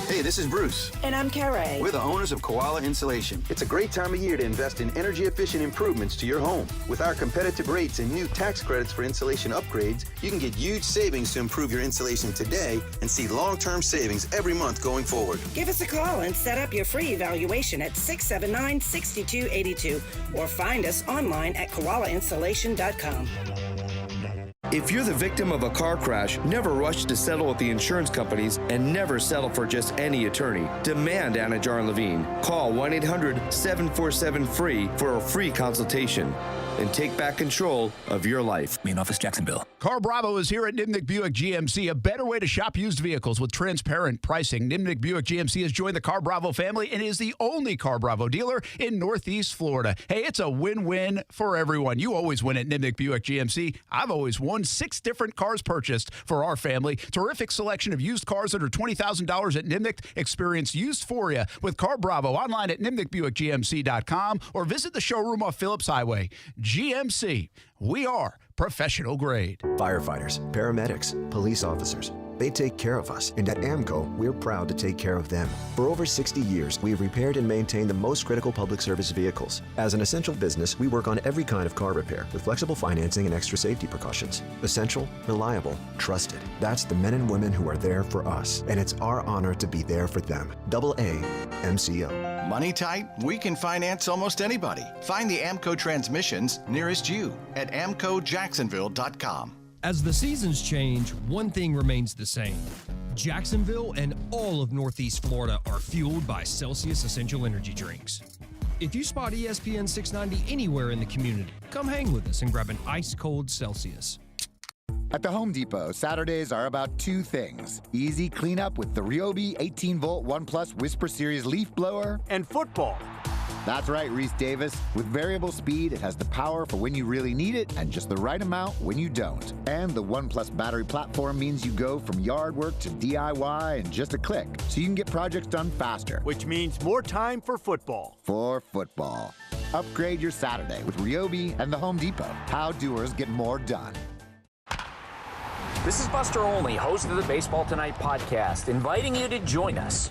Hey, this is Bruce. And I'm Carrie. We're the owners of Koala Insulation. It's a great time of year to invest in energy-efficient improvements to your home. With our competitive rates and new tax credits for insulation upgrades, you can get huge savings to improve your insulation today and see long-term savings every month going forward. Give us a call and set up your free evaluation at 679-6282 or find us online at koalainsulation.com. If you're the victim of a car crash, never rush to settle with the insurance companies and never settle for just any attorney. Demand Anna Jar Levine. Call 1-800-747-FREE for a free consultation and take back control of your life. Main office, Jacksonville. Car Bravo is here at Nimnick Buick GMC, a better way to shop used vehicles with transparent pricing. Nimnick Buick GMC has joined the Car Bravo family and is the only Car Bravo dealer in Northeast Florida. Hey, it's a win-win for everyone. You always win at Nimnick Buick GMC. I've always won 6 different cars purchased for our family. Terrific selection of used cars under $20,000 at Nimnick. Experience Used-phoria with Car Bravo online at nimnickbuickgmc.com or visit the showroom off Phillips Highway. GMC, we are professional grade. Firefighters, paramedics, police officers, they take care of us, and at AMCO, we're proud to take care of them. For over 60 years, we've repaired and maintained the most critical public service vehicles. As an essential business, we work on every kind of car repair with flexible financing and extra safety precautions. Essential, reliable, trusted. That's the men and women who are there for us, and it's our honor to be there for them. AA MCO. Money tight? We can finance almost anybody. Find the AMCO transmissions nearest you at amcojacksonville.com. As the seasons change, one thing remains the same. Jacksonville and all of Northeast Florida are fueled by Celsius Essential Energy Drinks. If you spot ESPN 690 anywhere in the community, come hang with us and grab an ice-cold Celsius. At the Home Depot, Saturdays are about two things. Easy cleanup with the Ryobi 18-volt ONE+ Whisper Series leaf blower and football. That's right, Reese Davis. With variable speed, it has the power for when you really need it and just the right amount when you don't. And the ONE+ battery platform means you go from yard work to DIY in just a click, so you can get projects done faster. Which means more time for football. For football. Upgrade your Saturday with Ryobi and the Home Depot. How doers get more done. This is Buster Olney, host of the Baseball Tonight podcast, inviting you to join us.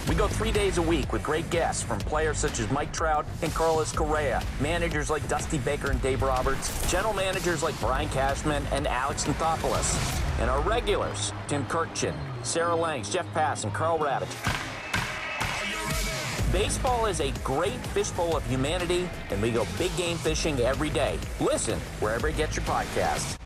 We go 3 days a week with great guests from players such as Mike Trout and Carlos Correa, managers like Dusty Baker and Dave Roberts, general managers like Brian Cashman and Alex Anthopoulos, and our regulars, Tim Kirkchin, Sarah Langs, Jeff Pass, and Carl Ravitch. Baseball is a great fishbowl of humanity, and we go big game fishing every day. Listen wherever you get your podcasts.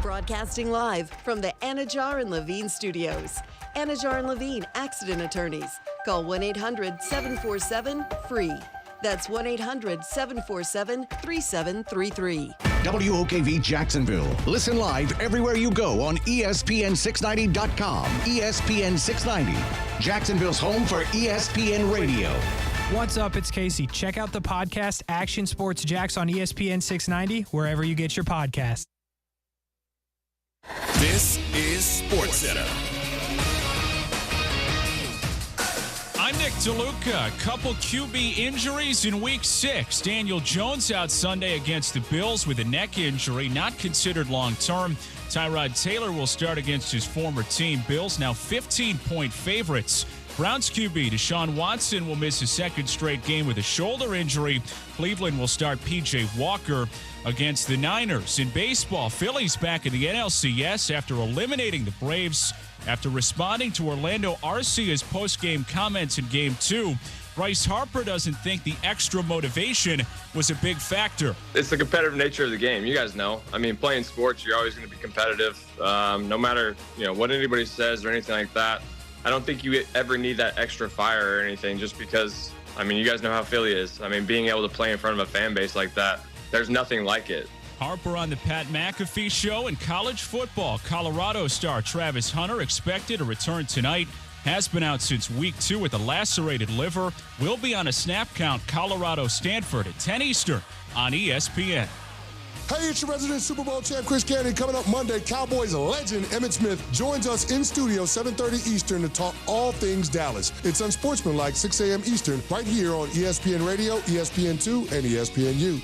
Broadcasting live from the Anajar and Levine studios. Anajar and Levine Accident Attorneys. Call 1-800-747-FREE. That's 1-800-747-3733. WOKV Jacksonville. Listen live everywhere you go on ESPN690.com. ESPN 690, Jacksonville's home for ESPN Radio. What's up? It's Kasey. Check out the podcast Action Sports Jacks on ESPN 690, wherever you get your podcasts. This is SportsCenter. I'm Nick DeLuca. Couple QB injuries in Week 6. Daniel Jones out Sunday against the Bills with a neck injury, not considered long-term. Tyrod Taylor will start against his former team. Bills now 15-point favorites. Browns QB Deshaun Watson will miss his second straight game with a shoulder injury. Cleveland will start P.J. Walker against the Niners. In baseball, Phillies back in the NLCS after eliminating the Braves. After responding to Orlando Arcia's post-game comments in Game 2, Bryce Harper doesn't think the extra motivation was a big factor. It's the competitive nature of the game. You guys know. I mean, playing sports, you're always going to be competitive. No matter what anybody says or anything like that. I don't think you ever need that extra fire or anything just because, you guys know how Philly is. Being able to play in front of a fan base like that, there's nothing like it. Harper on the Pat McAfee Show. In college football, Colorado star Travis Hunter expected to return tonight. Has been out since Week 2 with a lacerated liver. Will be on a snap count Colorado-Stanford at 10 Eastern on ESPN. Hey, it's your resident Super Bowl champ, Chris Cannon. Coming up Monday, Cowboys legend Emmitt Smith joins us in studio, 7:30 Eastern, to talk all things Dallas. It's unsportsmanlike, 6 a.m. Eastern, right here on ESPN Radio, ESPN2, and ESPNU.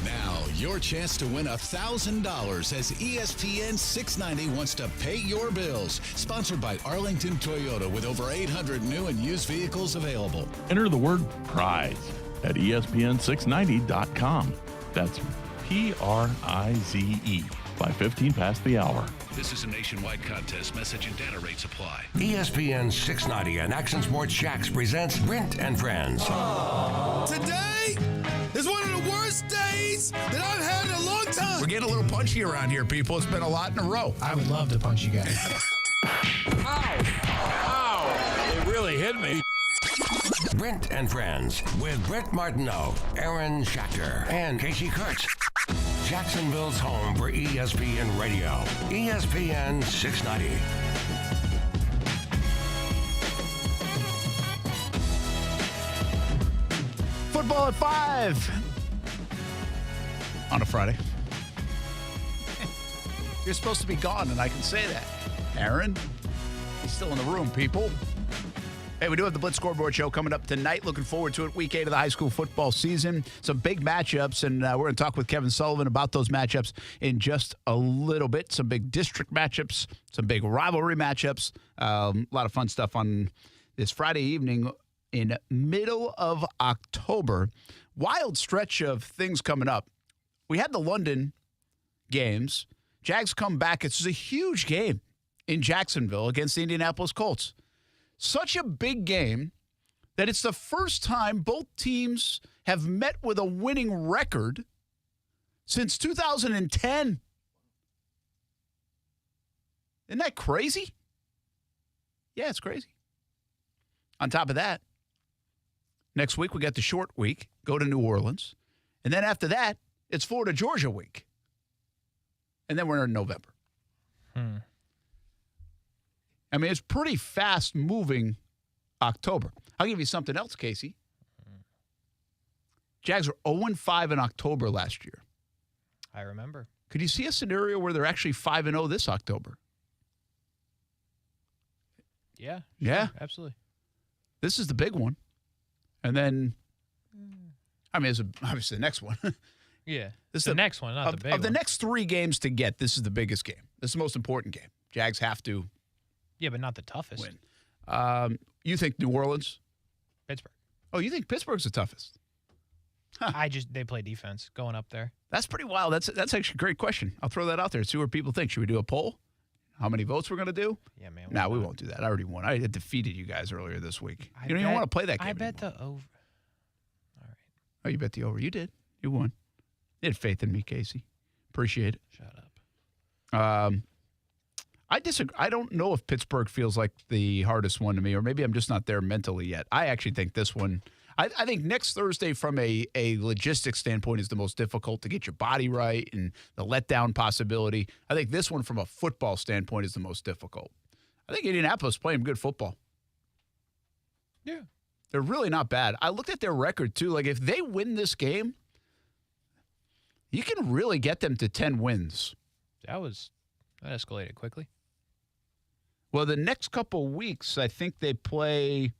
Now, your chance to win $1,000 as ESPN 690 wants to pay your bills. Sponsored by Arlington Toyota with over 800 new and used vehicles available. Enter the word prize at ESPN690.com. That's PRIZE by 15 past the hour. This is a nationwide contest. Message and data rates apply. ESPN 690 and Action Sports Jacks presents Brent and Friends. Today is one of the worst days that I've had in a long time. We're getting a little punchy around here, people. It's been a lot in a row. I would love to punch you guys. Ow! It really hit me. Brent and Friends with Brent Martineau, Aaron Schachter, and Kasey Kuhrts. Jacksonville's home for ESPN Radio. ESPN 690. Football at 5 on a Friday. You're supposed to be gone, and I can say that. Aaron, he's still in the room, people. Hey, we do have the Blitz Scoreboard Show coming up tonight. Looking forward to it. Week 8 of the high school football season. Some big matchups, and we're going to talk with Kevin Sullivan about those matchups in just a little bit. Some big district matchups, some big rivalry matchups. A lot of fun stuff on this Friday evening in middle of October. Wild stretch of things coming up. We had the London games. Jags come back. It's a huge game in Jacksonville against the Indianapolis Colts. Such a big game that it's the first time both teams have met with a winning record since 2010. Isn't that crazy? Yeah, it's crazy. On top of that, next week we got the short week, go to New Orleans. And then after that, it's Florida-Georgia week. And then we're in November. I mean, it's pretty fast-moving October. I'll give you something else, Kasey. Jags were 0-5 in October last year. I remember. Could you see a scenario where they're actually 5-0 this October? Yeah. Sure, Yeah. Absolutely. This is the big one. And then, I mean, it's obviously the next one. Yeah. This the is next one, not the big Of the one. next 3 games to get, this is the biggest game. This is the most important game. Jags have to Yeah, but not the toughest. win. You think New Orleans? Pittsburgh. Oh, you think Pittsburgh's the toughest? They play defense going up there. That's pretty wild. That's actually a great question. I'll throw that out there. See what people think. Should we do a poll? How many votes we're going to do? Yeah, man. No, we won't do that. I already won. I had defeated you guys earlier this week. You don't even want to play that game I bet anymore. the over. Oh, you bet the over. You did. You won. You had faith in me, Kasey. Appreciate it. Shut up. I disagree. I don't know if Pittsburgh feels like the hardest one to me, or maybe I'm just not there mentally yet. I actually think this one, I think next Thursday from a logistics standpoint is the most difficult to get your body right and the letdown possibility. I think this one from a football standpoint is the most difficult. I think Indianapolis is playing good football. Yeah. They're really not bad. I looked at their record, too. Like, if they win this game, you can really get them to 10 wins. That escalated quickly. Well, the next couple weeks, I think they play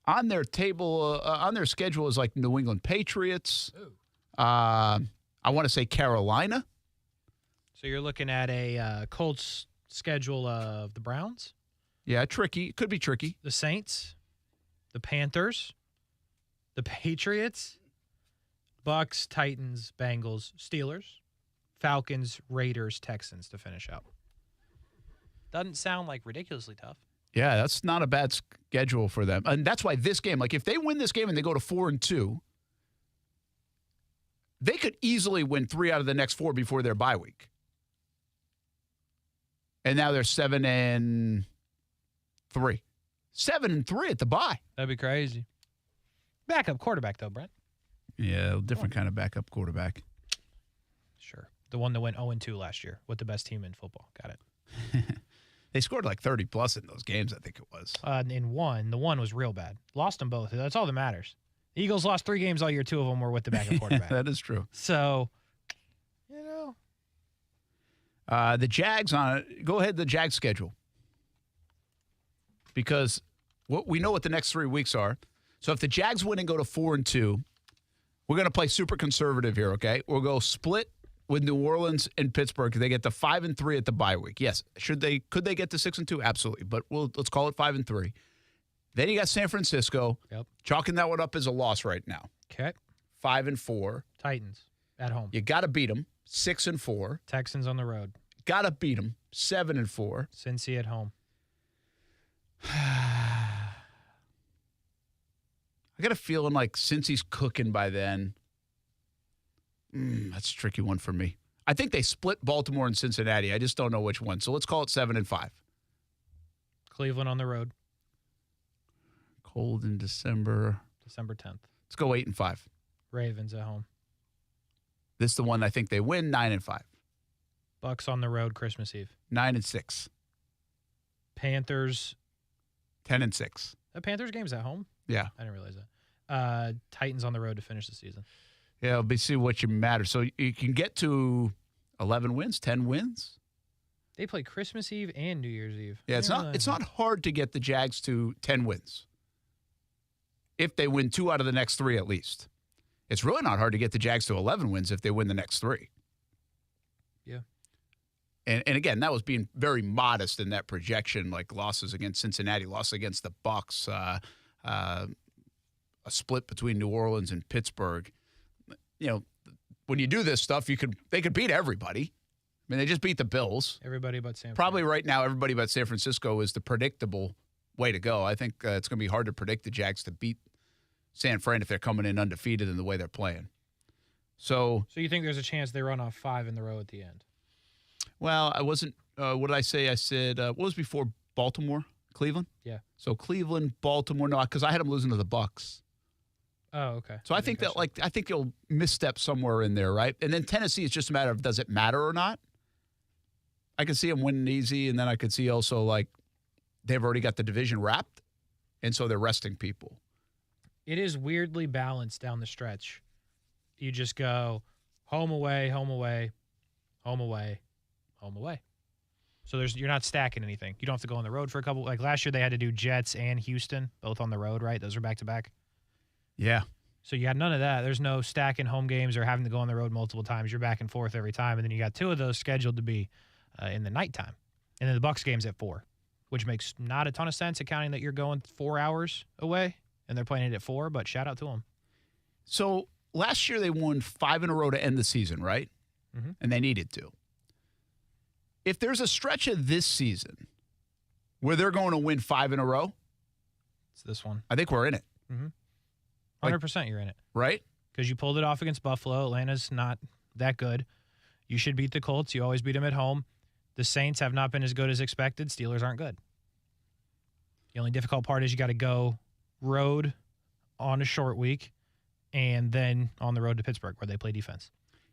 on their table, on their schedule is like New England Patriots. I want to say Carolina. So you're looking at a Colts schedule of the Browns? Yeah, tricky. Could be tricky. The Saints, the Panthers, the Patriots, Bucks, Titans, Bengals, Steelers, Falcons, Raiders, Texans to finish out. Doesn't sound like ridiculously tough. Yeah, that's not a bad schedule for them. And that's why this game, like if they win this game and they go to 4-2, they could easily win 3 out of the next 4 before their bye week. And now they're 7-3. 7-3 at the bye. That'd be crazy. Backup quarterback, though, Brent. Yeah, different kind of backup quarterback. Sure. The one that went 0-2 last year with the best team in football. Got it. They scored like 30-plus in those games, I think it was. In one. The one was real bad. Lost them both. That's all that matters. The Eagles lost 3 games all year. 2 of them were with the backup quarterback. That is true. So, the Jags go ahead, the Jags schedule. Because we know what the next 3 weeks are. So if the Jags win and go to 4-2, we're going to play super conservative here, okay? We'll go split with New Orleans and Pittsburgh. They get to 5-3 at the bye week. Yes. Could they get to 6-2? Absolutely. But let's call it 5-3. Then you got San Francisco. Yep. Chalking that one up as a loss right now. Okay. 5-4. Titans at home. You got to beat them. 6-4. Texans on the road. Got to beat them. 7-4. Cincy at home. I got a feeling like Cincy's cooking by then. That's a tricky one for me. I think they split Baltimore and Cincinnati. I just don't know which one. So let's call it 7-5. Cleveland on the road. Cold in December. December 10th. Let's go 8-5. Ravens at home. This is the one I think they win, 9-5. Bucks on the road Christmas Eve. 9-6. Panthers. 10-6. The Panthers game's at home? Yeah. I didn't realize that. Titans on the road to finish the season. Yeah, we'll see what you matter. So you can get to 11 wins, 10 wins. They play Christmas Eve and New Year's Eve. Yeah, it's not hard to get the Jags to 10 wins. If they win 2 out of the next 3 at least. It's really not hard to get the Jags to 11 wins if they win the next 3. Yeah. And again, that was being very modest in that projection, like losses against Cincinnati, loss against the Bucks, a split between New Orleans and Pittsburgh. You know, when you do this stuff, they could beat everybody. I mean, they just beat the Bills. Everybody but San Francisco. Probably right now, everybody but San Francisco is the predictable way to go. I think it's going to be hard to predict the Jags to beat San Fran if they're coming in undefeated in the way they're playing. So you think there's a chance they run off 5 in the row at the end? Well, I wasn't what did I say? I said, what was before Baltimore? Cleveland? Yeah. So Cleveland, Baltimore, no, because I had them losing to the Bucs. Oh, okay. So I think that, I think you'll misstep somewhere in there, right? And then Tennessee is just a matter of, does it matter or not? I could see them winning easy, and then I could see also, they've already got the division wrapped, and so they're resting people. It is weirdly balanced down the stretch. You just go home, away, home, away, home, away, home, away. So you're not stacking anything. You don't have to go on the road for a couple. Like last year, they had to do Jets and Houston, both on the road, right? Those are back-to-back. Yeah. So you got none of that. There's no stacking home games or having to go on the road multiple times. You're back and forth every time. And then you got 2 of those scheduled to be in the nighttime. And then the Bucs game's at 4, which makes not a ton of sense, accounting that you're going 4 hours away and they're playing it at 4, but shout out to them. So last year they won 5 in a row to end the season, right? Mm-hmm. And they needed to. If there's a stretch of this season where they're going to win 5 in a row, it's this one. I think we're in it. Mm-hmm. 100% you're in it. Right? Because you pulled it off against Buffalo. Atlanta's not that good. You should beat the Colts. You always beat them at home. The Saints have not been as good as expected. Steelers aren't good. The only difficult part is you got to go road on a short week and then on the road to Pittsburgh where they play defense.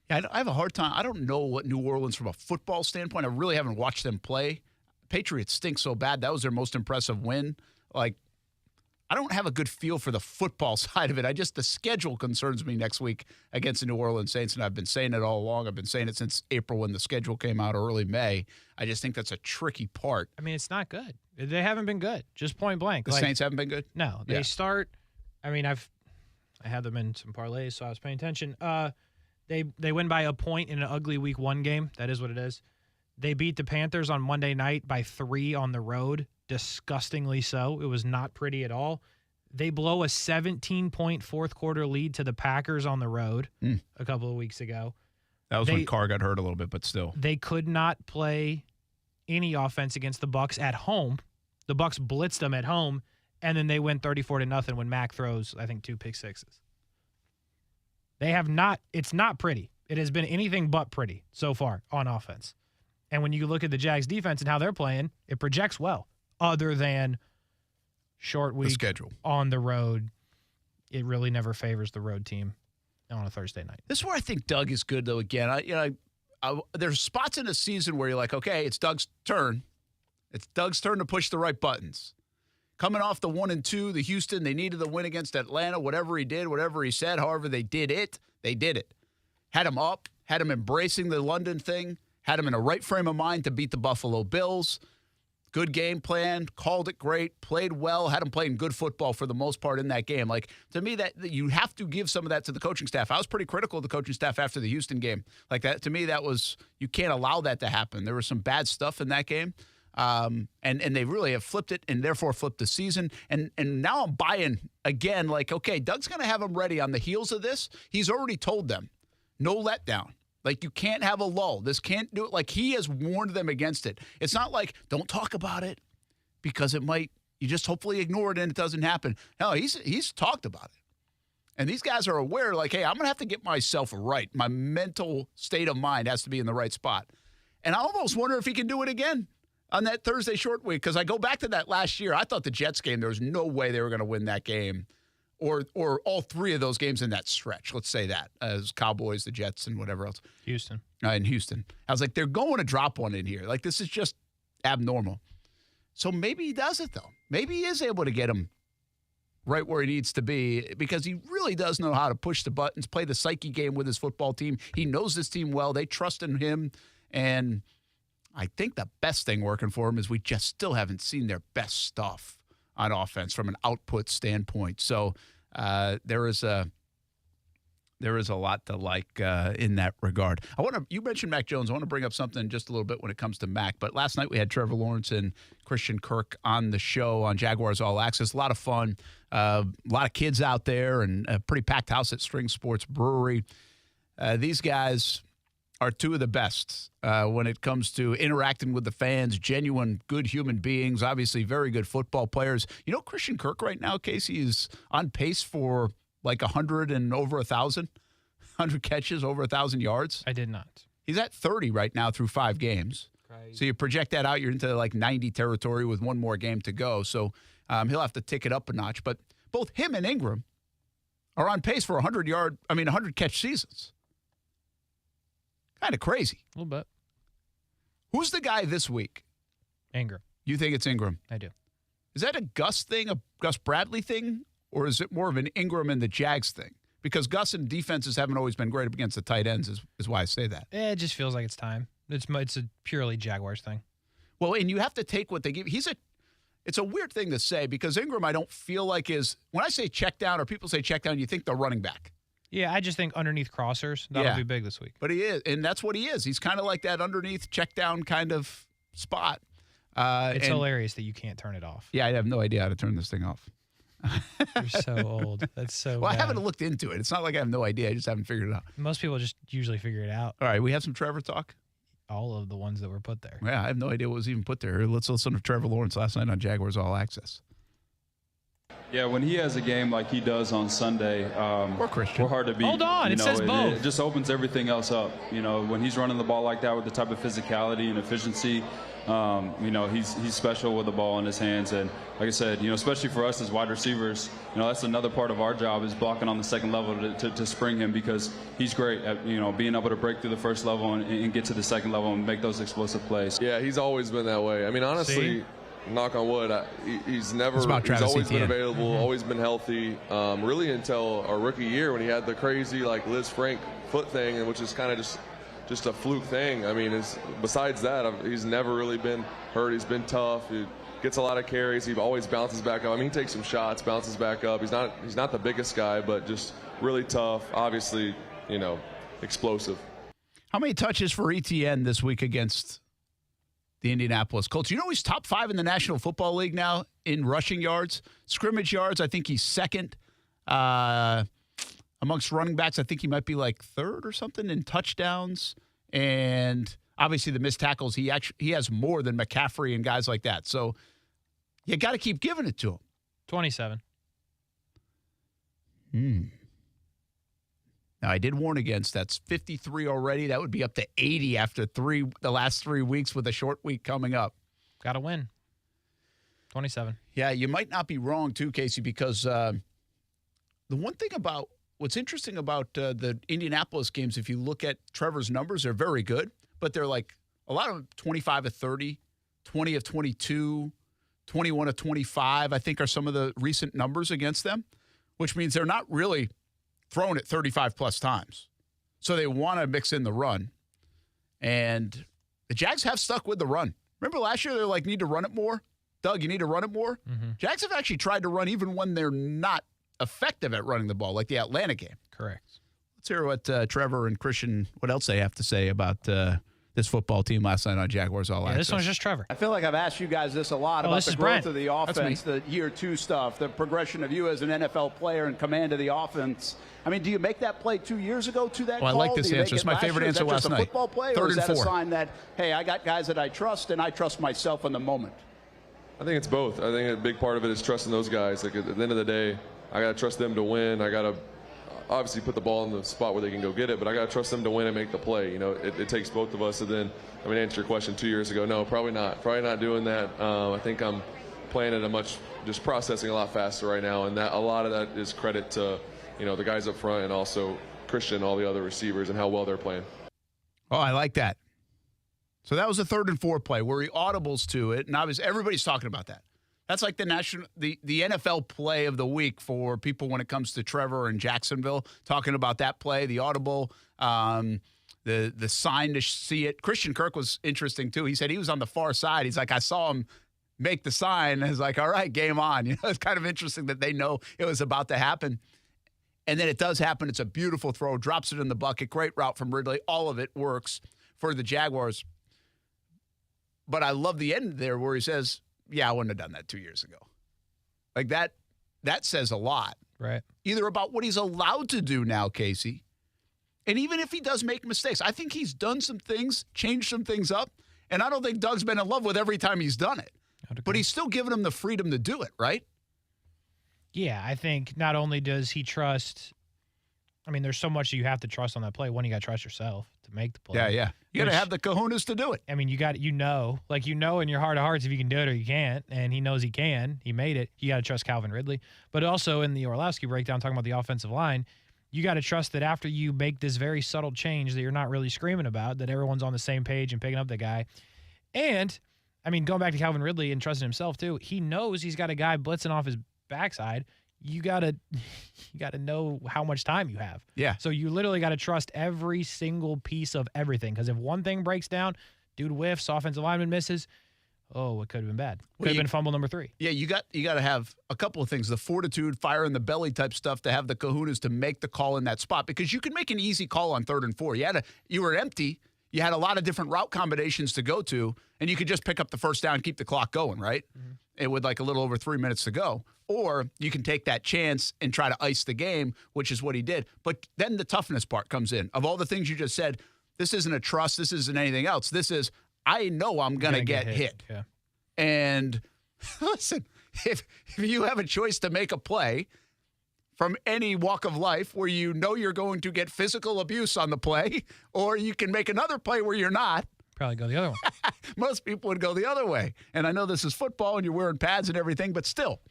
Yeah, I have a hard time. I don't know what New Orleans, from a football standpoint, I really haven't watched them play. Patriots stink so bad. That was their most impressive win. I don't have a good feel for the football side of it. The schedule concerns me next week against the New Orleans Saints, and I've been saying it all along. I've been saying it since April when the schedule came out, or early May. I just think that's a tricky part. I mean, it's not good. They haven't been good, just point blank. The Saints haven't been good? No. They start – I mean, I had them in some parlays, so I was paying attention. They win by a point in an ugly Week 1 game. That is what it is. They beat the Panthers on Monday night by 3 on the road. Disgustingly so. It was not pretty at all. They blow a 17-point fourth-quarter lead to the Packers on the road a couple of weeks ago. That was when Carr got hurt a little bit, but still. They could not play any offense against the Bucs at home. The Bucs blitzed them at home, and then they win 34-0 when Mac throws, I think, 2 pick sixes. They have not – it's not pretty. It has been anything but pretty so far on offense. And when you look at the Jags defense and how they're playing, it projects well. Other than short week schedule on the road, it really never favors the road team on a Thursday night. This is where I think Doug is good, though. Again, there's spots in the season where you're like, okay, it's Doug's turn. It's Doug's turn to push the right buttons. Coming off the 1-2, the Houston, they needed the win against Atlanta. Whatever he did, whatever he said, however they did it, they did it. Had him up, had him embracing the London thing, had him in a right frame of mind to beat the Buffalo Bills. Good game plan, called it great, played well, had him playing good football for the most part in that game. To me, that you have to give some of that to the coaching staff. I was pretty critical of the coaching staff after the Houston game. To me, that was, you can't allow that to happen. There was some bad stuff in that game. And they really have flipped it and therefore flipped the season. And now I'm buying again, okay, Doug's going to have them ready on the heels of this. He's already told them, no letdown. You can't have a lull. This can't do it. He has warned them against it. It's not don't talk about it because it might, you just hopefully ignore it and it doesn't happen. No, he's talked about it. And these guys are aware, hey, I'm going to have to get myself right. My mental state of mind has to be in the right spot. And I almost wonder if he can do it again on that Thursday short week, because I go back to that last year. I thought the Jets game, there was no way they were going to win that game. Or all 3 of those games in that stretch. Let's say that as Cowboys, the Jets, and whatever else. Houston. In Houston. I was they're going to drop one in here. This is just abnormal. So maybe he does it, though. Maybe he is able to get him right where he needs to be, because he really does know how to push the buttons, play the psyche game with his football team. He knows this team well. They trust in him. And I think the best thing working for him is we just still haven't seen their best stuff on offense from an output standpoint. So there is a lot to like in that regard. You mentioned Mac Jones. I want to bring up something just a little bit when it comes to Mac. But last night we had Trevor Lawrence and Christian Kirk on the show on Jaguars All Access. A lot of fun. A lot of kids out there and a pretty packed house at String Sports Brewery. These guys are two of the best when it comes to interacting with the fans, genuine, good human beings, obviously very good football players. You know, Christian Kirk right now, Kasey, is on pace for like 100 and over 1,000, 100 catches, over 1,000 yards. I did not. He's at 30 right now through 5 games. Crazy. So you project that out, you're into like 90 territory with one more game to go. So he'll have to tick it up a notch. But both him and Ingram are on pace for 100 catch seasons. Kind of crazy. A little bit. Who's the guy this week? Ingram. You think it's Ingram? I do. Is that a Gus thing, a Gus Bradley thing, or is it more of an Ingram and the Jags thing? Because Gus and defenses haven't always been great up against the tight ends is why I say that. It just feels like it's time. It's a purely Jaguars thing. Well, and you have to take what they give. It's a weird thing to say because Ingram I don't feel like is, when I say check down or people say check down, you think the running back. Yeah, I just think underneath crossers, that'll be big this week. But he is, and that's what he is. He's kind of like that underneath check down kind of spot. It's hilarious that you can't turn it off. Yeah, I have no idea how to turn this thing off. You're so old. That's so Well, bad. I haven't looked into it. It's not like I have no idea. I just haven't figured it out. Most people just usually figure it out. All right, we have some Trevor talk. All of the ones that were put there. Yeah, I have no idea what was even put there. Let's listen to Trevor Lawrence last night on Jaguars All Access. Yeah, when he has a game like he does on Sunday, or Christian, we're hard to beat. Hold on, it says both. It just opens everything else up. You know, when he's running the ball like that with the type of physicality and efficiency, he's special with the ball in his hands. And like I said, especially for us as wide receivers, that's another part of our job is blocking on the second level to spring him because he's great at, being able to break through the first level and get to the second level and make those explosive plays. Yeah, he's always been that way. I mean, honestly, knock on wood, he's always been available, always been healthy, really until our rookie year when he had the crazy Liz Frank foot thing, which is kind of just a fluke thing. I mean, besides that, he's never really been hurt. He's been tough. He gets a lot of carries. He always bounces back up. I mean, he takes some shots, bounces back up. He's not the biggest guy, but just really tough. Obviously, explosive. How many touches for ETN this week against the Indianapolis Colts? You know he's top 5 in the National Football League now in rushing yards. Scrimmage yards, I think he's second. Amongst running backs, I think he might be like third or something in touchdowns. And obviously the missed tackles, he has more than McCaffrey and guys like that. So you got to keep giving it to him. 27. Now, I did warn against that's 53 already. That would be up to 80 after the last 3 weeks with a short week coming up. Got to win. 27. Yeah, you might not be wrong, too, Kasey, because the one thing about what's interesting about the Indianapolis games, if you look at Trevor's numbers, they're very good, but they're like a lot of them 25 of 30, 20 of 22, 21 of 25, I think are some of the recent numbers against them, which means they're not really thrown it 35-plus times. So they want to mix in the run. And the Jags have stuck with the run. Remember last year they were like, need to run it more? Doug, you need to run it more? Mm-hmm. Jags have actually tried to run even when they're not effective at running the ball, like the Atlanta game. Correct. Let's hear what Trevor and Christian, what else they have to say about this football team last night on Jaguars All Access. This one's just Trevor. I feel like I've asked you guys this a lot about the growth Brent. of the offense, the year 2 stuff, the progression of you as an NFL player and command of the offense. I mean, do you make that play 2 years ago to that call? I like this answer. It's my favorite answer last night. Is that just a football play, or is that a sign that, hey, I got guys that I trust and I trust myself in the moment? I think it's both. I think a big part of it is trusting those guys. Like at the end of the day, I got to trust them to win. I got to obviously put the ball in the spot where they can go get it, but I got to trust them to win and make the play. It takes both of us. And then, I mean, answer your question 2 years ago, no, probably not. Probably not doing that. I think I'm playing at just processing a lot faster right now, and that a lot of that is credit to, the guys up front and also Christian and all the other receivers and how well they're playing. Oh, I like that. So that was a 3rd and 4 play where he audibles to it, and obviously everybody's talking about that. That's like the NFL play of the week for people when it comes to Trevor and Jacksonville, talking about that play, the audible, the sign to see it. Christian Kirk was interesting, too. He said he was on the far side. He's like, I saw him make the sign. And I was like, all right, game on. It's kind of interesting that they know it was about to happen. And then it does happen. It's a beautiful throw, drops it in the bucket. Great route from Ridley. All of it works for the Jaguars. But I love the end there where he says, yeah, I wouldn't have done that 2 years ago. Like that says a lot. Right. Either about what he's allowed to do now, Kasey, And even if he does make mistakes, I think he's done some things, changed some things up, and I don't think Doug's been in love with every time he's done it. But he's still giving him the freedom to do it, right? Yeah, I think not only does he trust – I mean, there's so much that you have to trust on that play. One, you got to trust yourself to make the play. Yeah. You got to have the kahunas to do it. I mean, you know in your heart of hearts if you can do it or you can't, and he knows he can. He made it. You got to trust Calvin Ridley. But also in the Orlowski breakdown, talking about the offensive line, you got to trust that after you make this very subtle change that you're not really screaming about, that everyone's on the same page and picking up the guy. And, I mean, going back to Calvin Ridley and trusting himself too, he knows he's got a guy blitzing off his backside. You gotta know how much time you have. Yeah. So you literally got to trust every single piece of everything. Because if one thing breaks down, dude whiffs, offensive lineman misses, it could have been bad. Could have been fumble number 3. Yeah, you got to have a couple of things: the fortitude, fire in the belly type stuff to have the kahunas to make the call in that spot. Because you can make an easy call on 3rd and 4. You were empty. You had a lot of different route combinations to go to, and you could just pick up the first down, keep the clock going, right? Mm-hmm. And with like a little over 3 minutes to go. Or you can take that chance and try to ice the game, which is what he did. But then the toughness part comes in. Of all the things you just said, this isn't a trust. This isn't anything else. This is, I know I'm going to get hit. Yeah. And listen, if you have a choice to make a play from any walk of life where you know you're going to get physical abuse on the play, or you can make another play where you're not, probably go the other one. Most people would go the other way. And I know this is football and you're wearing pads and everything, but still.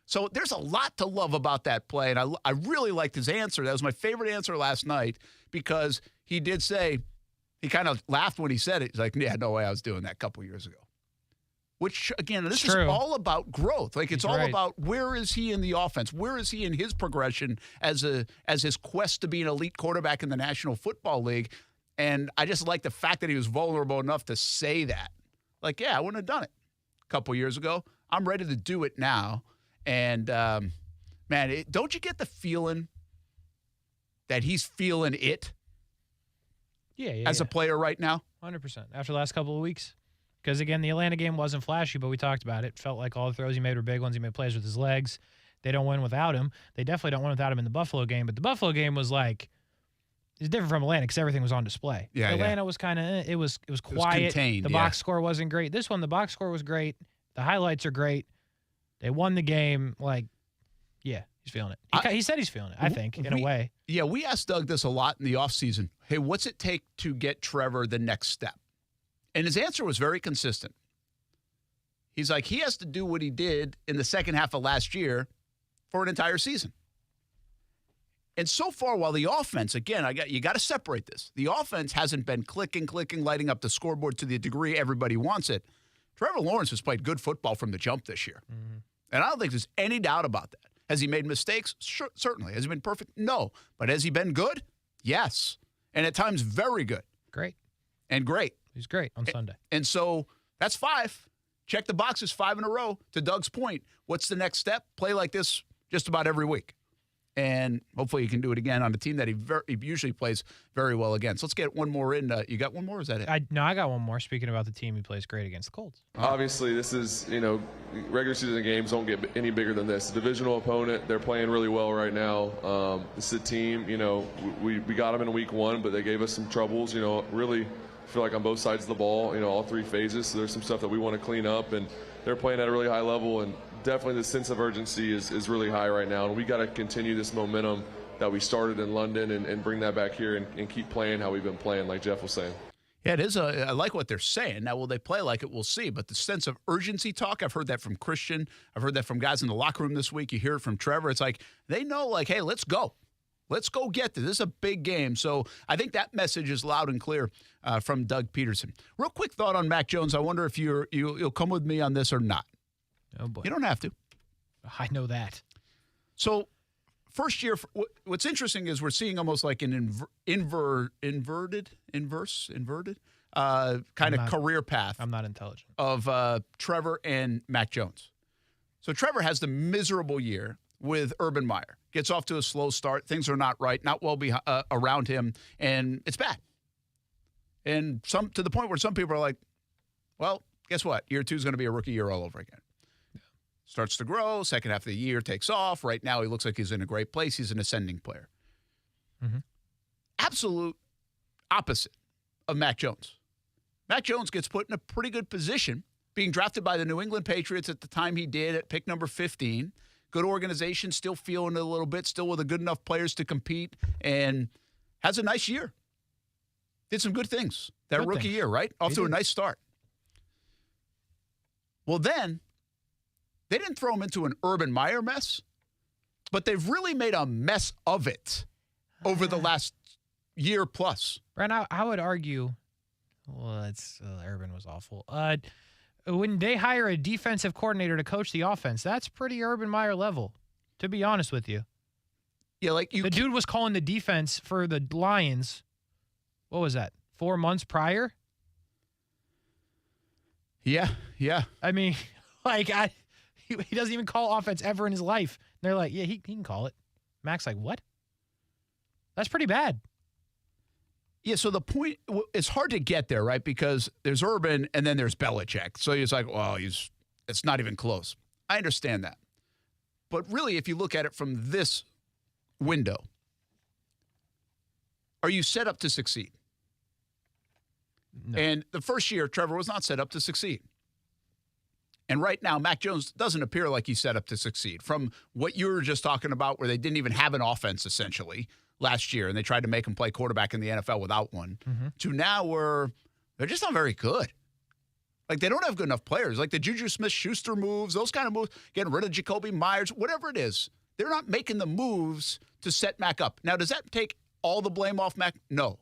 So there's a lot to love about that play, and I really liked his answer. That was my favorite answer last night because he did say, he kind of laughed when he said it. He's like, yeah, no way I was doing that a couple years ago. Which, again, this is all about growth. Like, it's all about where is he in the offense? Where is he in his progression as his quest to be an elite quarterback in the National Football League? And I just like the fact that he was vulnerable enough to say that. Like, yeah, I wouldn't have done it a couple years ago. I'm ready to do it now. And, man, don't you get the feeling that he's feeling it as a player right now? 100%. After the last couple of weeks. Because, again, the Atlanta game wasn't flashy, but we talked about it. Felt like all the throws he made were big ones. He made plays with his legs. They don't win without him. They definitely don't win without him in the Buffalo game. But the Buffalo game was like, it's different from Atlanta because everything was on display. Yeah, Atlanta was kind of, it was quiet. It was contained, the box score wasn't great. This one, the box score was great. The highlights are great. They won the game. Like, yeah, he's feeling it. He said he's feeling it, I think, in a way. Yeah, we asked Doug this a lot in the offseason. Hey, what's it take to get Trevor the next step? And his answer was very consistent. He's like, he has to do what he did in the second half of last year for an entire season. And so far, while the offense, again, you got to separate this. The offense hasn't been clicking, lighting up the scoreboard to the degree everybody wants it. Trevor Lawrence has played good football from the jump this year. Mm-hmm. And I don't think there's any doubt about that. Has he made mistakes? Sure, certainly. Has he been perfect? No. But has he been good? Yes. And at times, very good. Great. And great. He's great on Sunday. And so that's 5. Check the boxes, 5 in a row. To Doug's point, what's the next step? Play like this just about every week. And hopefully he can do it again on a team that he usually plays very well against. Let's get one more in. You got one more? Or is that it? I got one more. Speaking about the team he plays great against, the Colts. Obviously, this is, regular season games don't get any bigger than this. Divisional opponent, they're playing really well right now. This is a team, we got them in week 1, but they gave us some troubles, really feel like on both sides of the ball, all 3 phases. So there's some stuff that we want to clean up, and they're playing at a really high level, and definitely the sense of urgency is really high right now, and we got to continue this momentum that we started in London and bring that back here and keep playing how we've been playing, like Jeff was saying. Yeah, it is. I like what they're saying. Now, will they play like it? We'll see. But the sense of urgency talk, I've heard that from Christian. I've heard that from guys in the locker room this week. You hear it from Trevor. It's like they know, like, hey, let's go. Let's go get this. This is a big game. So I think that message is loud and clear from Doug Pederson. Real quick thought on Mac Jones. I wonder if you'll come with me on this or not. Oh, boy. You don't have to. I know that. So first year, what's interesting is we're seeing almost like an inverted kind of career path. I'm not intelligent. Of Trevor and Mac Jones. So Trevor has the miserable year with Urban Meyer. Gets off to a slow start. Things are not right, not well around him, and it's bad. And to the point where some people are like, well, guess what? Year 2 is going to be a rookie year all over again. Starts to grow. Second half of the year takes off. Right now, he looks like he's in a great place. He's an ascending player. Mm-hmm. absolute opposite of Mac Jones. Mac Jones gets put in a pretty good position, being drafted by the New England Patriots at the time he did at pick number 15. Good organization, still feeling it a little bit, still with a good enough players to compete, and has a nice year. Did some good things that rookie year, right? Off to a nice start. Well, then, they didn't throw him into an Urban Meyer mess, but they've really made a mess of it over the last year plus. Brent, I would argue, well, Urban was awful. When they hire a defensive coordinator to coach the offense, that's pretty Urban Meyer level, to be honest with you. Yeah, like the dude was calling the defense for the Lions. What was that? 4 months prior? Yeah. I mean, like he doesn't even call offense ever in his life. And they're like, yeah, he can call it. Mac's like, what? That's pretty bad. Yeah, so the point, it's hard to get there, right? Because there's Urban and then there's Belichick. So it's like, well, it's not even close. I understand that. But really, if you look at it from this window, are you set up to succeed? No. And the first year, Trevor was not set up to succeed. And right now, Mac Jones doesn't appear like he's set up to succeed. From what you were just talking about, where they didn't even have an offense, essentially, last year, and they tried to make him play quarterback in the NFL without one, to now where they're just not very good. Like, they don't have good enough players. Like the Juju Smith-Schuster moves, those kind of moves, getting rid of Jacoby Myers, whatever it is, they're not making the moves to set Mac up. Now, does that take all the blame off Mac? No.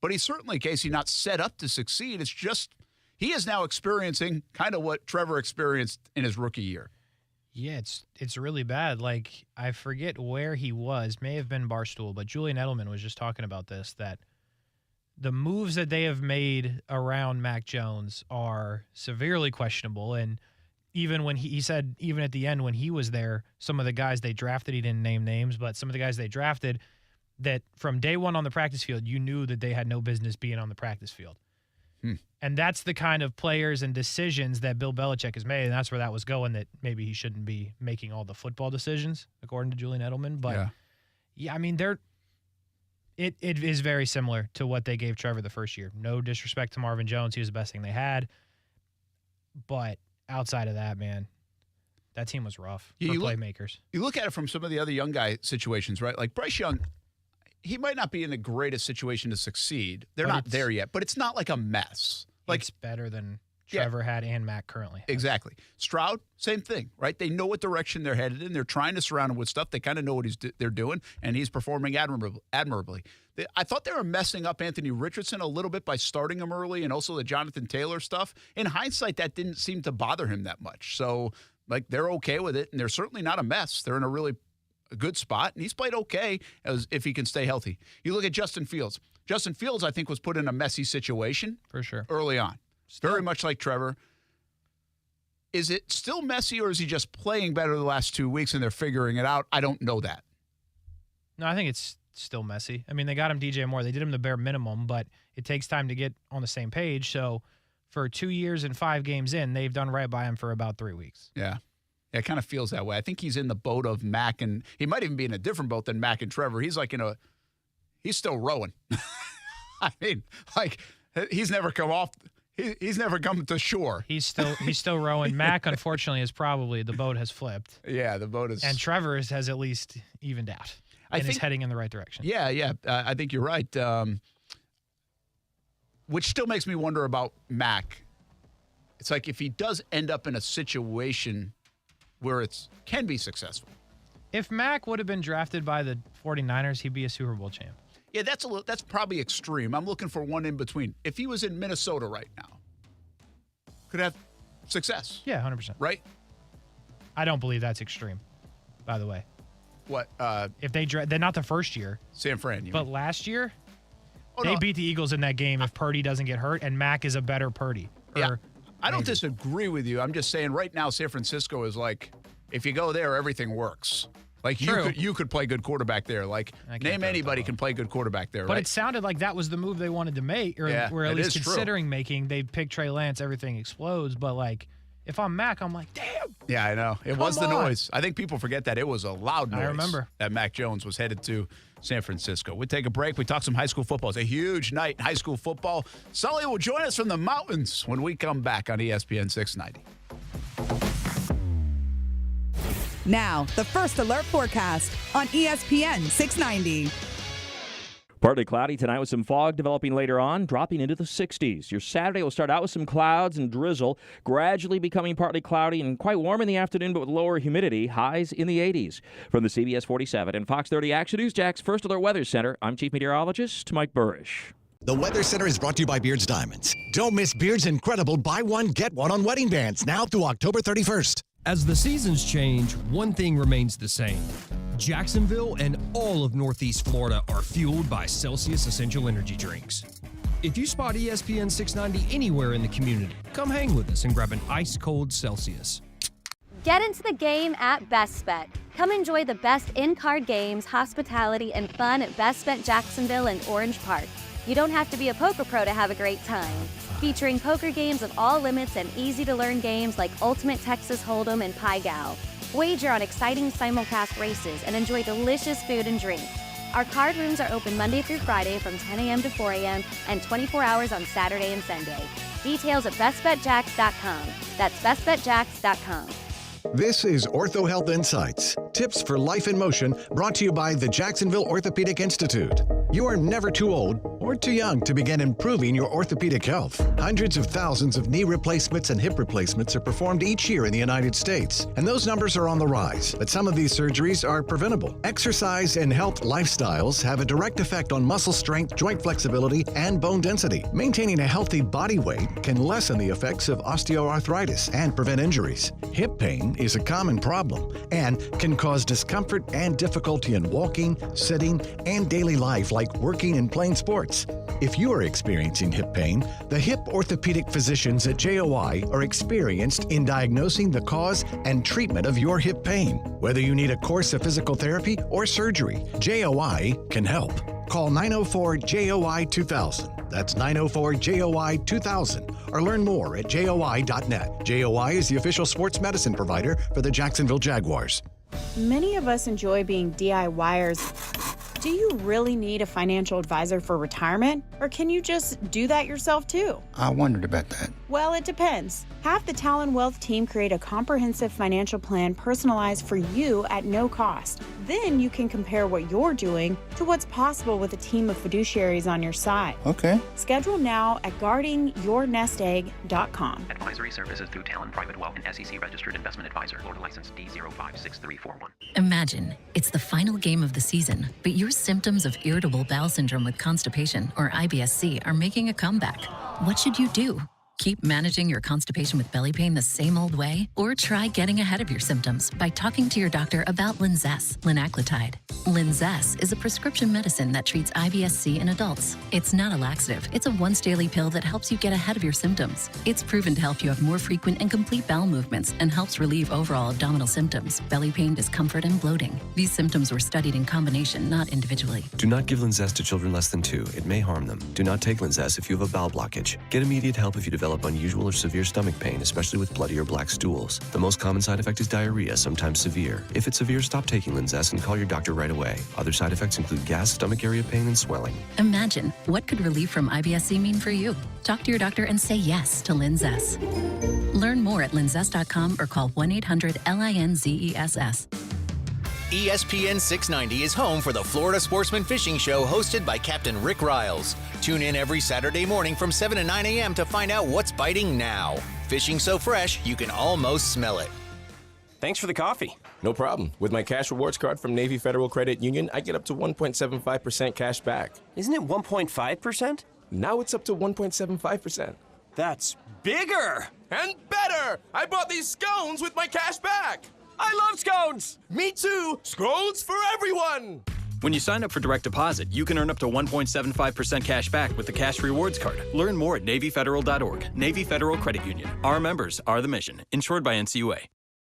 But he's certainly, Kasey, not set up to succeed. It's just he is now experiencing kind of what Trevor experienced in his rookie year. Yeah, it's really bad. Like, I forget where he was. May have been Barstool, but Julian Edelman was just talking about this, that the moves that they have made around Mac Jones are severely questionable. And even when he said, even at the end when he was there, some of the guys they drafted, he didn't name names, but some of the guys they drafted, that from day one on the practice field, you knew that they had no business being on the practice field. And that's the kind of players and decisions that Bill Belichick has made, and that's where that was going, that maybe he shouldn't be making all the football decisions, according to Julian Edelman. But, yeah I mean, it is very similar to what they gave Trevor the first year. No disrespect to Marvin Jones. He was the best thing they had. But outside of that, man, that team was rough for playmakers. You look at it from some of the other young guy situations, right? Like Bryce Young, he might not be in the greatest situation to succeed. They're not there yet, but it's not like a mess. Like, it's better than Trevor had and Mac currently has. Exactly. Stroud, same thing, right? They know what direction they're headed in. They're trying to surround him with stuff. They kind of know what they're doing, and he's performing admirably. I thought they were messing up Anthony Richardson a little bit by starting him early, and also the Jonathan Taylor stuff. In hindsight, that didn't seem to bother him that much. So, like, they're okay with it, and they're certainly not a mess. They're in a really good spot, and he's played okay as if he can stay healthy. You look at Justin Fields. Justin Fields, I think, was put in a messy situation for sure early on. Very much like Trevor. Is it still messy, or is he just playing better the last 2 weeks and they're figuring it out? I don't know that. No, I think it's still messy. I mean, they got him DJ Moore. They did him the bare minimum, but it takes time to get on the same page. So for 2 years and 5 games in, they've done right by him for about 3 weeks. Yeah. It kind of feels that way. I think he's in the boat of Mac, and he might even be in a different boat than Mac and Trevor. He's like he's still rowing. I mean, like, he's never come off. He's never come to shore. He's still rowing. Mac, unfortunately, the boat has flipped. Yeah, the boat is. And Trevor has at least evened out. And is heading in the right direction. Yeah. I think you're right. Which still makes me wonder about Mac. It's like if he does end up in a situation where it can be successful. If Mac would have been drafted by the 49ers, he'd be a Super Bowl champ. Yeah, that's probably extreme. I'm looking for one in between. If he was in Minnesota right now, could have success. Yeah, 100%. Right? I don't believe that's extreme, by the way. What? If they're not the first year. San Fran, you But mean? Last year, they beat the Eagles in that game if Purdy doesn't get hurt, and Mac is a better Purdy. Yeah. I don't disagree with you. I'm just saying right now San Francisco is like, if you go there, everything works. Like you could play good quarterback there. Like name anybody can play good quarterback there. But right? It sounded like that was the move they wanted to make, or at least considering making. They pick Trey Lance, everything explodes. But like, if I'm Mac, I'm like, damn. Yeah, I know. It was the noise. I think people forget that it was a loud noise. I remember. That Mac Jones was headed to San Francisco. We take a break. We talk some high school football. It's a huge night in high school football. Sully will join us from the mountains when we come back on ESPN 690. Now, the First Alert forecast on ESPN 690. Partly cloudy tonight with some fog developing later on, dropping into the 60s. Your Saturday will start out with some clouds and drizzle, gradually becoming partly cloudy and quite warm in the afternoon, but with lower humidity, highs in the 80s. From the CBS 47 and Fox 30 Action News Jack's First Alert Weather Center, I'm Chief Meteorologist Mike Burrish. The Weather Center is brought to you by Beards Diamonds. Don't miss Beards' incredible buy one, get one on wedding bands now through October 31st. As the seasons change, one thing remains the same. Jacksonville and all of Northeast Florida are fueled by Celsius Essential Energy Drinks. If you spot ESPN 690 anywhere in the community, come hang with us and grab an ice-cold Celsius. Get into the game at Best Bet. Come enjoy the best in-car games, hospitality, and fun at Best Bet Jacksonville and Orange Park. You don't have to be a poker pro to have a great time. Featuring poker games of all limits and easy-to-learn games like Ultimate Texas Hold'em and Pai Gow. Wager on exciting simulcast races and enjoy delicious food and drink. Our card rooms are open Monday through Friday from 10 a.m. to 4 a.m. and 24 hours on Saturday and Sunday. Details at bestbetjacks.com. That's bestbetjacks.com. This is Ortho Health Insights, tips for life in motion, brought to you by the Jacksonville Orthopedic Institute. You are never too old or too young to begin improving your orthopedic health. Hundreds of thousands of knee replacements and hip replacements are performed each year in the United States, and those numbers are on the rise, but some of these surgeries are preventable. Exercise and health lifestyles have a direct effect on muscle strength, joint flexibility, and bone density. Maintaining a healthy body weight can lessen the effects of osteoarthritis and prevent injuries. Hip pain is a common problem and can cause discomfort and difficulty in walking, sitting, and daily life, like working and playing sports. If you are experiencing hip pain, the hip orthopedic physicians at JOI are experienced in diagnosing the cause and treatment of your hip pain. Whether you need a course of physical therapy or surgery, JOI can help. Call 904-JOI-2000. That's 904-JOI-2000. Or learn more at JOI.net. JOI is the official sports medicine provider for the Jacksonville Jaguars. Many of us enjoy being DIYers. Do you really need a financial advisor for retirement? Or can you just do that yourself too? I wondered about that. Well, it depends. Have the Talon Wealth team create a comprehensive financial plan personalized for you at no cost. Then you can compare what you're doing to what's possible with a team of fiduciaries on your side. Okay. Schedule now at guardingyournestegg.com. Advisory services through Talon Private Wealth and SEC registered investment advisor. Florida license D056341. Imagine it's the final game of the season, but your symptoms of irritable bowel syndrome with constipation, or IBS-C, are making a comeback. What should you do? Keep managing your constipation with belly pain the same old way? Or try getting ahead of your symptoms by talking to your doctor about Linzess, linaclotide. Linzess is a prescription medicine that treats IBS-C in adults. It's not a laxative. It's a once-daily pill that helps you get ahead of your symptoms. It's proven to help you have more frequent and complete bowel movements and helps relieve overall abdominal symptoms, belly pain, discomfort, and bloating. These symptoms were studied in combination, not individually. Do not give Linzess to children less than 2. It may harm them. Do not take Linzess if you have a bowel blockage. Get immediate help if you develop unusual or severe stomach pain, especially with bloody or black stools. The most common side effect is diarrhea, sometimes severe. If it's severe, stop taking Linzess and call your doctor right away. Other side effects include gas, stomach area pain, and swelling. Imagine, what could relief from IBS-C mean for you? Talk to your doctor and say yes to Linzess. Learn more at linzess.com or call 1-800-LINZESS. ESPN 690 is home for the Florida Sportsman Fishing Show, hosted by Captain Rick Riles. Tune in every Saturday morning from 7 to 9 a.m. to find out what's biting now. Fishing so fresh, you can almost smell it. Thanks for the coffee. No problem. With my cash rewards card from Navy Federal Credit Union, I get up to 1.75% cash back. Isn't it 1.5%? Now it's up to 1.75%. That's bigger and better. I bought these scones with my cash back. I love scones! Me too! Scones for everyone! When you sign up for direct deposit, you can earn up to 1.75% cash back with the Cash Rewards Card. Learn more at NavyFederal.org. Navy Federal Credit Union. Our members are the mission. Insured by NCUA.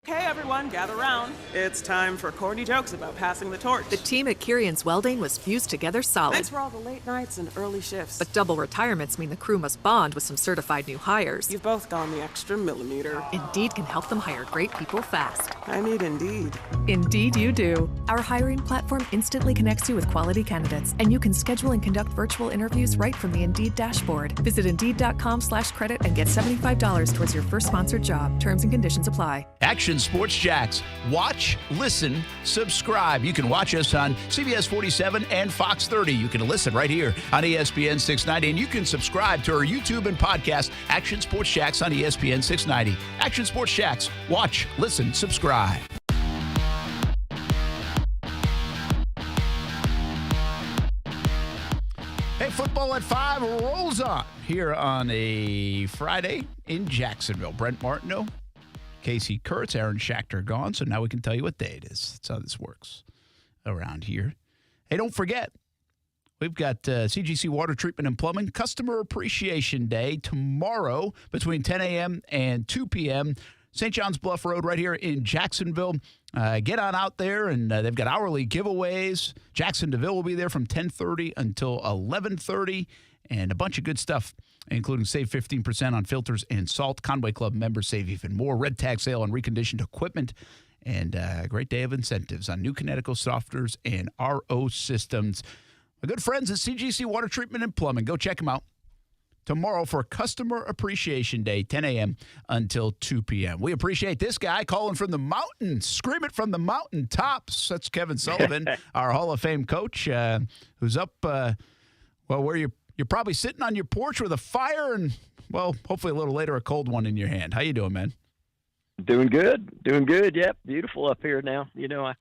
Okay, everyone, gather around. It's time for corny jokes about passing the torch. The team at Kirian's Welding was fused together solid. Thanks for all the late nights and early shifts. But double retirements mean the crew must bond with some certified new hires. You've both gone the extra millimeter. Indeed can help them hire great people fast. I need Indeed. Indeed you do. Our hiring platform instantly connects you with quality candidates, and you can schedule and conduct virtual interviews right from the Indeed dashboard. Visit Indeed.com/credit and get $75 towards your first sponsored job. Terms and conditions apply. Action Sports Jacks. Watch, listen, subscribe. You can watch us on CBS 47 and Fox 30. You can listen right here on ESPN 690, and you can subscribe to our YouTube and podcast, Action Sports Jacks on ESPN 690. Action Sports Jacks. Watch, listen, subscribe. Hey, football at 5 rolls on here on a Friday in Jacksonville. Brent Martineau, Kasey Kuhrts, Aaron Schachter gone, so now we can tell you what day it is. That's how this works around here. Hey, don't forget, we've got CGC Water Treatment and Plumbing Customer Appreciation Day tomorrow between 10 a.m. and 2 p.m. St. John's Bluff Road right here in Jacksonville. Get on out there, and they've got hourly giveaways. Jackson DeVille will be there from 10:30 until 11:30, and a bunch of good stuff, including save 15% on filters and salt. Conway Club members save even more. Red tag sale on reconditioned equipment, and a great day of incentives on new Kinetico softeners and RO systems. My good friends at CGC Water Treatment and Plumbing. Go check them out tomorrow for Customer Appreciation Day, 10 a.m. until 2 p.m. We appreciate this guy calling from the mountains, scream it from the mountaintops. That's Kevin Sullivan, our Hall of Fame coach, who's up, where you're probably sitting on your porch with a fire and, well, hopefully a little later, a cold one in your hand. How you doing, man? Doing good. Yep. Beautiful up here now. You know, I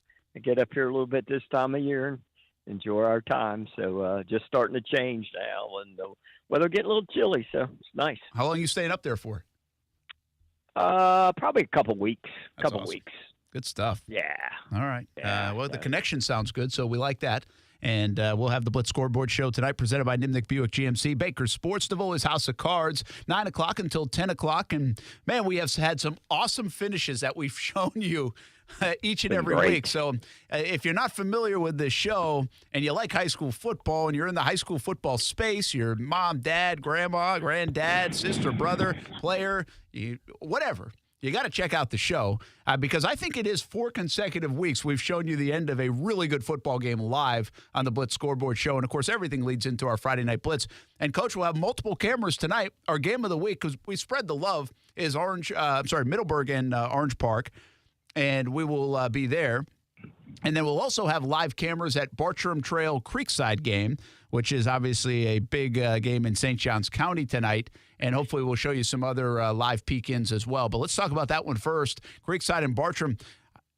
get up here a little bit this time of year and enjoy our time. So just starting to change now, and the weather getting a little chilly, so it's nice. How long are you staying up there for? Probably a couple weeks. Weeks. Good stuff. Yeah. All right. Yeah, the connection sounds good, so we like that. And we'll have the Blitz Scoreboard Show tonight presented by Nimnick Buick GMC. Baker Sports, Davola's House of Cards, 9 o'clock until 10 o'clock. And, man, we have had some awesome finishes that we've shown you each and every week. So if you're not familiar with this show and you like high school football and you're in the high school football space, your mom, dad, grandma, granddad, sister, brother, player, whatever, you got to check out the show because I think it is 4 consecutive weeks we've shown you the end of a really good football game live on the Blitz Scoreboard Show. And, of course, everything leads into our Friday Night Blitz. And, Coach, we'll have multiple cameras tonight. Our game of the week, because we spread the love, is Middleburg and Orange Park. And we will be there. And then we'll also have live cameras at Bartram Trail Creekside game, which is obviously a big game in St. Johns County tonight. And hopefully we'll show you some other live peek-ins as well. But let's talk about that one first. Creekside and Bartram.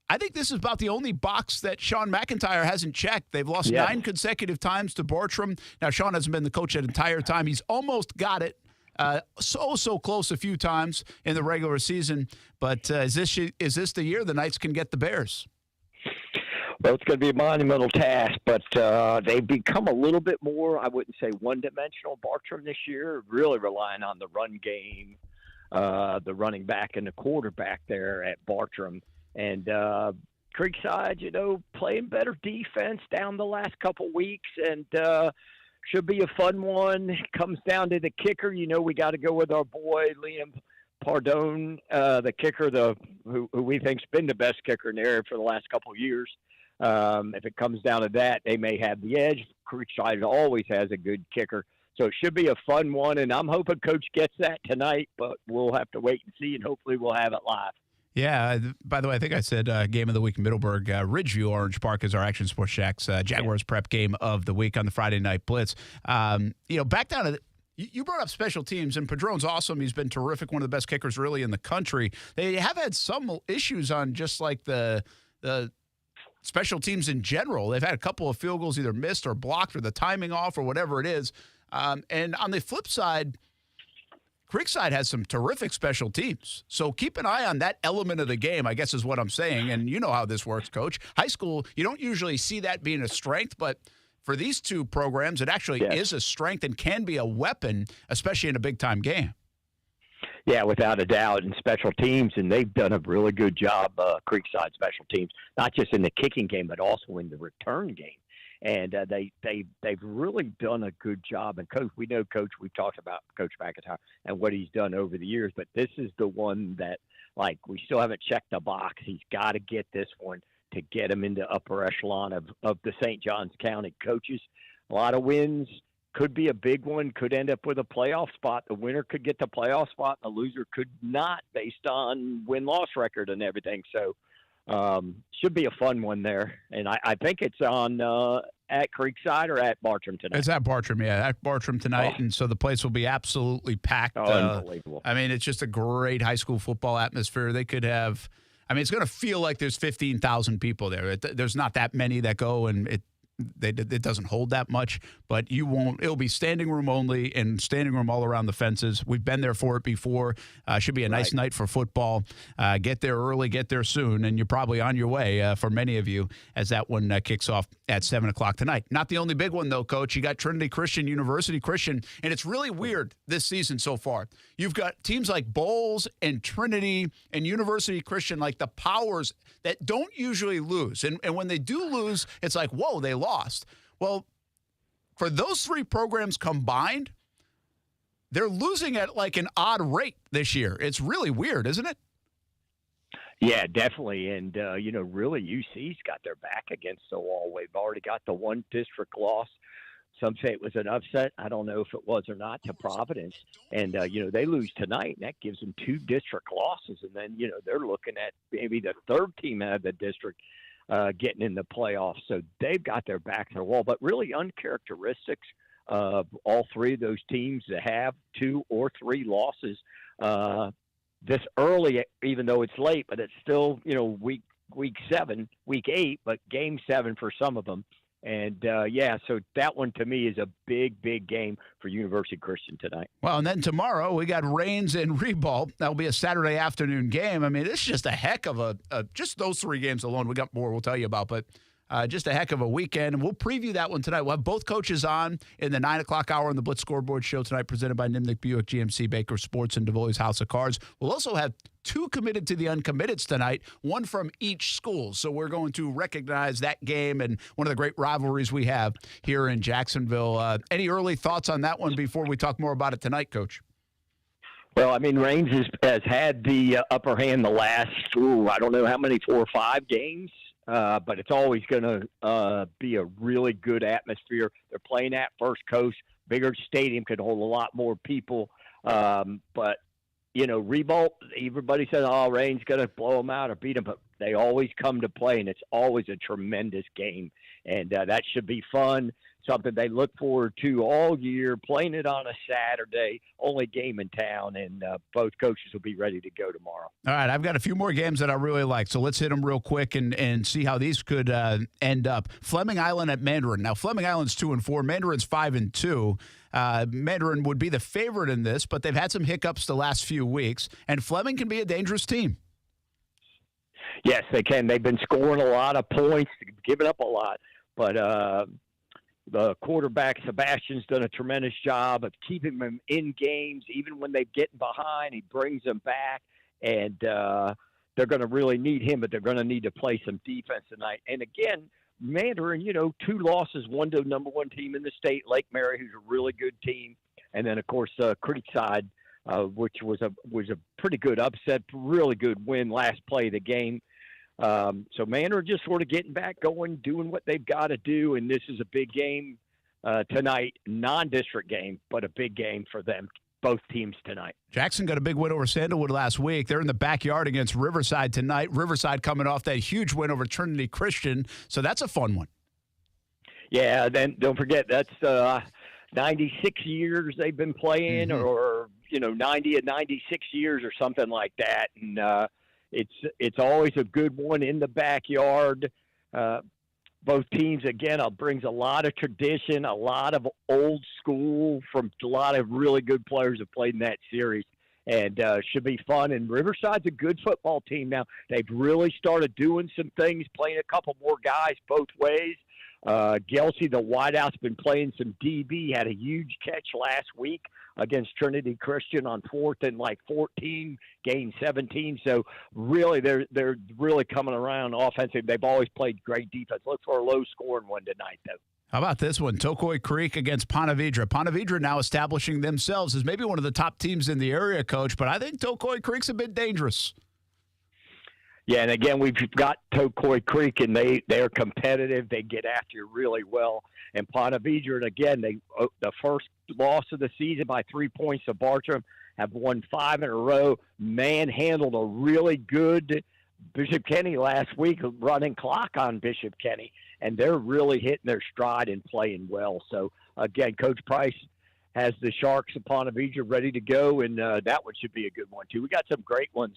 I think this is about the only box that Sean McIntyre hasn't checked. They've lost 9 consecutive times to Bartram. Now, Sean hasn't been the coach that entire time. He's almost got it. So close a few times in the regular season. But is this the year the Knights can get the Bears? Well, it's going to be a monumental task, but they've become a little bit more, I wouldn't say one-dimensional, Bartram this year, really relying on the run game, the running back and the quarterback there at Bartram. And Creekside, playing better defense down the last couple weeks, and should be a fun one. It comes down to the kicker. We got to go with our boy, Liam Pardone, the kicker, who we think's been the best kicker in the area for the last couple of years. If it comes down to that, they may have the edge. Creekside always has a good kicker. So it should be a fun one, and I'm hoping Coach gets that tonight, but we'll have to wait and see, and hopefully we'll have it live. Yeah, by the way, I think I said game of the week in Middleburg. Ridgeview Orange Park is our Action Sports Shacks Jaguars prep game of the week on the Friday Night Blitz. Back down to you brought up special teams, and Padron's awesome. He's been terrific, one of the best kickers really in the country. They have had some issues on just like the special teams in general. They've had a couple of field goals either missed or blocked or the timing off or whatever it is. And on the flip side, Creekside has some terrific special teams. So keep an eye on that element of the game, I guess is what I'm saying. And you know how this works, Coach. High school, you don't usually see that being a strength, but for these two programs, it actually is a strength and can be a weapon, especially in a big-time game. Yeah, without a doubt, and special teams, and they've done a really good job, Creekside special teams, not just in the kicking game, but also in the return game. And they've really done a good job. And Coach, we know Coach, we've talked about Coach McIntyre and what he's done over the years, but this is the one that, like, we still haven't checked the box. He's got to get this one to get him into upper echelon of the St. Johns County coaches. A lot of wins. Could be a big one, could end up with a playoff spot. The winner could get the playoff spot, and the loser could not, based on win-loss record and everything. So should be a fun one there. And I think it's on at Creekside or at Bartram tonight. It's at Bartram, yeah, at Bartram tonight. And so the place will be absolutely packed. Unbelievable. I mean, it's just a great high school football atmosphere. They could have – I mean, it's going to feel like there's 15,000 people there. There's not that many that go, and it doesn't hold that much, but you won't. It'll be standing room only and standing room all around the fences. We've been there for it before. Should be a nice night for football. Get there early, get there soon, and you're probably on your way for many of you as that one kicks off at 7 o'clock tonight. Not the only big one, though, Coach. You got Trinity Christian, University Christian, and it's really weird this season so far. You've got teams like Bowles and Trinity and University Christian, like the powers that don't usually lose. And when they do lose, it's like, whoa, they lost. Well, for those three programs combined, they're losing at like an odd rate this year. It's really weird, isn't it? Yeah, definitely. And, really UC's got their back against the wall. We've already got the one district loss. Some say it was an upset. I don't know if it was or not, to Providence. And, they lose tonight, and that gives them 2 district losses. And then, they're looking at maybe the third team out of the district getting in the playoffs. So they've got their back to the wall. But really uncharacteristics of all three of those teams that have 2 or 3 losses this early, even though it's late. But it's still, week 7, week 8, but game 7 for some of them. And, so that one to me is a big, big game for University Christian tonight. Well, and then tomorrow we got Rains and Ribault. That'll be a Saturday afternoon game. I mean, it's just a heck of just those 3 games alone. We got more we'll tell you about, but just a heck of a weekend. And we'll preview that one tonight. We'll have both coaches on in the 9 o'clock hour on the Blitz Scoreboard Show tonight, presented by Nimnick Buick GMC, Baker Sports, and DeVoy's House of Cards. We'll also have 2 committed to the uncommitteds tonight, one from each school. So we're going to recognize that game and one of the great rivalries we have here in Jacksonville. Any early thoughts on that one before we talk more about it tonight, Coach? Well, I mean, Rains has had the upper hand the last, I don't know how many, 4 or 5 games. But it's always going to be a really good atmosphere. They're playing at First Coast. Bigger stadium could hold a lot more people. But, Ribault, everybody says, Rain's going to blow them out or beat them. But they always come to play, and it's always a tremendous game. And that should be fun, something they look forward to all year, playing it on a Saturday, only game in town, and both coaches will be ready to go tomorrow. All right, I've got a few more games that I really like, so let's hit them real quick and see how these could end up. Fleming Island at Mandarin. Now, Fleming Island's 2-4, Mandarin's 5-2. Mandarin would be the favorite in this, but they've had some hiccups the last few weeks, and Fleming can be a dangerous team. Yes, they can. They've been scoring a lot of points, giving up a lot, but the quarterback, Sebastian's done a tremendous job of keeping them in games. Even when they're getting behind, he brings them back, and they're going to really need him, but they're going to need to play some defense tonight. And again, Mandarin, 2 losses, one to the number 1 team in the state, Lake Mary, who's a really good team, and then, of course, Creekside, which was a pretty good upset, really good win last play of the game. So Mandarin just sort of getting back going, doing what they've got to do, and this is a big game tonight, non-district game, but a big game for them, both teams tonight. Jackson got a big win over Sandalwood last week. They're in the backyard against Riverside tonight. Riverside coming off that huge win over Trinity Christian, so that's a fun one. Yeah, then don't forget, that's 96 years they've been playing, or 90 and 96 years or something like that, and it's always a good one in the backyard. Both teams, again, brings a lot of tradition, a lot of old school from a lot of really good players have played in that series, and should be fun. And Riverside's a good football team now. They've really started doing some things, playing a couple more guys both ways. Gelsey, the wideout's been playing some DB, had a huge catch last week against Trinity Christian on 4th and 14, gained 17. So really, they're really coming around offensive. They've always played great defense. Look for a low-scoring one tonight, though. How about this one? Tokoi Creek against Ponte Vedra. Ponte Vedra now establishing themselves as maybe one of the top teams in the area, Coach, but I think Tokoi Creek's a bit dangerous. Yeah, and again, we've got Tokoi Creek, and they're competitive. They get after you really well. And Ponte Vedra, and again, the first loss of the season by 3 points to Bartram, have won 5 in a row, manhandled a really good Bishop Kenny last week, running clock on Bishop Kenny, and they're really hitting their stride and playing well. So, again, Coach Price has the Sharks of Ponte Vedra ready to go, and that one should be a good one, too. We got some great ones.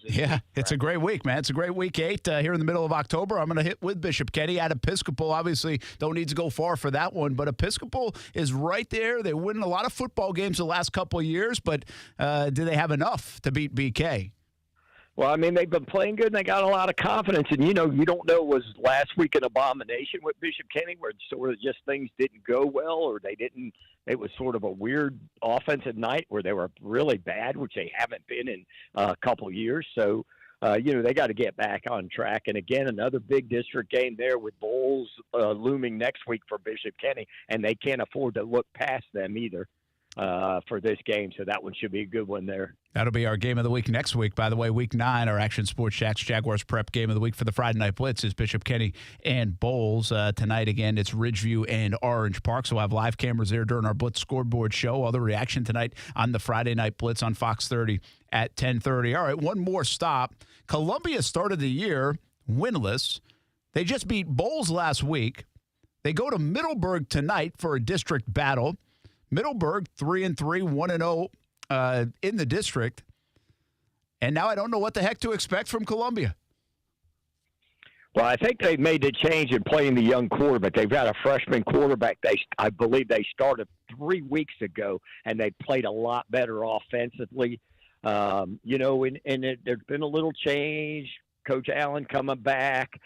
It's a great week, man. It's a great week 8 here in the middle of October. I'm going to hit with Bishop Kenny at Episcopal. Obviously, don't need to go far for that one, but Episcopal is right there. They win a lot of football games the last couple of years, but do they have enough to beat BK? Well, I mean, they've been playing good, and they got a lot of confidence. And, you don't know, was last week an abomination with Bishop Kenny where sort of just things didn't go well, or it was sort of a weird offensive night where they were really bad, which they haven't been in a couple of years. So, they got to get back on track. And, again, another big district game there with Bowles looming next week for Bishop Kenny, and they can't afford to look past them either for this game. So that one should be a good one there. That'll be our game of the week next week. By the way, week 9, our Action Sports Shacks Jaguars prep game of the week for the Friday Night Blitz is Bishop Kenny and Bowles. Tonight, again, it's Ridgeview and Orange Park. So we'll have live cameras there during our Blitz scoreboard show. All the reaction tonight on the Friday Night Blitz on Fox 30 at 10:30. All right, one more stop. Columbia started the year winless. They just beat Bowles last week. They go to Middleburg tonight for a district battle. Middleburg 3-3, 1-0 in the district. And now I don't know what the heck to expect from Columbia. Well, I think they made the change in playing the young quarterback. They've got a freshman quarterback. I believe they started 3 weeks ago, and they played a lot better offensively. There's been a little change. Coach Allen coming back,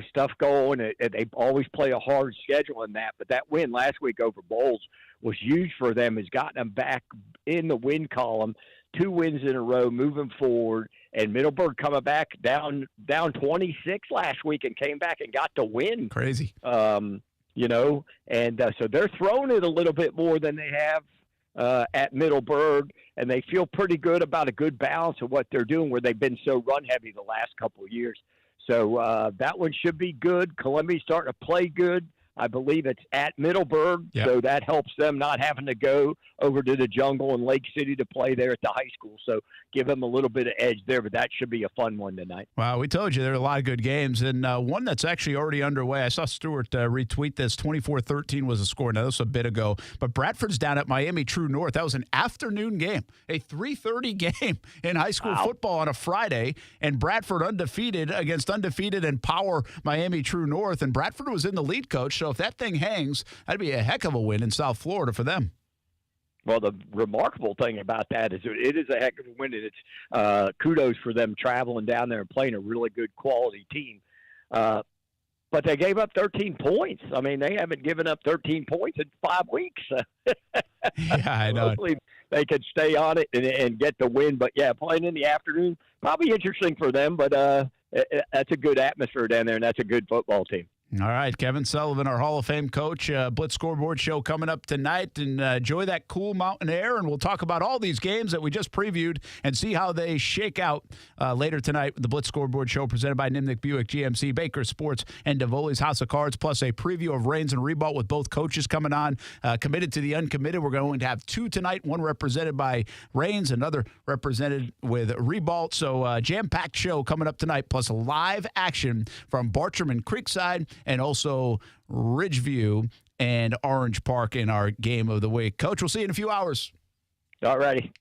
stuff going. They always play a hard schedule in that. But that win last week over Bowles was huge for them. Has gotten them back in the win column, 2 wins in a row, moving forward. And Middleburg coming back down 26 last week and came back and got the win. Crazy. So they're throwing it a little bit more than they have at Middleburg, and they feel pretty good about a good balance of what they're doing where they've been so run-heavy the last couple of years. So that one should be good. Columbia's starting to play good. I believe it's at Middleburg, so that helps them not having to go over to the Jungle and Lake City to play there at the high school. So give them a little bit of edge there, but that should be a fun one tonight. Wow, we told you there are a lot of good games, and one that's actually already underway. I saw Stewart retweet this. 24-13 was the score. Now, this was a bit ago, but Bradford's down at Miami True North. That was an afternoon game, a 3:30 game in high school football on a Friday, and Bradford undefeated against undefeated and power Miami True North, and Bradford was in the lead, Coach. So if that thing hangs, that'd be a heck of a win in South Florida for them. Well, the remarkable thing about that is it is a heck of a win, and it's kudos for them traveling down there and playing a really good quality team. But they gave up 13 points. I mean, they haven't given up 13 points in 5 weeks. Yeah, I know. Hopefully they could stay on it and get the win. But, yeah, playing in the afternoon, probably interesting for them, but that's a good atmosphere down there, and that's a good football team. All right, Kevin Sullivan, our Hall of Fame coach, Blitz Scoreboard Show coming up tonight. And enjoy that cool mountain air, and we'll talk about all these games that we just previewed and see how they shake out later tonight with the Blitz Scoreboard Show presented by Nimnick Buick GMC, Baker Sports, and DeVoli's House of Cards, plus a preview of Rains and Rebault with both coaches coming on. Committed to the uncommitted, we're going to have 2 tonight, one represented by Rains, another represented with Rebault. So jam-packed show coming up tonight, plus live action from Bartram and Creekside, and also Ridgeview and Orange Park in our game of the week. Coach, we'll see you in a few hours. All righty.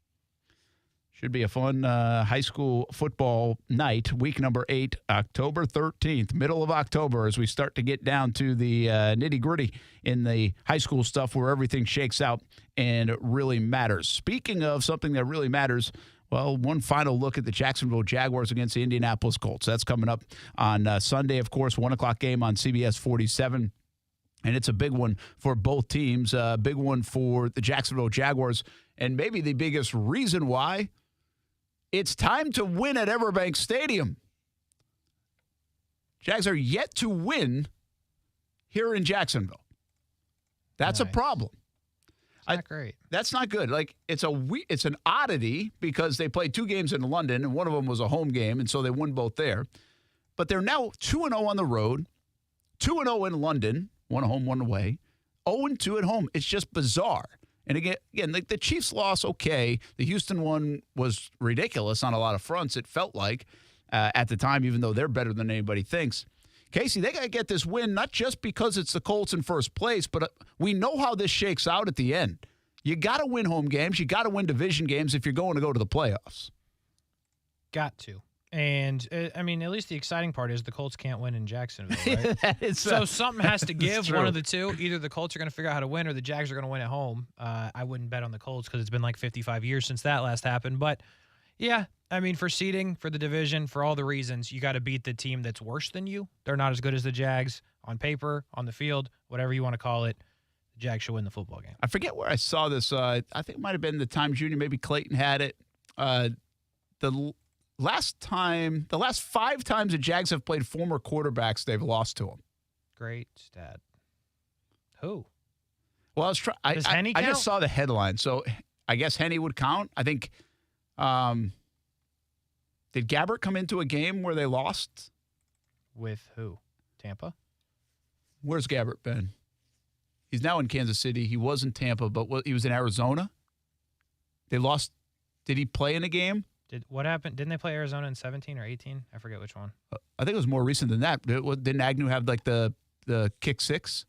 Should be a fun high school football night, week number 8, October 13th, middle of October, as we start to get down to the nitty-gritty in the high school stuff where everything shakes out and really matters. Speaking of something that really matters, well, one final look at the Jacksonville Jaguars against the Indianapolis Colts. That's coming up on Sunday, of course, 1 o'clock game on CBS 47. And it's a big one for both teams, a big one for the Jacksonville Jaguars, and maybe the biggest reason why. It's time to win at Everbank Stadium. Jags are yet to win here in Jacksonville. That's a problem. Not great. That's not good. Like it's an oddity because they played 2 games in London and one of them was a home game, and so they won both there. But they're now 2-0 on the road, 2-0 in London, 1 home, 1 away, 0-2 at home. It's just bizarre. And again, the Chiefs loss, okay. The Houston one was ridiculous on a lot of fronts. It felt like at the time, even though they're better than anybody thinks. Kasey, they got to get this win, not just because it's the Colts in first place, but we know how this shakes out at the end. You got to win home games. You got to win division games if you're going to go to the playoffs. Got to. And, I mean, at least the exciting part is the Colts can't win in Jacksonville, right? So something has to give, one of the two. Either the Colts are going to figure out how to win or the Jags are going to win at home. I wouldn't bet on the Colts because it's been like 55 years since that last happened. But, yeah, I mean, for seeding, for the division, for all the reasons, you got to beat the team that's worse than you. They're not as good as the Jags on paper, on the field, whatever you want to call it. The Jags should win the football game. I forget where I saw this. I think it might have been the Times Union. Maybe Clayton had it. The last 5 times the Jags have played former quarterbacks, they've lost to them. Great stat. Who? Well, Does Henne count? I just saw the headline, so I guess Henne would count. I think. Did Gabbert come into a game where they lost? With who? Tampa? Where's Gabbert been? He's now in Kansas City. He was in Tampa, but he was in Arizona. They lost. Did he play in a game? What happened? Didn't they play Arizona in 17 or 18? I forget which one. I think it was more recent than that. Didn't Agnew have like the kick 6?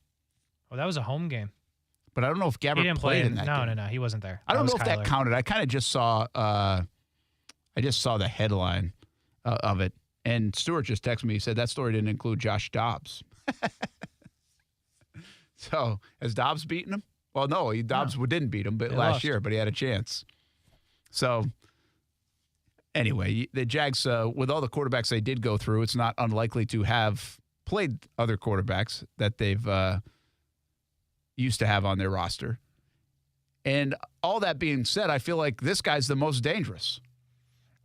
Oh, that was a home game. But I don't know if Gabbert played in that game. No, he wasn't there. I don't know if that counted. I kind of just saw the headline of it. And Stuart just texted me. He said that story didn't include Josh Dobbs. So has Dobbs beaten him? Well, no, Dobbs didn't beat him last year, but he had a chance. So anyway, the Jags, with all the quarterbacks they did go through, it's not unlikely to have played other quarterbacks that they've used to have on their roster. And all that being said, I feel like this guy's the most dangerous.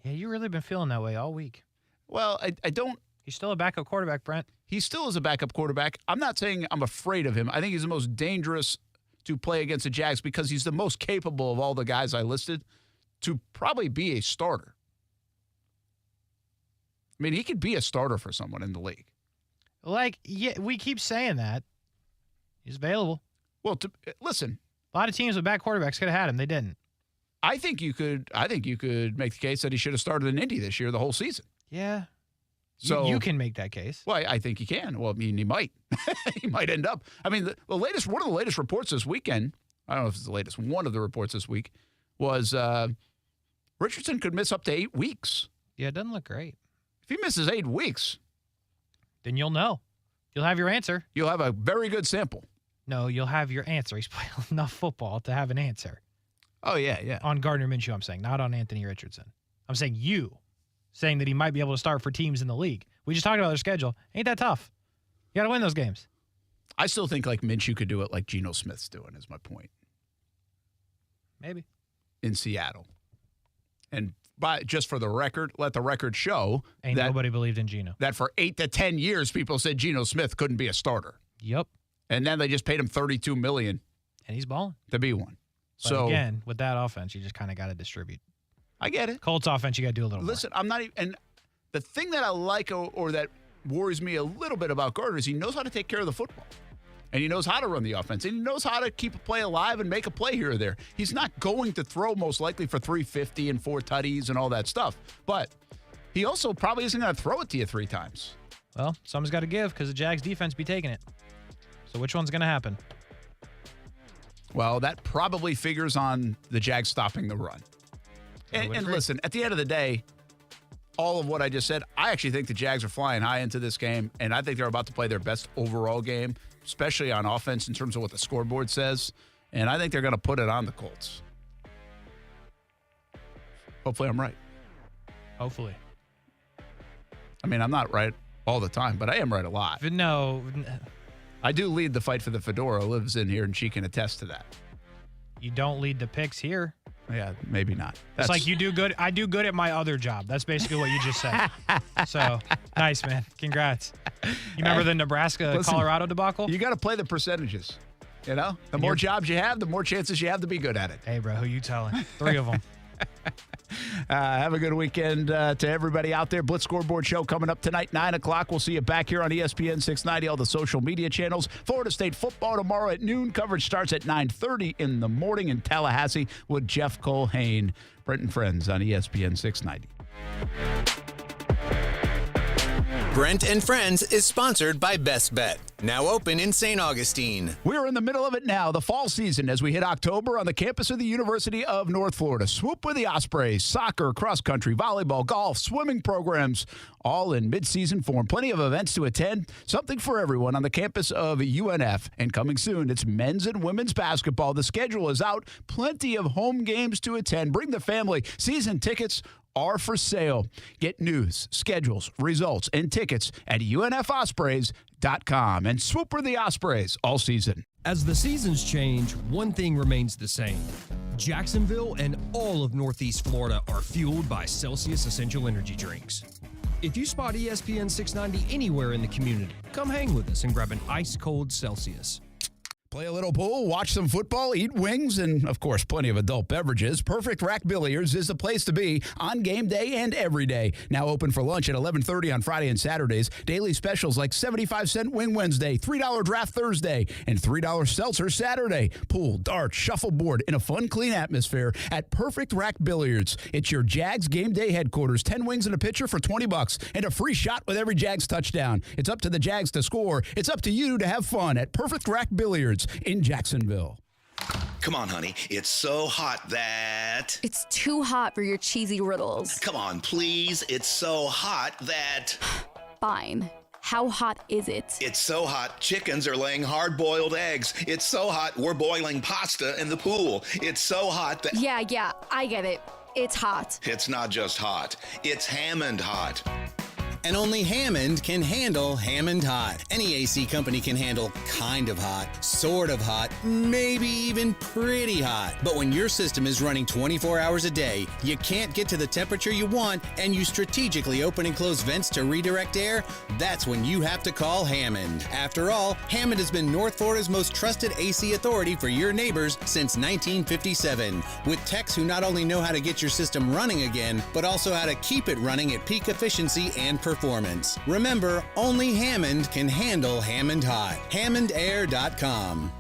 Yeah, you really been feeling that way all week. Well, I don't. He's still a backup quarterback, Brent. He still is a backup quarterback. I'm not saying I'm afraid of him. I think he's the most dangerous to play against the Jags because he's the most capable of all the guys I listed to probably be a starter. I mean, he could be a starter for someone in the league. Like, yeah, we keep saying that. He's available. Well, listen. A lot of teams with bad quarterbacks could have had him. They didn't. I think you could make the case that he should have started in Indy this year, the whole season. Yeah. So you can make that case. Well, I think he can. Well, I mean, he might. He might end up. I mean, one of the latest reports this weekend, I don't know if it's the latest, one of the reports this week was Richardson could miss up to 8 weeks. Yeah, it doesn't look great. If he misses 8 weeks, then you'll know. You'll have your answer. You'll have a very good sample. No, you'll have your answer. He's played enough football to have an answer. Oh, yeah. On Gardner Minshew, I'm saying, not on Anthony Richardson. I'm saying saying that he might be able to start for teams in the league. We just talked about their schedule. Ain't that tough. You got to win those games. I still think like Minshew could do it like Geno Smith's doing, is my point. Maybe. In Seattle. And just for the record, let the record show that nobody believed in Geno. That for 8 to 10 years, people said Geno Smith couldn't be a starter. Yep. And then they just paid him $32 million. And he's balling. To be one. But so again, with that offense, you just kind of got to distribute. I get it. Colts offense, you got to do a little more. Listen, I'm not even – and the thing that I like or that worries me a little bit about Gardner is he knows how to take care of the football. And he knows how to run the offense. And he knows how to keep a play alive and make a play here or there. He's not going to throw most likely for 350 and 4 tutties and all that stuff. But he also probably isn't going to throw it to you 3 times. Well, something's got to give because the Jags defense be taking it. So which one's going to happen? Well, that probably figures on the Jags stopping the run. And listen, at the end of the day, all of what I just said, I actually think the Jags are flying high into this game, and I think they're about to play their best overall game, especially on offense in terms of what the scoreboard says, and I think they're going to put it on the Colts. Hopefully I'm right. Hopefully. I mean, I'm not right all the time, but I am right a lot. No, I do lead the fight for the fedora. Lives in here, and she can attest to that. You don't lead the picks here. Yeah, maybe not. It's like you do good. I do good at my other job. That's basically what you just said. So, nice, man. Congrats. You remember the Nebraska-Colorado debacle? You got to play the percentages. You know? The more jobs you have, the more chances you have to be good at it. Hey, bro, who you telling? 3 of them. Have a good weekend to everybody out there. Blitz Scoreboard Show coming up tonight, 9 o'clock. We'll see you back here on ESPN 690, all the social media channels. Florida State football tomorrow at noon. Coverage starts at 9:30 in the morning in Tallahassee with Jeff Culhane. Brent Friends on ESPN 690. Brent and Friends is sponsored by Best Bet, now open in St. Augustine. We're in the middle of it now, the fall season, as we hit October on the campus of the University of North Florida. Swoop with the Ospreys, soccer, cross country, volleyball, golf, swimming programs, all in mid-season form. Plenty of events to attend, something for everyone on the campus of UNF. And coming soon, it's men's and women's basketball. The schedule is out, plenty of home games to attend. Bring the family. Season tickets are for sale. Get news, schedules, results, and tickets at UNFOspreys.com. And swoop for the Ospreys all season. As the seasons change, one thing remains the same. Jacksonville and all of Northeast Florida are fueled by Celsius Essential Energy Drinks. If you spot ESPN 690 anywhere in the community, come hang with us and grab an ice-cold Celsius. Play a little pool, watch some football, eat wings, and, of course, plenty of adult beverages. Perfect Rack Billiards is the place to be on game day and every day. Now open for lunch at 11:30 on Friday and Saturdays. Daily specials like 75-cent Wing Wednesday, $3 Draft Thursday, and $3 Seltzer Saturday. Pool, darts, shuffleboard in a fun, clean atmosphere at Perfect Rack Billiards. It's your Jags game day headquarters. 10 wings and a pitcher for $20 and a free shot with every Jags touchdown. It's up to the Jags to score. It's up to you to have fun at Perfect Rack Billiards in Jacksonville. Come on, honey. It's so hot that... It's too hot for your cheesy riddles. Come on, please. It's so hot that... Fine. How hot is it? It's so hot, chickens are laying hard-boiled eggs. It's so hot, we're boiling pasta in the pool. It's so hot that... Yeah, I get it. It's hot. It's not just hot. It's Hammond hot. And only Hammond can handle Hammond Hot. Any AC company can handle kind of hot, sort of hot, maybe even pretty hot. But when your system is running 24 hours a day, you can't get to the temperature you want, and you strategically open and close vents to redirect air, that's when you have to call Hammond. After all, Hammond has been North Florida's most trusted AC authority for your neighbors since 1957. With techs who not only know how to get your system running again, but also how to keep it running at peak efficiency and performance. Remember, only Hammond can handle Hammond Hot. HammondAir.com.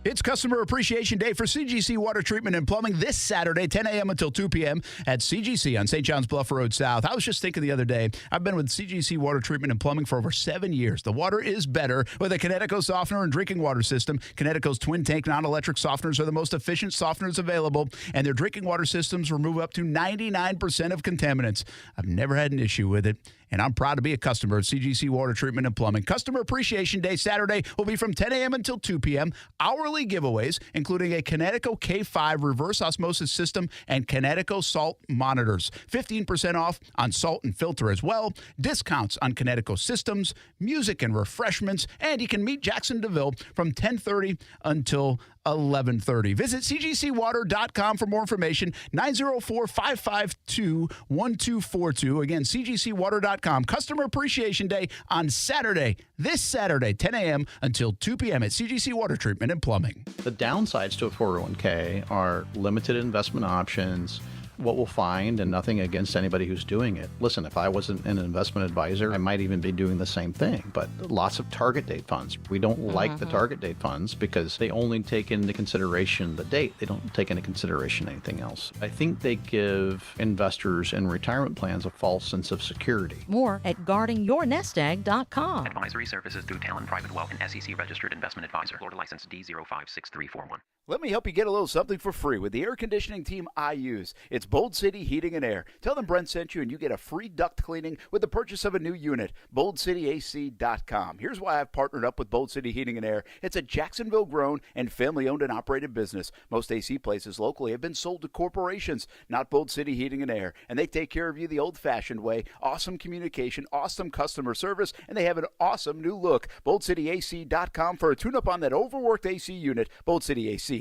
It's Customer Appreciation Day for CGC Water Treatment and Plumbing this Saturday, 10 a.m. until 2 p.m. at CGC on St. John's Bluff Road South. I was just thinking the other day, I've been with CGC Water Treatment and Plumbing for over 7 years. The water is better with a Kinetico softener and drinking water system. Kinetico's twin-tank non-electric softeners are the most efficient softeners available, and their drinking water systems remove up to 99% of contaminants. I've never had an issue with it, and I'm proud to be a customer of CGC Water Treatment and Plumbing. Customer Appreciation Day Saturday will be from 10 a.m. until 2 p.m. Hourly giveaways, including a Kinetico K5 reverse osmosis system and Kinetico salt monitors. 15% off on salt and filter as well. Discounts on Kinetico systems, music and refreshments, and you can meet Jackson DeVille from 10:30 until 11:30. Visit cgcwater.com for more information. 904-552-1242. Again, cgcwater.com. Customer Appreciation Day on Saturday, this Saturday, 10 a.m. until 2 p.m. at CGC Water Treatment and Plumbing. The downsides to a 401k are limited investment options. What we'll find, and nothing against anybody who's doing it. Listen, if I wasn't an investment advisor, I might even be doing the same thing. But lots of target date funds. We don't like the target date funds because they only take into consideration the date. They don't take into consideration anything else. I think they give investors in retirement plans a false sense of security. More at guardingyournestegg.com. Advisory services through Talon Private Wealth and SEC registered investment advisor. Florida license D056341. Let me help you get a little something for free with the air conditioning team I use. It's Bold City Heating and Air. Tell them Brent sent you and you get a free duct cleaning with the purchase of a new unit. BoldCityAC.com. Here's why I've partnered up with Bold City Heating and Air. It's a Jacksonville-grown and family-owned and operated business. Most AC places locally have been sold to corporations, not Bold City Heating and Air. And they take care of you the old-fashioned way. Awesome communication, awesome customer service, and they have an awesome new look. BoldCityAC.com for a tune-up on that overworked AC unit. BoldCityAC.com.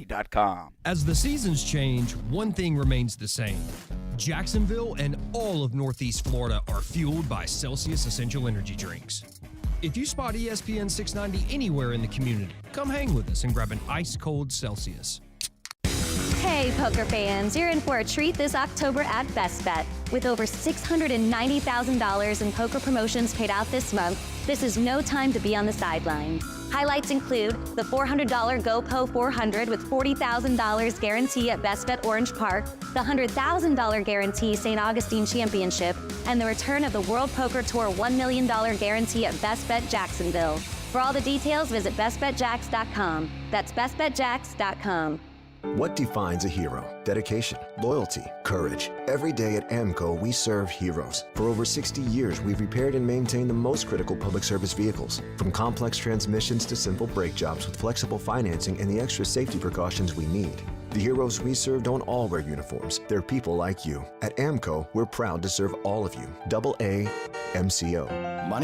As the seasons change, one thing remains the same. Jacksonville and all of Northeast Florida are fueled by Celsius Essential Energy Drinks. If you spot ESPN 690 anywhere in the community, come hang with us and grab an ice-cold Celsius. Hey, poker fans, you're in for a treat this October at Best Bet. With over $690,000 in poker promotions paid out this month, this is no time to be on the sidelines. Highlights include the $400 GoPo 400 with $40,000 guarantee at Best Bet Orange Park, the $100,000 guarantee St. Augustine Championship, and the return of the World Poker Tour $1 million guarantee at Best Bet Jacksonville. For all the details, visit bestbetjacks.com. That's bestbetjacks.com. What defines a hero? Dedication, loyalty, courage. Every day at AMCO, we serve heroes. For over 60 years, we've repaired and maintained the most critical public service vehicles. From complex transmissions to simple brake jobs with flexible financing and the extra safety precautions we need. The heroes we serve don't all wear uniforms. They're people like you. At AMCO, we're proud to serve all of you. AA MCO. Money